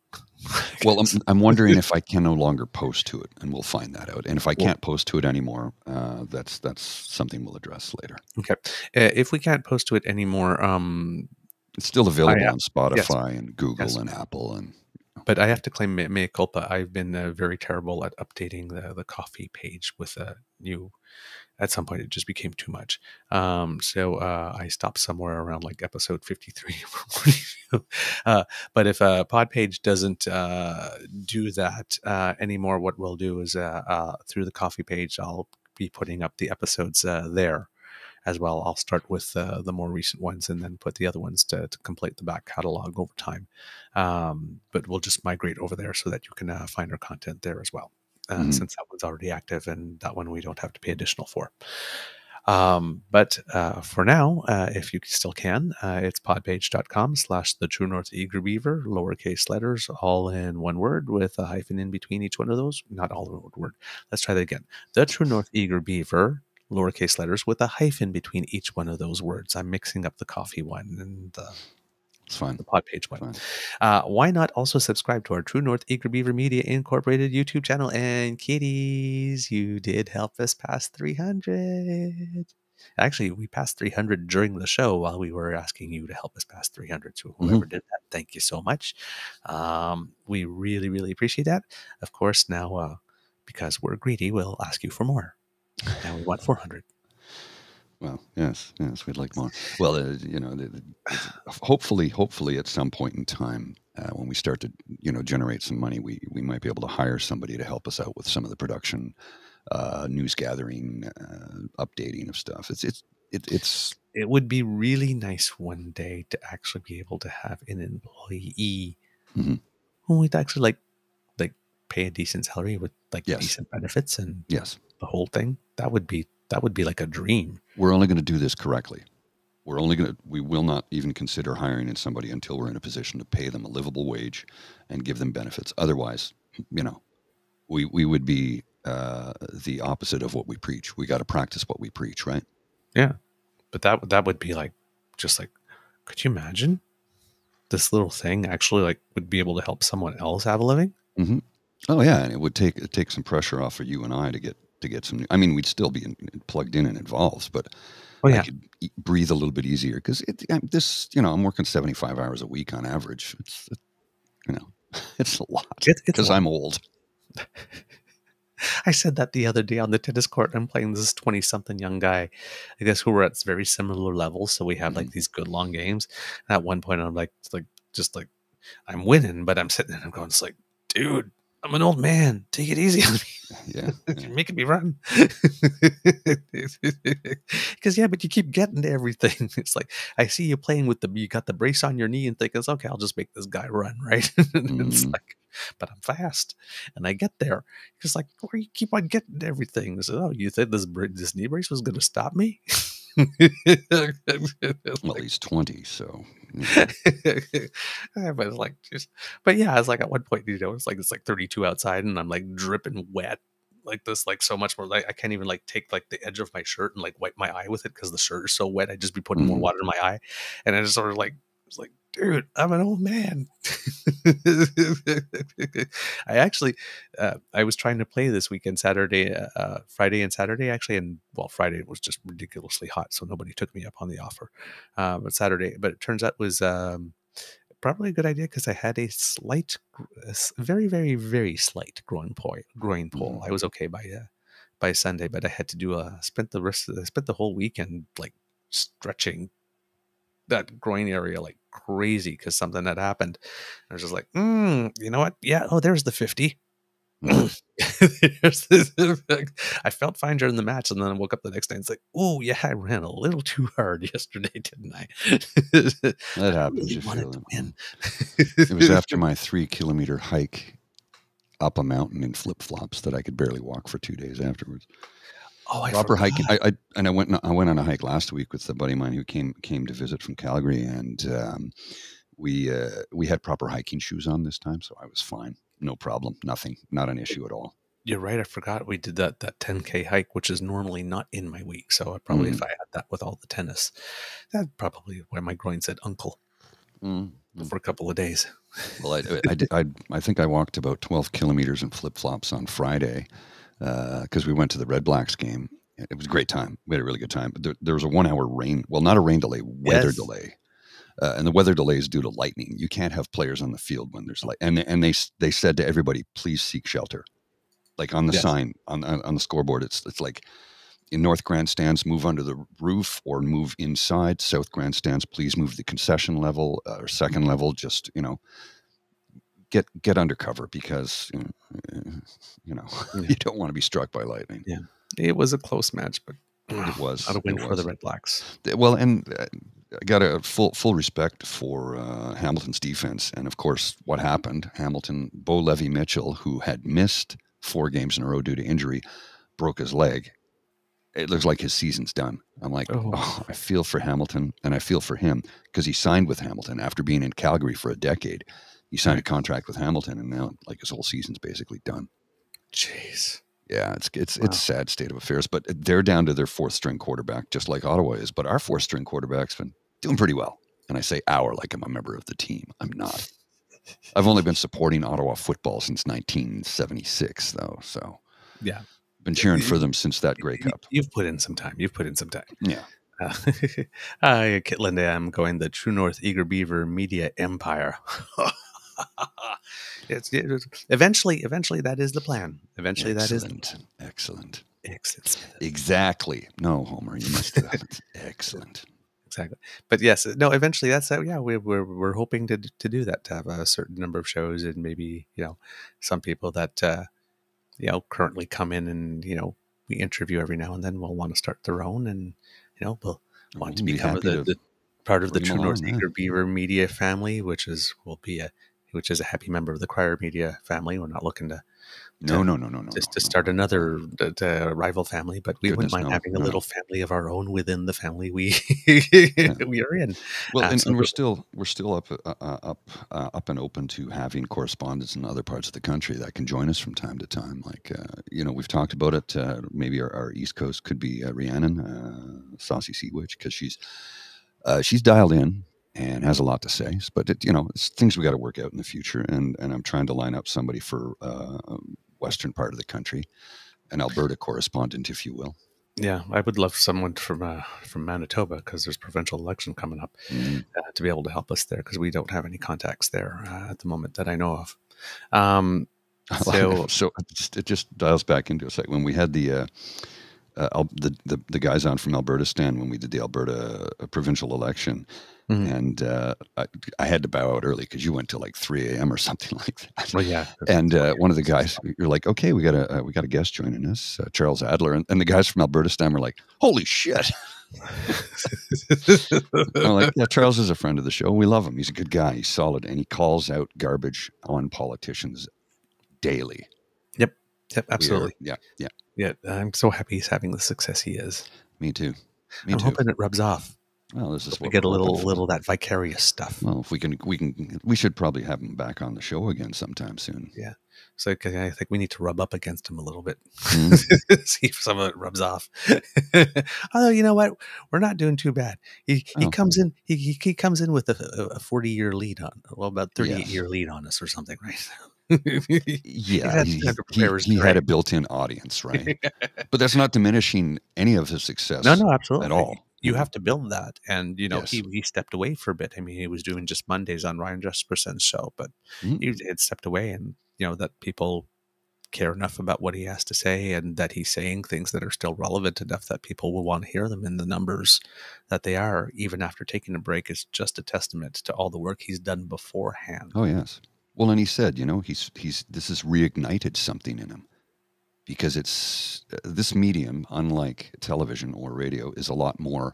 Well, I'm wondering if I can no longer post to it, and we'll find that out. And if I can't post to it anymore, that's something we'll address later. Okay. If we can't post to it anymore, it's still available on Spotify and Google and Apple. But I have to claim mea culpa. I've been very terrible at updating the coffee page with a new. At some point, it just became too much. So I stopped somewhere around like episode 53. But if a pod page doesn't do that anymore, what we'll do is through the coffee page, I'll be putting up the episodes there as well. I'll start with the more recent ones, and then put the other ones to complete the back catalog over time. But we'll just migrate over there so that you can find our content there as well. Since that one's already active, and that one we don't have to pay additional for. But for now, if you still can, it's podpage.com/the True North Eager Beaver, lowercase letters, all in one word with a hyphen in between each one of those. Not all in one word. Let's try that again. The True North Eager Beaver, lowercase letters with a hyphen between each one of those words. I'm mixing up the coffee one and it's fine. The pod page one. Why not also subscribe to our True North Eager Beaver Media Incorporated YouTube channel? And kitties, you did help us pass 300. Actually, we passed 300 during the show while we were asking you to help us pass 300. So whoever did that, thank you so much. We really, really appreciate that. Of course, now because we're greedy, we'll ask you for more. Now we want 400. Well, yes, we'd like more. Well, hopefully at some point in time, when we start to, generate some money, we might be able to hire somebody to help us out with some of the production, news gathering, updating of stuff. It would be really nice one day to actually be able to have an employee who would actually like pay a decent salary with decent benefits and the whole thing. That would be like a dream. We're only going to do this correctly. We will not even consider hiring in somebody until we're in a position to pay them a livable wage and give them benefits. Otherwise, we would be the opposite of what we preach. We got to practice what we preach, right? Yeah. But that would be could you imagine this little thing actually would be able to help someone else have a living? Mm-hmm. Oh yeah. And it would take some pressure off of you and I to get some. I mean, we'd still be plugged in and involved, but I could breathe a little bit easier because I'm working 75 hours a week on average. It's a lot because I'm old. I said that the other day on the tennis court. I'm playing this 20-something young guy, I guess, who were at very similar levels. So we have these good long games. And at one point, I'm I'm winning, but I'm sitting there and I'm going, it's like, dude, I'm an old man. Take it easy on me. Yeah. You're making me run. Because, but you keep getting to everything. It's like, I see you playing you got the brace on your knee and thinking, okay, I'll just make this guy run, right? It's like, but I'm fast. And I get there. It's like, where you keep on getting to everything. I said, oh, you think this knee brace was going to stop me? Well, he's 20, so. But it's at one point, it's like 32 outside, and I'm dripping wet. like this, like so much more. Like I can't even like take like the edge of my shirt and like wipe my eye with it because the shirt is so wet. I'd just be putting more water in my eye, and I just sort of like was like, dude, I'm an old man. I actually, I was trying to play this weekend, Friday and Saturday actually, and well, Friday was just ridiculously hot, so nobody took me up on the offer. But Saturday, but it turns out was probably a good idea because I had a very, very, very slight groin pull. I was okay by Sunday, but I had to spent the whole weekend like stretching that groin area like crazy because something had happened. I was just like, you know what? Yeah. Oh, there's the 50. I felt fine during the match, and then I woke up the next day and it's like, oh yeah, I ran a little too hard yesterday, didn't I? That happens. Really wanted to win. It was after my 3-kilometer hike up a mountain in flip-flops that I could barely walk for 2 days afterwards. Oh, I proper forgot. hiking. I went on a hike last week with a buddy of mine who came to visit from Calgary, and we had proper hiking shoes on this time, so I was fine. No problem. Nothing. Not an issue at all. You're right. I forgot we did that 10K hike, which is normally not in my week. So if I had that with all the tennis, that's probably where my groin said uncle for a couple of days. Well, I think I walked about 12 kilometers in flip-flops on Friday because we went to the Red Blacks game. It was a great time. We had a really good time. But there was a 1 hour rain. Well, not a rain delay, weather delay. And the weather delay is due to lightning. You can't have players on the field when there's light. And they said to everybody, please seek shelter. Like on the sign, on the scoreboard, it's like in North Grandstands, move under the roof or move inside. South Grandstands, please move to the concession level or second level. Just, get under cover because, you don't want to be struck by lightning. Yeah. It was a close match, but it was not a win for the Red Blacks. Well, and I got a full respect for Hamilton's defense. And of course, what happened, Bo Levy-Mitchell, who had missed 4 games in a row due to injury, broke his leg. It looks like his season's done. I'm like, I feel for Hamilton, and I feel for him because he signed with Hamilton after being in Calgary for a decade. He signed a contract with Hamilton, and now like his whole season's basically done. Jeez. Yeah, it's a sad state of affairs, but they're down to their 4th string quarterback, just like Ottawa is. But our 4th string quarterback's been doing pretty well. And I say our like I'm a member of the team. I'm not. I've only been supporting Ottawa football since 1976, though. So yeah, been cheering for them since that Grey Cup. You've put in some time. Yeah. Linda, I'm going the True North Eager Beaver Media Empire. Eventually that is the plan. Eventually that is excellent. Exactly. No, Homer, you missed it. Excellent. Exactly. But yes, no, eventually that's we're hoping to do that, to have a certain number of shows, and maybe, some people that currently come in and, we interview every now and then will want to start their own, and, we'll want to become the part of the True North Eager Beaver Media family, which is a happy member of the Crier Media family. We're not looking to start another rival family, but we wouldn't mind having a little family of our own within the family we are in. Well, and we're still up and open to having correspondents in other parts of the country that can join us from time to time. Like we've talked about it. Maybe our East Coast could be Rhiannon, Saucy Sea Witch, because she's dialed in and has a lot to say, but it's things we got to work out in the future. And I'm trying to line up somebody for western part of the country, an Alberta correspondent, if you will. Yeah, I would love someone from Manitoba, because there's provincial election coming up, to be able to help us there, because we don't have any contacts there at the moment that I know of. So it just dials back into a second when we had the guys on from Alberta stand when we did the Alberta provincial election. And I had to bow out early because you went till like 3 a.m. or something like that. Well, yeah. And one of the guys, you're like, okay, we got a guest joining us, Charles Adler, and the guys from Alberta stand were like, holy shit. I'm like, yeah, Charles is a friend of the show. We love him. He's a good guy. He's solid, and he calls out garbage on politicians daily. Yep, absolutely. Yeah. I'm so happy he's having the success he is. Me too. I'm hoping it rubs off. Well, this is we get a little of that vicarious stuff. Well, if we should probably have him back on the show again sometime soon. Yeah. So I think we need to rub up against him a little bit, Mm. see if some of it rubs off. Although you know what, we're not doing too bad. He Oh. comes in. He comes in with a 40-year lead on, well, about 38-year Yes. lead on us or something, right? Yeah, He's had time to prepare his he had parade. a built-in audience, right? But that's not diminishing any of his success No, absolutely. at all. You have to build that, and Yes. he stepped away for a bit. I mean, he was doing just Mondays on Ryan Jesperson's show, but Mhm. he had stepped away, and that people care enough about what he has to say, and that he's saying things that are still relevant enough that people will want to hear them in the numbers that they are, even after taking a break, is just a testament to all the work he's done beforehand. Oh, yes. Well, and he said, this has reignited something in him, because it's this medium, unlike television or radio, is a lot more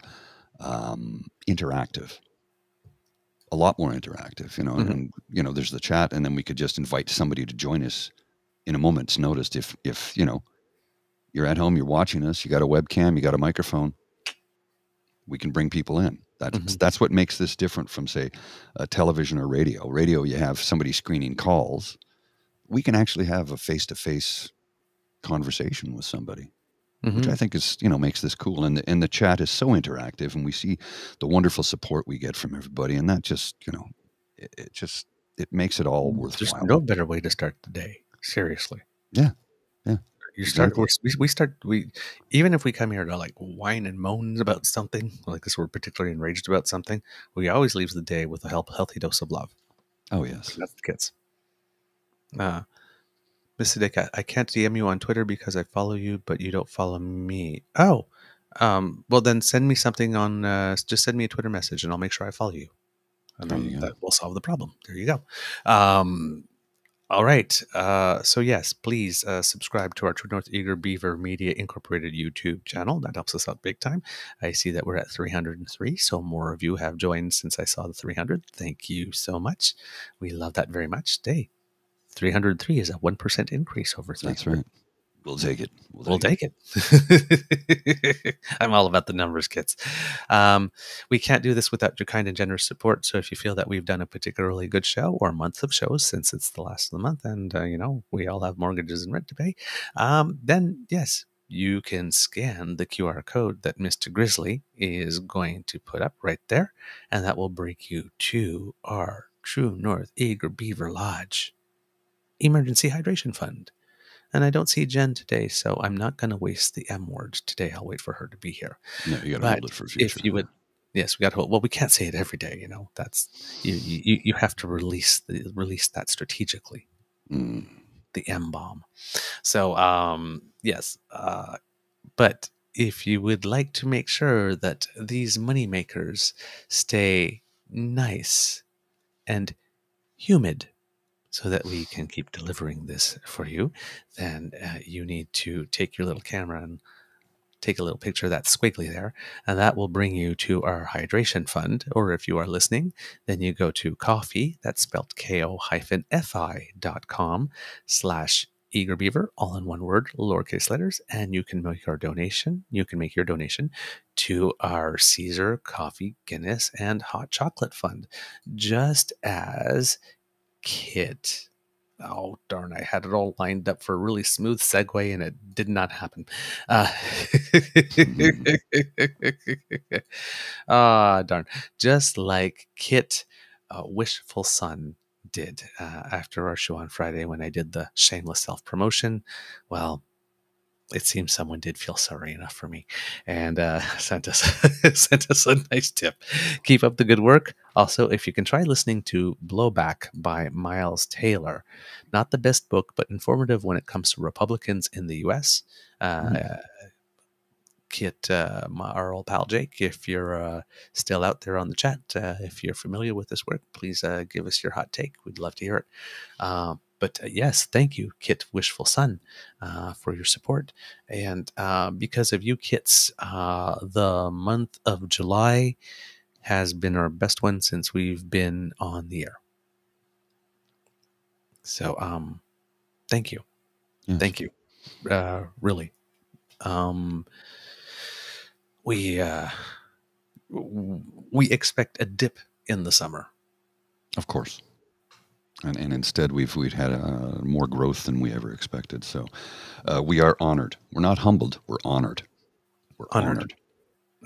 interactive. A lot more interactive, Mhm. and there's the chat, and then we could just invite somebody to join us in a moment's notice. If you're at home, you're watching us, you got a webcam, you got a microphone, we can bring people in. That's what makes this different from, say, television or radio. Radio, you have somebody screening calls. We can actually have a face-to-face conversation with somebody, which I think is, makes this cool. And the chat is so interactive, and we see the wonderful support we get from everybody. And that just, it makes it all There's worthwhile. no better way to start the day. Seriously. Yeah. You start. Exactly. We start. Even if we come here to like whine and moan about something, like this, we're particularly enraged about something. We always leave the day with a healthy dose of love. Oh, yes. That's the kids. Mr. Dick, I can't DM you on Twitter because I follow you, but you don't follow me. Oh, well then send me something on. Just send me a Twitter message, and I'll make sure I follow you, and There then you go. that will solve the problem. There you go. All right. So yes, please subscribe to our True North Eager Beaver Media Incorporated YouTube channel. That helps us out big time. I see that we're at 303, so more of you have joined since I saw the 300. Thank you so much. We love that very much. 303 is a 1% increase over 300. That's right. We'll take it. We'll take it. I'm all about the numbers, kids. We can't do this without your kind and generous support. So if you feel that we've done a particularly good show or month of shows, since it's the last of the month, and we all have mortgages and rent to pay, then yes, you can scan the QR code that Mr. Grizzly is going to put up right there, and that will bring you to our True North Eager Beaver Lodge Emergency Hydration Fund. And I don't see Jen today, so I'm not going to waste the M word today. I'll wait for her to be here. No, you got to hold it for future. If you would, yes, we got to hold. Well, we can't say it every day. That's you have to release that strategically. The M bomb. So yes, but if you would like to make sure that these moneymakers stay nice and humid, so that we can keep delivering this for you, then you need to take your little camera and take a little picture of that squiggly there, and that will bring you to our hydration fund. Or if you are listening, then you go to coffee, that's spelled ko-fi.com/eagerbeaver, all in one word, lowercase letters, and you can make your donation. You can make your donation to our Caesar Coffee, Guinness, and Hot Chocolate Fund, just as Kit. Oh, darn. I had it all lined up for a really smooth segue, and it did not happen. Darn. Just like Kit Wishful Son did after our show on Friday when I did the shameless self-promotion. Well, it seems someone did feel sorry enough for me and sent us a nice tip. Keep up the good work. Also, if you can try listening to Blowback by Miles Taylor, not the best book, but informative when it comes to Republicans in the U.S. Kit, our old pal Jake, if you're still out there on the chat, if you're familiar with this work, please give us your hot take. We'd love to hear it. But yes, thank you, Kit Wishful Son, for your support. And because of you, Kits, the month of July has been our best one since we've been on the air. So thank you. Yes. Thank you. Really. We expect a dip in the summer. Of course. And instead, we've had more growth than we ever expected. So we are honored. We're not humbled. We're honored. We're honored.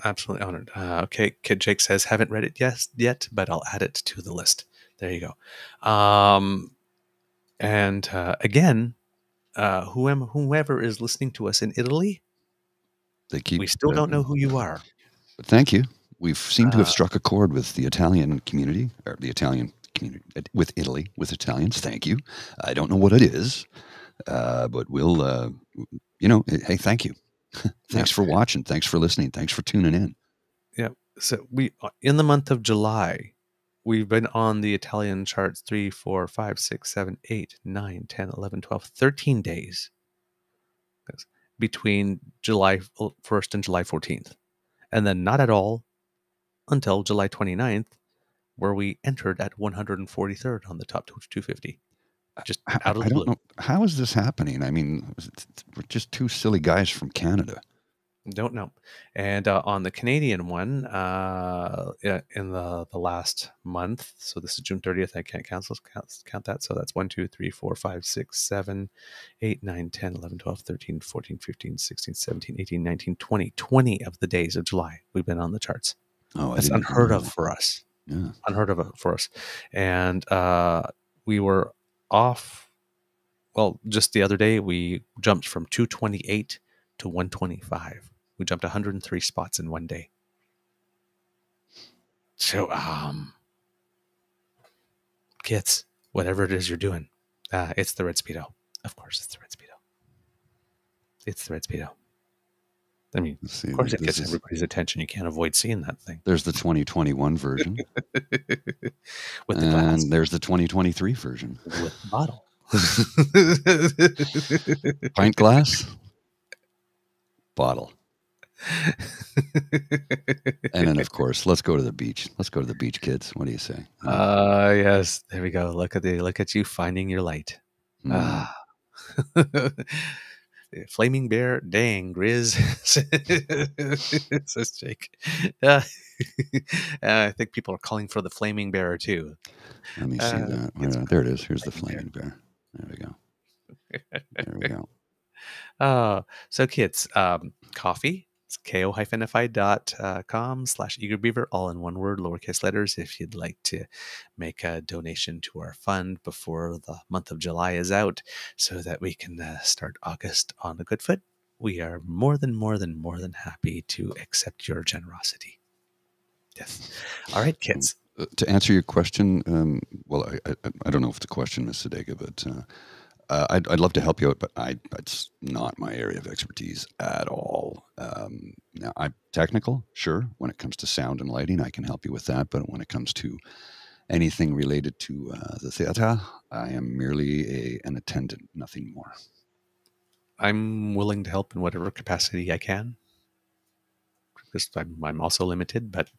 Absolutely honored. Okay, Kid Jake says, haven't read it yet, but I'll add it to the list. There you go. And again, whoever is listening to us in Italy, we still don't know who you are. But thank you. We've seemed to have struck a chord with the Italian community, or the Italian community, with Italy, with Italians. Thank you. I don't know what it is, but we'll, hey, thank you. Thanks for watching. Thanks for listening. Thanks for tuning in. Yeah. So in the month of July, we've been on the Italian charts 3, 4, 5, 6, 7, 8, 9, 10, 11, 12, 13 days between July 1st and July 14th. And then not at all until July 29th, where we entered at 143rd on the top 250. Just out of the blue. I don't know. How is this happening? I mean, we're just two silly guys from Canada. Don't know. And on the Canadian one, in the last month, so this is June 30th, I can't count that. So that's 1, 2, 3, 4, 5, 6, 7, 8, 9, 10, 11, 12, 13, 14, 15, 16, 17, 18, 19, 20. 20 of the days of July we've been on the charts. Oh, that's unheard of for us. Yeah. Unheard of for us. And we were off. Well, just the other day, we jumped from 228 to 125. We jumped 103 spots in one day. So, kids, whatever it is you're doing, it's the Red Speedo. Of course, it's the Red Speedo. It's the Red Speedo. I mean, of course, it gets everybody's attention. You can't avoid seeing that thing. There's the 2021 version. With the glass. And there's the 2023 version. With the bottle. Pint glass. Bottle. And then, of course, let's go to the beach. Let's go to the beach, kids. What do you say? Yes. There we go. Look at you finding your light. Flaming bear, dang, Grizz, says Jake. I think people are calling for the flaming bear too. Let me see that. There it is. Here's the flaming bear. There we go. There we go. So kids, coffee. It's ko-fi.com/eagerbeaver, all in one word, lowercase letters, if you'd like to make a donation to our fund before the month of July is out so that we can start August on a good foot. We are more than happy to accept your generosity. Yes. All right, kids. To answer your question, well, I don't know if it's a question, Ms. Sadega, but I'd love to help you out, but it's not my area of expertise at all. Now, I'm technical, sure. When it comes to sound and lighting, I can help you with that. But when it comes to anything related to the theater, I am merely an attendant, nothing more. I'm willing to help in whatever capacity I can, because I'm also limited, but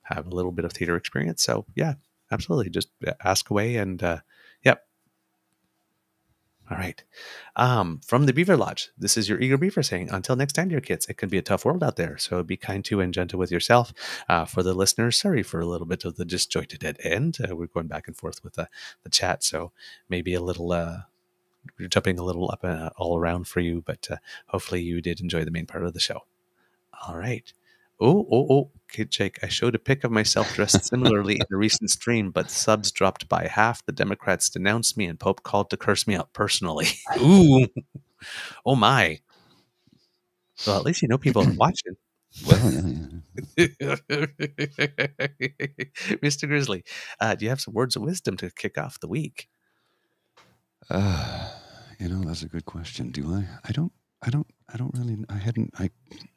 have a little bit of theater experience. So yeah, absolutely. Just ask away and yep. All right. From the Beaver Lodge, this is your Eager Beaver saying, until next time, dear kids, it can be a tough world out there. So be kind to and gentle with yourself. For the listeners, sorry for a little bit of the disjointed dead end. We're going back and forth with the chat. So maybe a little, we're jumping a little up all around for you, but hopefully you did enjoy the main part of the show. All right. Oh, Kid Jake, I showed a pic of myself dressed similarly in a recent stream, but subs dropped by half. The Democrats denounced me and Pope called to curse me out personally. Ooh. Oh, my. Well, at least you know people are watching. Well, yeah. Mr. Grizzly, do you have some words of wisdom to kick off the week? That's a good question. Do I? I don't really. I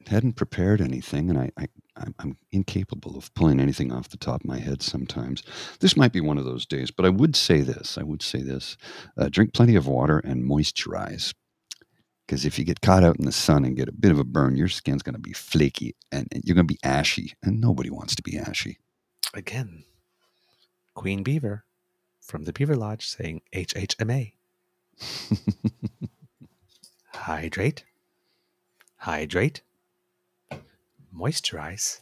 hadn't prepared anything, and I'm incapable of pulling anything off the top of my head sometimes. This might be one of those days, but I would say this. Drink plenty of water and moisturize. Because if you get caught out in the sun and get a bit of a burn, your skin's going to be flaky and you're going to be ashy, and nobody wants to be ashy. Again, Queen Beaver from the Beaver Lodge saying HHMA. Hydrate, moisturize,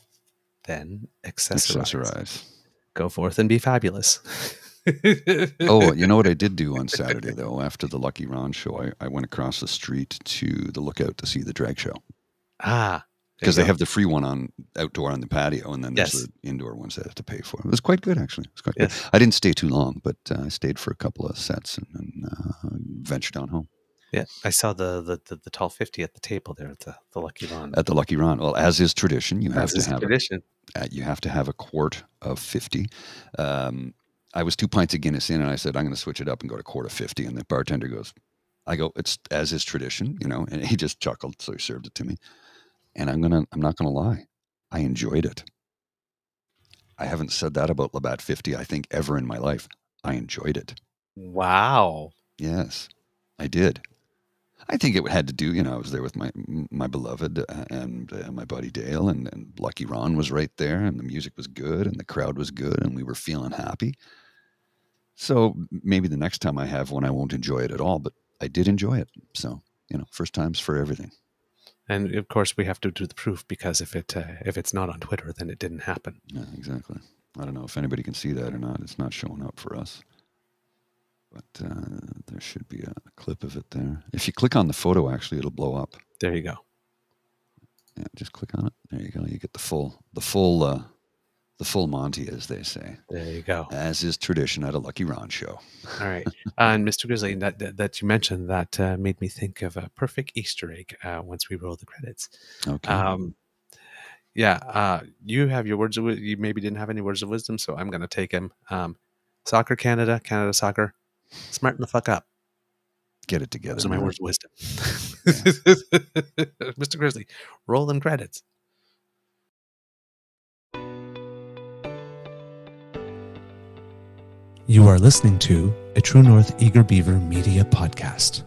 then accessorize. Go forth and be fabulous. Oh, you know what I did do on Saturday, though? After the Lucky Ron show, I went across the street to the Lookout to see the drag show. Ah. Because they have the free one on outdoor on the patio, and then there's Yes. the indoor ones that I have to pay for. It was quite good, actually. It was quite Yes. good. I didn't stay too long, but I stayed for a couple of sets and ventured on home. Yeah, I saw the tall 50 at the table there at the Lucky Ron. At the Lucky Ron. Well, as is tradition, you have As is to have tradition. you have to have a quart of 50. I was 2 pints of Guinness in, and I said, I'm going to switch it up and go to quart of 50. And the bartender goes, it's as is tradition, you know, and he just chuckled. So he served it to me. And I'm not going to lie. I enjoyed it. I haven't said that about Labatt 50, I think, ever in my life. I enjoyed it. Wow. Yes, I did. I think it had to do, you know, I was there with my beloved and my buddy Dale, and Lucky Ron was right there, and the music was good, and the crowd was good, and we were feeling happy. So maybe the next time I have one, I won't enjoy it at all, but I did enjoy it. So, you know, first times for everything. And of course, we have to do the proof, because if it's not on Twitter, then it didn't happen. Yeah, exactly. I don't know if anybody can see that or not. It's not showing up for us. But there should be a clip of it there. If you click on the photo, actually, it'll blow up. There you go. Yeah, just click on it. There you go. You get the full Monty, as they say. There you go. As is tradition at a Lucky Ron show. All right. And Mr. Grizzly, that you mentioned, that made me think of a perfect Easter egg once we roll the credits. Okay. You have your words of wisdom. You maybe didn't have any words of wisdom, so I'm going to take him. Soccer Canada Soccer. Smarten the fuck up. Get it together. Those are my man. words of wisdom. Mr. Grizzly, roll them credits. You are listening to a True North Eager Beaver media podcast.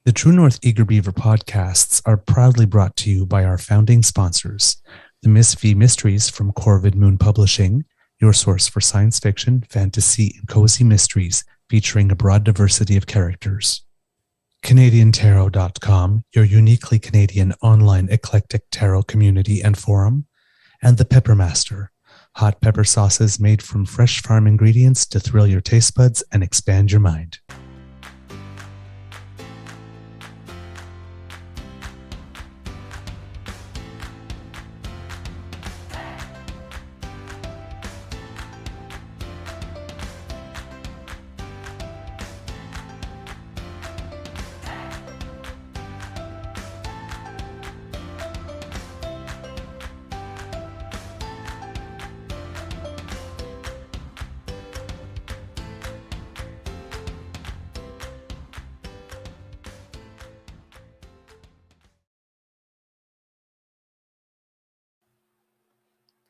The True North Eager Beaver podcasts are proudly brought to you by our founding sponsors, the Miss V Mysteries from Corvid Moon Publishing, your source for science fiction, fantasy, and cozy mysteries featuring a broad diversity of characters. CanadianTarot.com, your uniquely Canadian online eclectic tarot community and forum. And The Peppermaster, hot pepper sauces made from fresh farm ingredients to thrill your taste buds and expand your mind.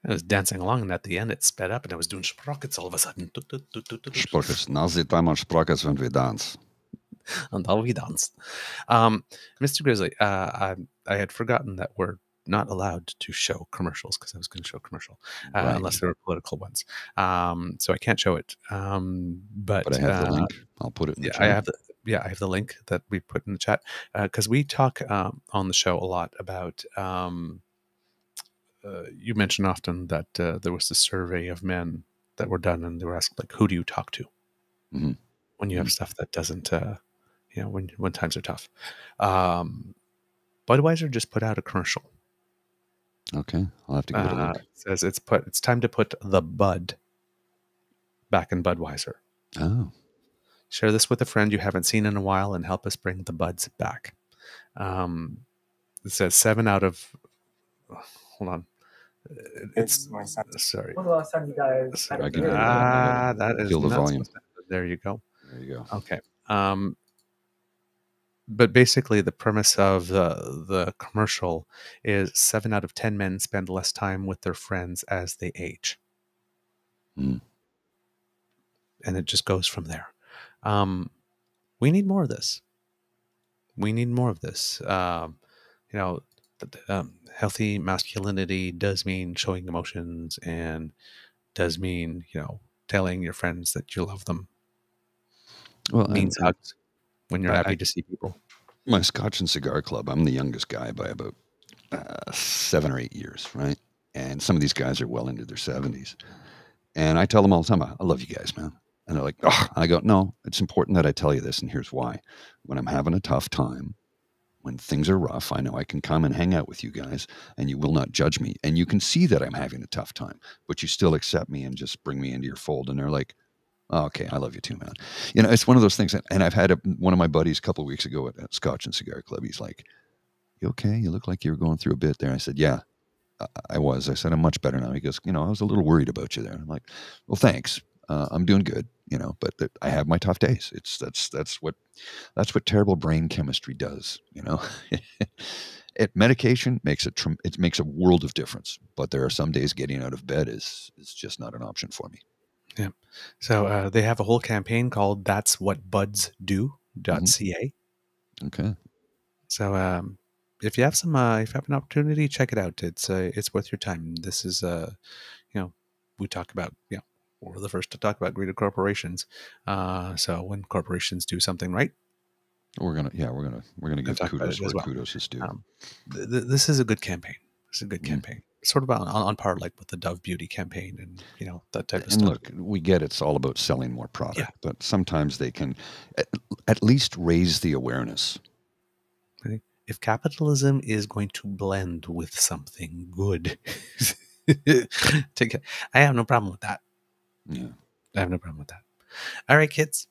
I was dancing along, and at the end it sped up, and I was doing sprockets all of a sudden. Sprockets. Now the time on Sprockets when we dance. And all we danced. Mr. Grizzly, I had forgotten that we're not allowed to show commercials, because I was going to show a commercial, Right. unless they were political ones. So I can't show it. But I have the link. I'll put it in the chat. I have the link that we put in the chat, because we talk on the show a lot about. You mentioned often that there was this survey of men that were done, and they were asked, like, who do you talk to when you have stuff that doesn't, when times are tough. Budweiser just put out a commercial. Okay, I'll have to give it a look. It says it's time to put the Bud back in Budweiser. Oh, Share this with a friend you haven't seen in a while and help us bring the Buds back. It says 7 out of. Hold on. It's my son. Sorry. When was the last time you guys had I a can beer? That is Feel the not volume. supposed to- There you go. there you go. Okay. But basically, the premise of the commercial is 7 out of 10 men spend less time with their friends as they age. Mm. And it just goes from there. We need more of this. We need more of this. Healthy masculinity does mean showing emotions, and does mean, telling your friends that you love them. Well, Means and hugs when you're I- happy to see people. my Scotch and Cigar Club, I'm the youngest guy by about 7 or 8 years, right? And some of these guys are well into their 70s. And I tell them all the time, I love you guys, man. And they're like, oh, I go, no, it's important that I tell you this. And here's why. When I'm having a tough time, when things are rough, I know I can come and hang out with you guys and you will not judge me. And you can see that I'm having a tough time, but you still accept me and just bring me into your fold. And they're like, oh, okay, I love you too, man. You know, it's one of those things. And I've had one of my buddies a couple of weeks ago at Scotch and Cigar Club. He's like, you okay? You look like you were going through a bit there. I said, yeah, I was. I said, I'm much better now. He goes, I was a little worried about you there. I'm like, well, thanks. I'm doing good, but I have my tough days. That's what terrible brain chemistry does. Medication makes it makes a world of difference. But there are some days getting out of bed is just not an option for me. Yeah. So they have a whole campaign called That's What Buds Do.ca. Okay. So if you have an opportunity, check it out. It's worth your time. This is we talk about we're the first to talk about greeted corporations. So when corporations do something right, we're gonna give kudos where kudos is due. This is a good campaign. This is a good campaign. Sort of on par like with the Dove Beauty campaign and that type of stuff. And look, we get it's all about selling more product, but sometimes they can at least raise the awareness. If capitalism is going to blend with something good, I have no problem with that. Yeah. I have no problem with that. All right, kids.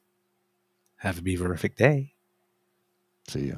Have a beaverific day. See ya.